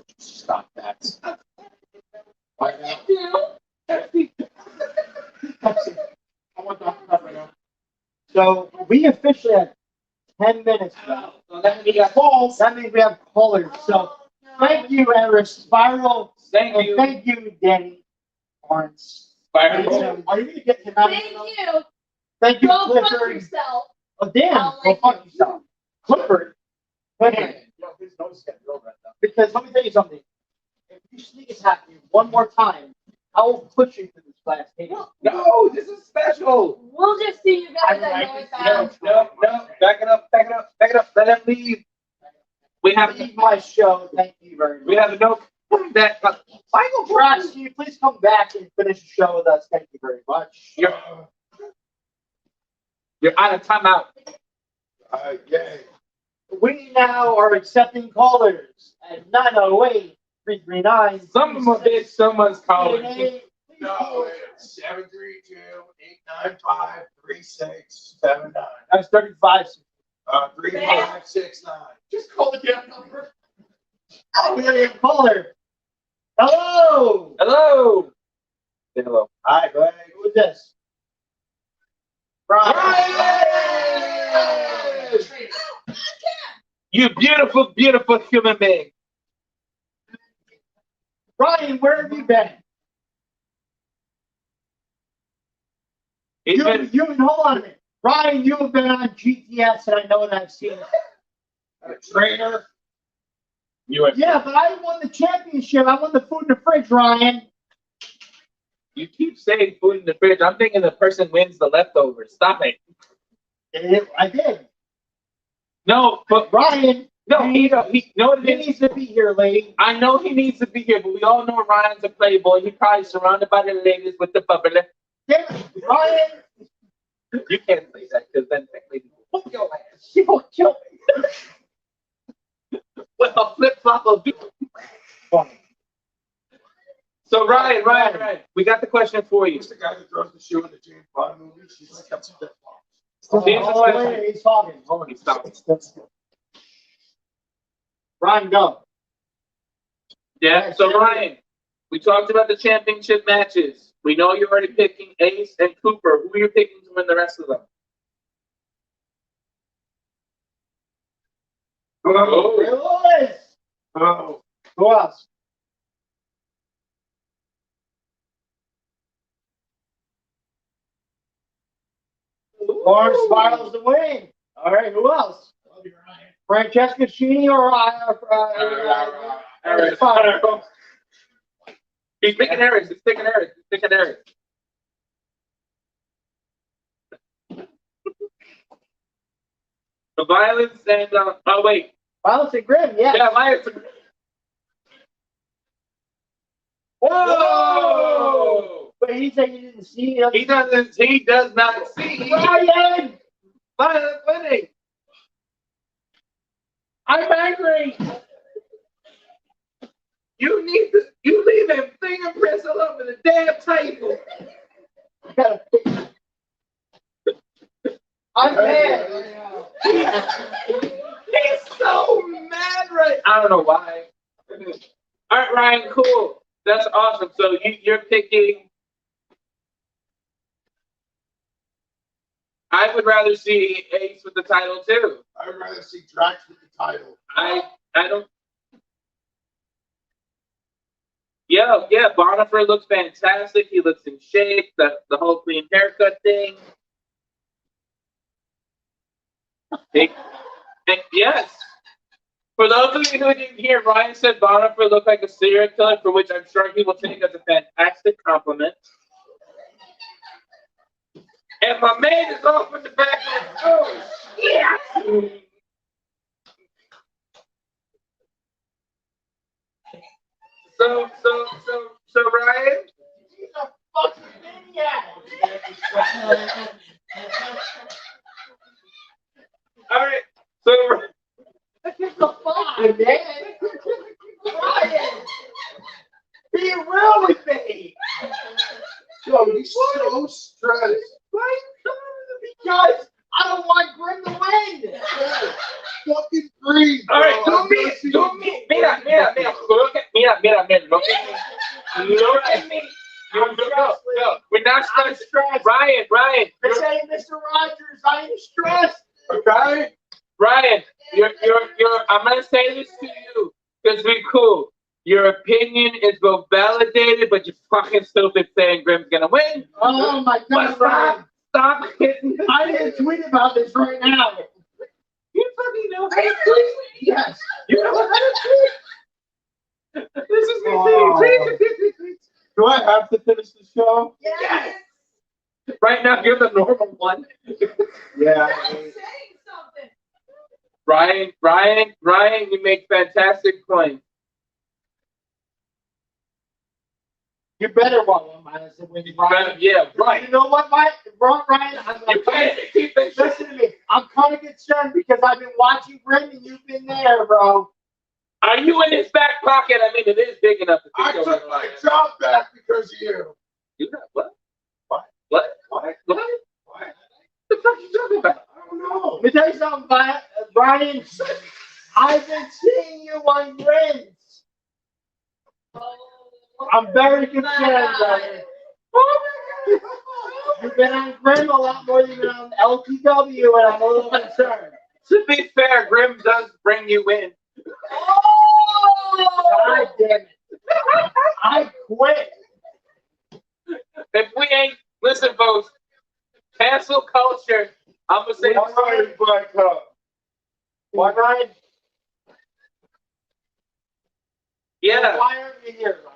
you stop that? Why not? I want to talk right now. So we officially have 10 minutes left. So that means we got calls. That means we have callers. So thank you, Eric Spiral. Thank And you. thank you, Danny Lawrence. Spiral. Are you going to get tonight? Thank you. Thank you, Go fuck Clifford. yourself. Oh, damn. I'll Go like fuck it. yourself. Clifford. Because let me tell you something. If you sneak attack me one more time, I will push you to this glass table. No, this is special. We'll just see you guys at I Northbound. No. Back it up. Let him leave. have leave my show. Thank you very much. we have no that. Michael Trax, can you please come back and finish the show with us? Thank you very much. You're out of timeout. Yay. We now are accepting callers at 908-339. Some of my bitch, someone's calling. No, it's 732-895-3679. That's 35. 3569. Just call the damn number. Oh, we got a caller. Hello. Hello. Say hello. Hi, buddy. Who's this? Brian. You beautiful, beautiful human being. Brian, where have you been? He's been, Hold on a minute. Brian, you have been on GTS, and I know that I've seen it. Trainer. Yeah, but I won the championship. I won the food in the fridge, Ryan. you keep saying food in the fridge. I'm thinking the person wins the leftovers. Stop it. I did. No, but Ryan, no, he know what he it is. needs to be here, lady. I know he needs to be here, but we all know Ryan's a playboy. He's probably surrounded by the ladies with the bubbly. Damn it, Ryan. You can't say that because then technically will whoop your ass. She will kill me. With a flip flop of So Ryan, we got the question for you. Who's the guy that throws the shoe in the James Bond movie? She's like, that's flip flops. Here's the question. He's talking. Hold on, stop. Ryan, go. Yeah, so Ryan, we talked about the championship matches. We know you're already picking Ace and Cooper. Who are you picking to win the rest of them? Lewis. Oh. Who else? Lawrence Spirals the win. All right, who else? Francesca Sheeny or He's picking Harris. He's picking Harris. He's picking Harris. The Violence and oh wait, Violence and Grim, yeah. yeah, Violence. Whoa! But he said you didn't see it. He doesn't. He does not see. Ryan! Violence winning. I'm angry. You leave him fingerprints all over the damn table. I'm mad. He's so mad right. I don't know why. All right, Ryan, cool. That's awesome. So you're picking. I would rather see Ace with the title too. I would rather see Drax with the title. I don't. Yeah. Bonifer looks fantastic. He looks in shape. The whole clean haircut thing. And yes. For those of you who didn't hear, Ryan said Bonifer looked like a serial killer, for which I'm sure he will take as a fantastic compliment. And my man is off in the back like, oh, yeah. So, Ryan? He's a fucking maniac. All right. So, It's a fine, man. Ryan! Be real with me. Yo, he's so stressed. Because I don't want Grim to win. Fucking breathe. all right, bro. do me. Mira. Look at me. No. We're not stressed. Ryan. This ain't Mr. Rogers. I ain't stressed. Okay? Ryan, you're. I'm gonna say this to you because we're cool. Your opinion is both validated, but you're fucking stupid saying Grim's gonna win. Oh my God, But Ryan. stop hitting. I didn't tweet about this right now. You fucking know how I to didn't tweet. tweet. Yes. You know how to tweet. This is me saying tweet. Do I have to finish the show? Yes. Right now, you're the normal one. Yeah. I'm saying something. Ryan, you make fantastic points. You better want one minus than when Ryan. Yeah, right. You know what, Ryan? You better keep it. Listen to me. I'm kind of concerned because I've been watching Brendan. You've been there, bro. Are you in his back pocket? I mean, it is big enough to I fit took over my there. job back because of you. You got what? What? What? What? What? What? The fuck you talking about? I don't know. Let me tell you something, Brian. I've been seeing you on Grins. I'm very concerned, brother. You've been on Grim a lot more than you've been on LTW, and I'm a little concerned. To be fair, Grim does bring you in. God damn it. I quit. If we ain't, listen, folks, cancel culture. I'm going to say, All right, but Why, Ryan? yeah. Why aren't you here, Ryan?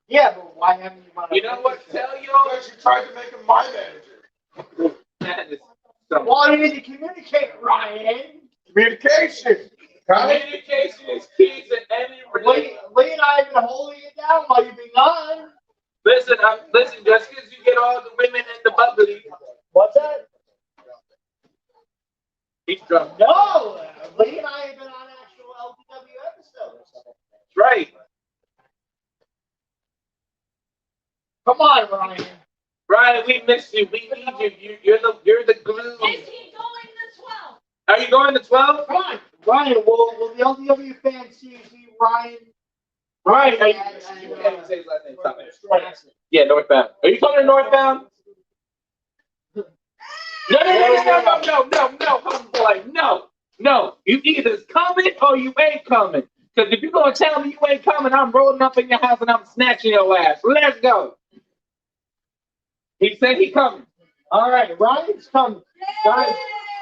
Yeah, but why haven't you run? You know what? Tell you because you tried to make him my manager. that is so. Well, you need to communicate, Ryan. Communication. Right? Communication is key to any relationship. Lee and I have been holding it down while you've been gone. Listen, listen. Just because you get all the women in the bubbly, What's that? he's drunk. No, Lee and I have been on actual LTW episodes. That's right. Come on, Ryan. Ryan, we miss you. We need you. You're the glue. Is he going to 12? Are you going to 12? Come on, Ryan. Will the LTW fans see Ryan? Ryan, are you? And, You can't even say his last name. Stop it. Yeah, Northbound. Are you coming to Northbound? No, homeboy, no. You either coming or you ain't coming. Because if you're gonna tell me you ain't coming, I'm rolling up in your house and I'm snatching your ass. Let's go. He said he coming. All right, Ryan's coming. Guys,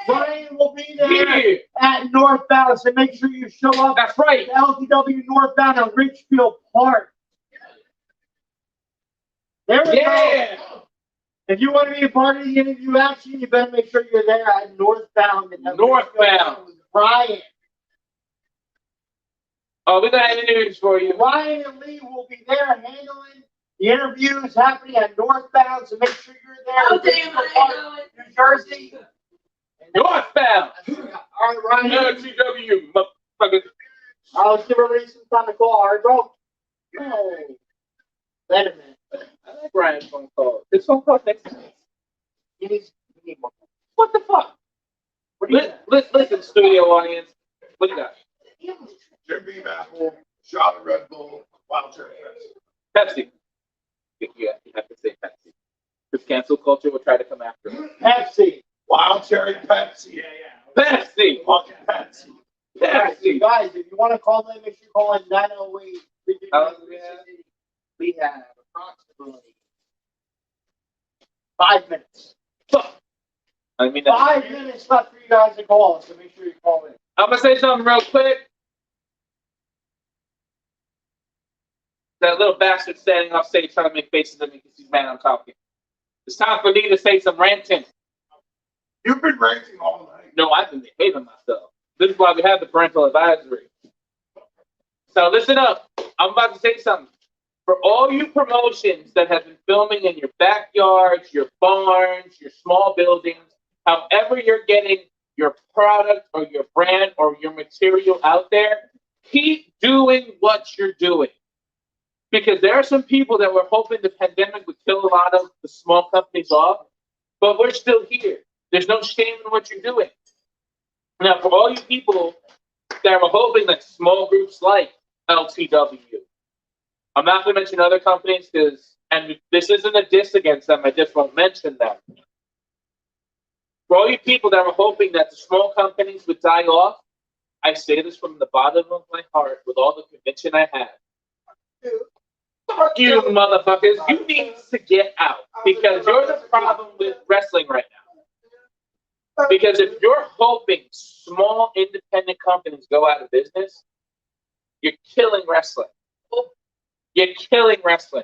Ryan will be there Yeah, at Northbound, so make sure you show up that's right. at LTW Northbound at Richfield Park. There we Yeah. go. If you want to be a part of the interview action, you better make sure you're there at Northbound. Northbound. With Ryan. Oh, we got interviews for you. Ryan and Lee will be there handling the interviews happening at Northbound, so make sure you're there. Oh, damn, I know it. New Jersey. Northbound. All right, Ryan. LTW, motherfucker. I'll give everybody some time to call. All right, bro. No. Wait a minute. I like Ryan's phone call. His phone call next time. You need more. What the fuck? What do you Listen, studio audience. What do you got? Jim Beam Apple, shot of Red Bull, wild cherry Pepsi. Pepsi. Yeah, you have to say Pepsi. Because cancel culture will try to come after us. Pepsi. Wild cherry Pepsi. Yeah. Pepsi. Fucking Pepsi. Pepsi. Guys, if you want to call them, make sure you call in 908. We have approximately 5 minutes. Fuck. I mean, 5 minutes left for you guys to call, so make sure you call in. I'm gonna say something real quick. That little bastard standing off stage trying to make faces at me because he's mad I'm talking. It's time for me to say some ranting. You've been ranting all night. No, I've been behaving myself. This is why we have the parental advisory. So listen up. I'm about to say something. For all you promotions that have been filming in your backyards, your barns, your small buildings, however you're getting your product or your brand or your material out there, keep doing what you're doing. Because there are some people that were hoping the pandemic would kill a lot of the small companies off, but we're still here. There's no shame in what you're doing. Now, for all you people that were hoping that small groups like LTW, I'm not going to mention other companies and this isn't a diss against them, I just won't mention them. For all you people that were hoping that the small companies would die off, I say this from the bottom of my heart with all the conviction I have. Fuck you, motherfuckers. You need to get out because you're the problem with wrestling right now. Because if you're hoping small independent companies go out of business, you're killing wrestling. You're killing wrestling.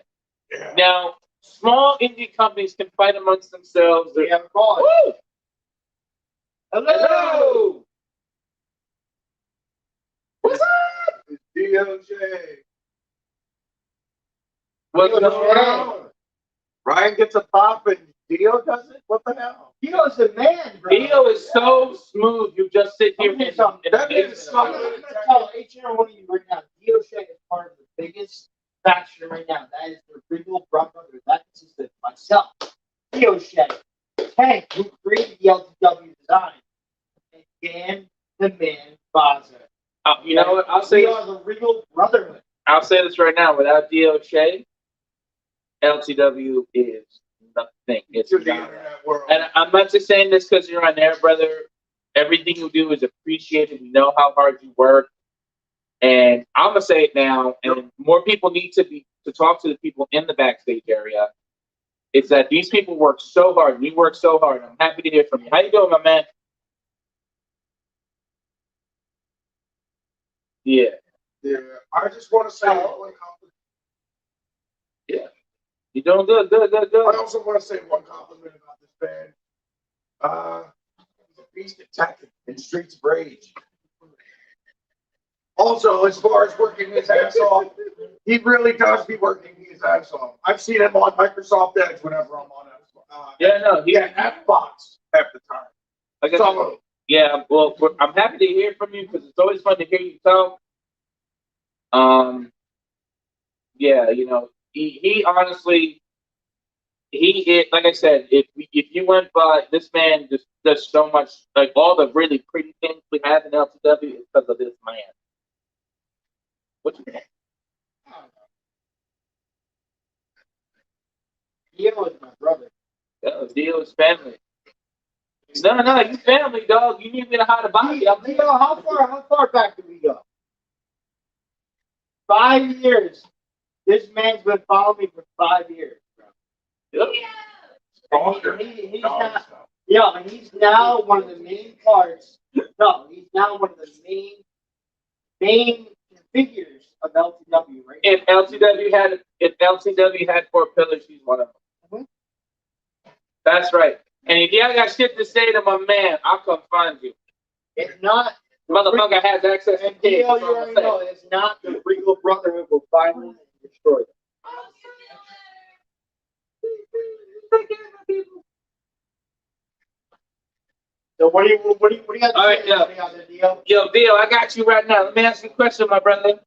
Yeah. Now, small indie companies can fight amongst themselves. We have a call. Woo! What's Dio going Shay. on? Ryan gets a pop and Dio does it? What the hell? Dio's the man, bro. Dio is so smooth. You just sit here I'm gonna and tell you, that man is I'm so- gonna tell each and every one of you right now, Dio Shay is part of the biggest faction right now. That is the original brother. That consists of myself, Dio Shay, Tank, who created the LTW design, and Dan the Man Baza. You know what? We are the real brotherhood. I'll say this right now. Without Dio Shay, LTW is nothing. It's To the not. internet world. And I'm not just saying this because you're on there, brother. Everything you do is appreciated. We know how hard you work. And I'm gonna say it now, and more people need to talk to the people in the backstage area. It's that these people work so hard. We work so hard. I'm happy to hear from you. How you doing, my man? Yeah. Yeah, I just want to say one compliment. You're doing good, good. I also want to say one compliment about this band. He's a beast at tactic in Streets of Rage. Also, as far as working his ass off, he really does be working his ass off. I've seen him on Microsoft Edge whenever I'm on Xbox half the time. Like I said, So, well, I'm happy to hear from you because it's always fun to hear you talk. Yeah, you know, he honestly, like I said, if you went by, this man just does so much, like all the really pretty things we have in LTW is because of this man. What you think? Dio is my brother. Dio is family. No, you family, dog. You need me to hide a body. I'm Dio, how far back do we go? 5 years. This man's been following me for 5 years, bro. stronger. He's not, and he's now one of the main parts. No, he's now one of the main figures of LTW, right? If LTW had 4 pillars, he's one of them. Mhm. That's right. And if you got shit to say to my man, I'll come find you. It's not. Motherfucker has access to And Dio, kids. you already know, it's not the regal brotherhood will finally destroy them. So what do you got to All say right, yeah. about the Dio? Yo, Dio, I got you right now. Let me ask you a question, my brother.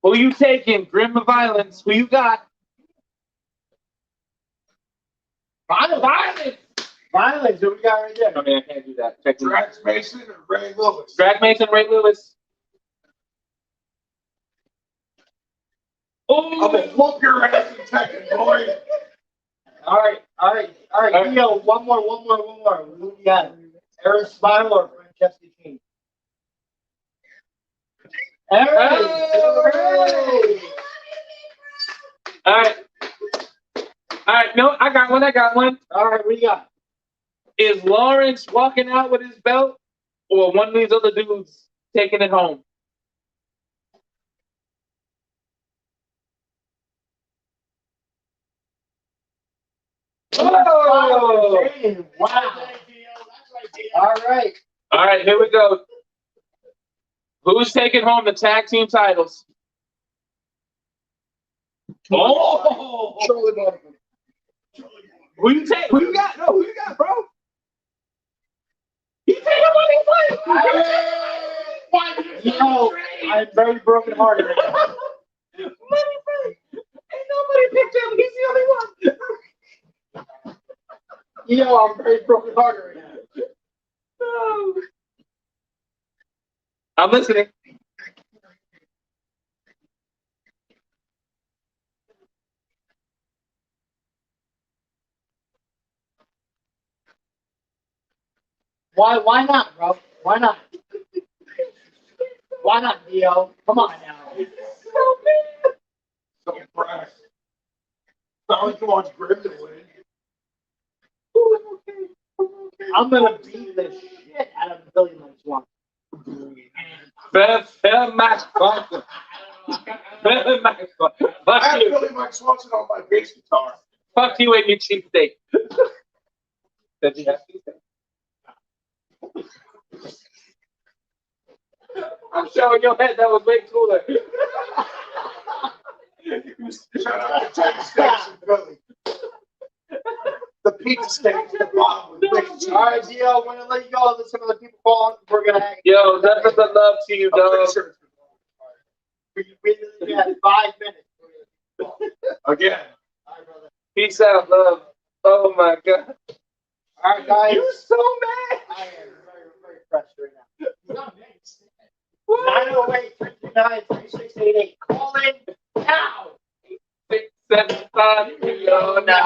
Who you taking? Grim of Violence. Who you got? Violence. Violence, what we got right there? I mean, I can't do that. Check me out. Drax Mason or Ray Lewis? Drag Mason, Ray Lewis. I'm gonna whoop your ass in Tekken, boy. All right. Dio, one more. Who do you got? Aaron Smile or Francesca King? Aaron! Hey! All right. No, I got one. All right, what do you got? Is Lawrence walking out with his belt, or one of these other dudes taking it home? Oh! Wow. All right. Here we go. Who's taking home the tag team titles? Oh! Charlie Barkley. Who you take? Who you got? No, who you got, bro? You take a money play. You know, I'm very broken hearted right now. Money play. Ain't nobody picked him. He's the only one. You know, I'm very broken hearted right now. Oh. I'm listening. Why not, bro? Why not? Why not, Dio? Come on now. So impressed. Not like you want Grim to win. I'm gonna beat the shit out of Billy Swan. Fair match, Swanson. Fair match, Swanson. I Fuck have you. Billy Mike Swanson on my bass guitar. Fuck you and your cheap steak. Did you have cheap steak? I'm showing your head. That was way cooler. Shout out to Train Station Philly. The pizza steak at the bottom with big cheese. All right, Gio, I want to let you go. Let some of the people call on. We're gonna hang. Yo, nothing but love to you, I'm pretty dog. sure it's We got 5 minutes. again. All right, brother. Peace out, love. Oh my God. All right, guys. You so mad. I am very fresh right now. 908 329 3688. Call in now. 6, 7, 5, 3, 0, 9,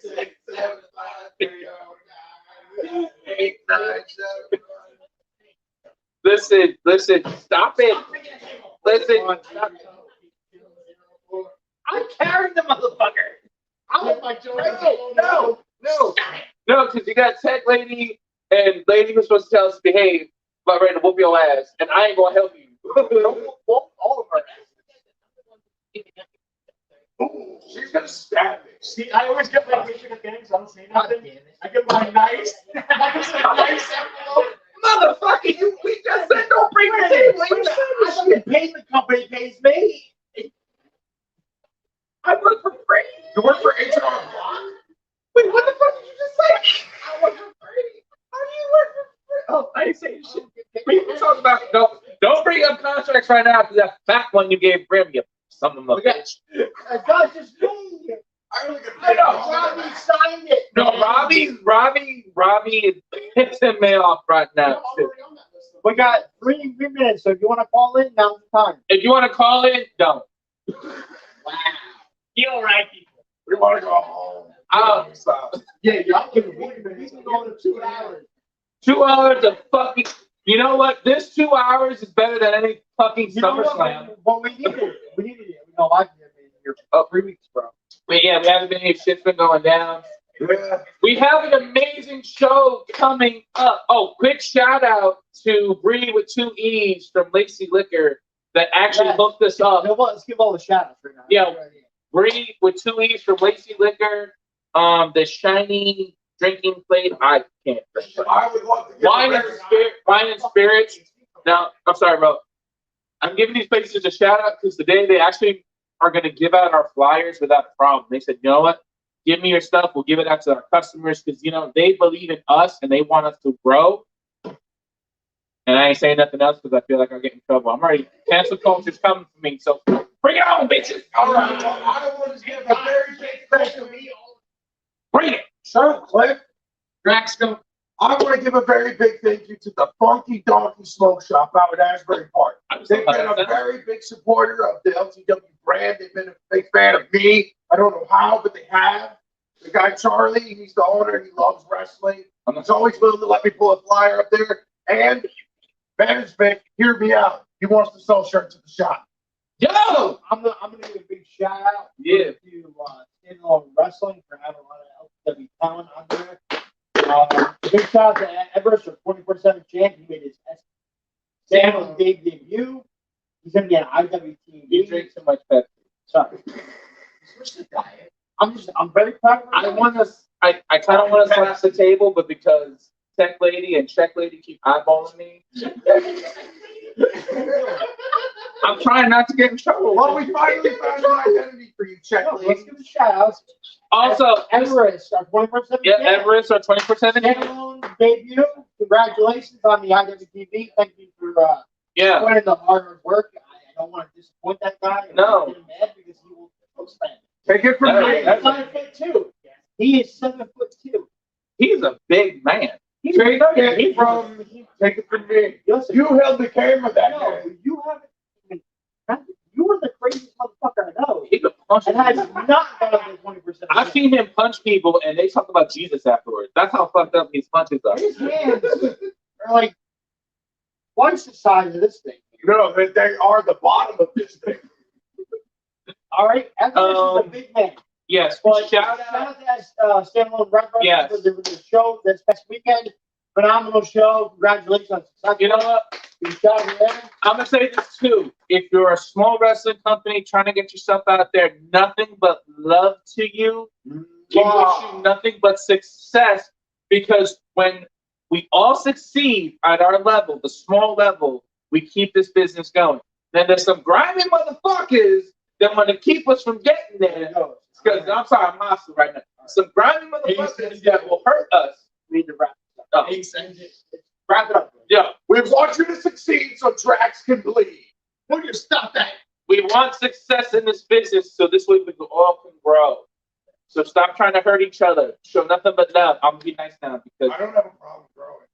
6, 7, 5, 3, 0, 9, 8, 9, 7. Listen, stop it. Listen, stop. I'm carrying the motherfucker. I'm with my Joe. No. No, because you got tech lady and lady who's supposed to tell us to behave, but ready to whoop your ass, and I ain't gonna help you. All of our Ooh, she's gonna stab me. See, I always get my Michigan things. I don't say nothing. I get my nice envelope. Motherfucker, we just said don't bring the table. You said I this don't shit. get paid. The company pays me. I work for free. You work for H&R Block? Wait, what the fuck did you just say? I work for free. How do you work for free? Oh, I ain't saying shit. People talk about don't bring up contracts right now because that fat one you gave Grim, you son of a bitch. It's not just me. I only get I paid know, Robbie signed it. No, man. Robbie hits him me off right now. We got 3 minutes, so if you want to call in, now's the time. If you want to call in, don't. Wow. You all right, people? We want to go home. Stop. Yeah, y'all can we can go to 2 hours. 2 hours of fucking. You know what? This 2 hours is better than any fucking You know SummerSlam. what? We needed it. You know, I've been here for 3 weeks, bro. But yeah, we haven't been here. Shit's been going down. Yeah. We have an amazing show coming up. Oh, quick shout out to Bree with 2 E's from Lacey Liquor that actually Yes. hooked us up. Let's give all the shout outs right now. Yeah. Bree with 2 E's from Lacey Liquor. The shiny drinking plate. I can't drink. I would love to get Wine and spirits. Now, I'm sorry, bro. I'm giving these places a shout out because today they actually are going to give out our flyers without a problem. They said, you know what? Give me your stuff. We'll give it out to our customers because, you know, they believe in us and they want us to grow. And I ain't saying nothing else because I feel like I'll get in trouble. I'm already, cancel culture's coming for me. So bring it on, bitches. All right, well, I want to give a very big thank you. Bring it. Sure, Cliff. Draxco. I want to give a very big thank you to the Funky Donkey Smoke Shop out at Asbury Park. They've been a very big supporter of the LTW brand. They've been a big fan of me. I don't know how, but they have. The guy Charlie, he's the owner. He loves wrestling. He's always willing to let me pull a flyer up there. And management, hear me out. He wants to sell shirts at the shop. Yo! I'm gonna give a big shout out Yeah. to Standalone Wrestling for having a lot of LTW talent on there. Big shout out to Everest, our 24/7 champ. He made his Standalone debut. He's gonna be on IWTV. You drink so much Pepsi. Sorry. Switch the diet. I'm very proud of I kind of want to slap the table, but because Tech Lady and Check Lady keep eyeballing me, I'm trying not to get in trouble. Well, we finally found an identity for you, Check Let's Lady. give a shout out. Also, Everest, our 24/7 yeah, champ. Everest, our 24/7. Standalone debut. Congratulations on the IWTV. Thank you for Yeah. putting in the hard work. I don't want to disappoint that guy. No. Get him mad because he will expand. Take it from That's me. right. He's 7'2". He is 7'2". He's a big man. He's Take very- it from me. Listen, You held the camera that no, day. you haven't even. You were the craziest motherfucker I know. He could punch And has people. not gone to 20%. I've seen him punch people, and they talk about Jesus afterwards. That's how fucked up his punches are. His hands are like twice the size of this thing. No, they are the bottom of this thing. All right, Everest is a big man. Yes. But Shout shout out. out to Standalone Red Rock Yes. for the show this past weekend. Phenomenal show. Congratulations on success. You know what? Good job there. I'm gonna say this too. If you're a small wrestling company trying to get yourself out there, nothing but love to you. We wish you nothing but success because when we all succeed at our level, the small level, we keep this business going. Then there's some grimy motherfuckers that want to keep us from getting there. Because I'm sorry, I'm hostile right now. Some grimy motherfuckers that will hurt us. We need to wrap it Oh, up. Wrap it up. yeah, We want you to succeed so Drax can bleed. Will you stop that? we want success in this business so this way we can all can grow. So stop trying to hurt each other. Show nothing but love. I'm gonna be nice now because I don't have a problem growing.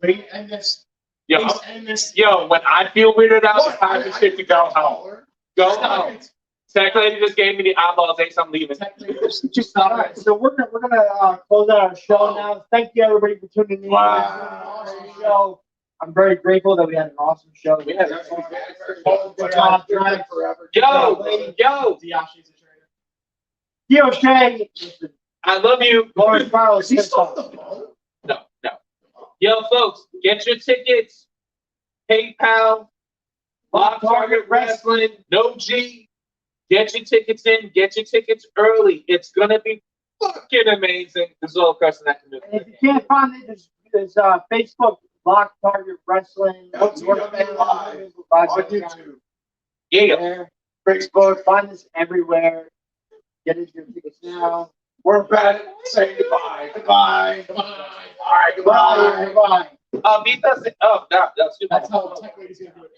We end this. yo, Please end this. yo, when I feel weirded out, it's What? time for shit to go home. Go Stop home. it. Tech lady just gave me the eyeballs. Ace, I'm leaving. Just all right. So we're gonna close out our show now. Thank you everybody for tuning in. Wow. Awesome show. I'm very grateful that we had an awesome show. We had Good job, Drax. Yo, Yo, Shay. Listen, I love you. Lawrence Barlow. Is he still on the phone? No. Yo, folks, get your tickets. PayPal, Block Target Wrestling, No G. Get your tickets in. Get your tickets early. It's gonna be fucking amazing. This is all the question I can do. And if you can't find it, there's Facebook, Block Target Wrestling, LTW Live on YouTube. Yeah. there, Facebook, find us everywhere. Get into your tickets now. We're back. Say goodbye. Goodbye. Goodbye. All right. Goodbye, Goodbye. goodbye. Meet us. Oh, no, that's That's how tech ladies gonna do it.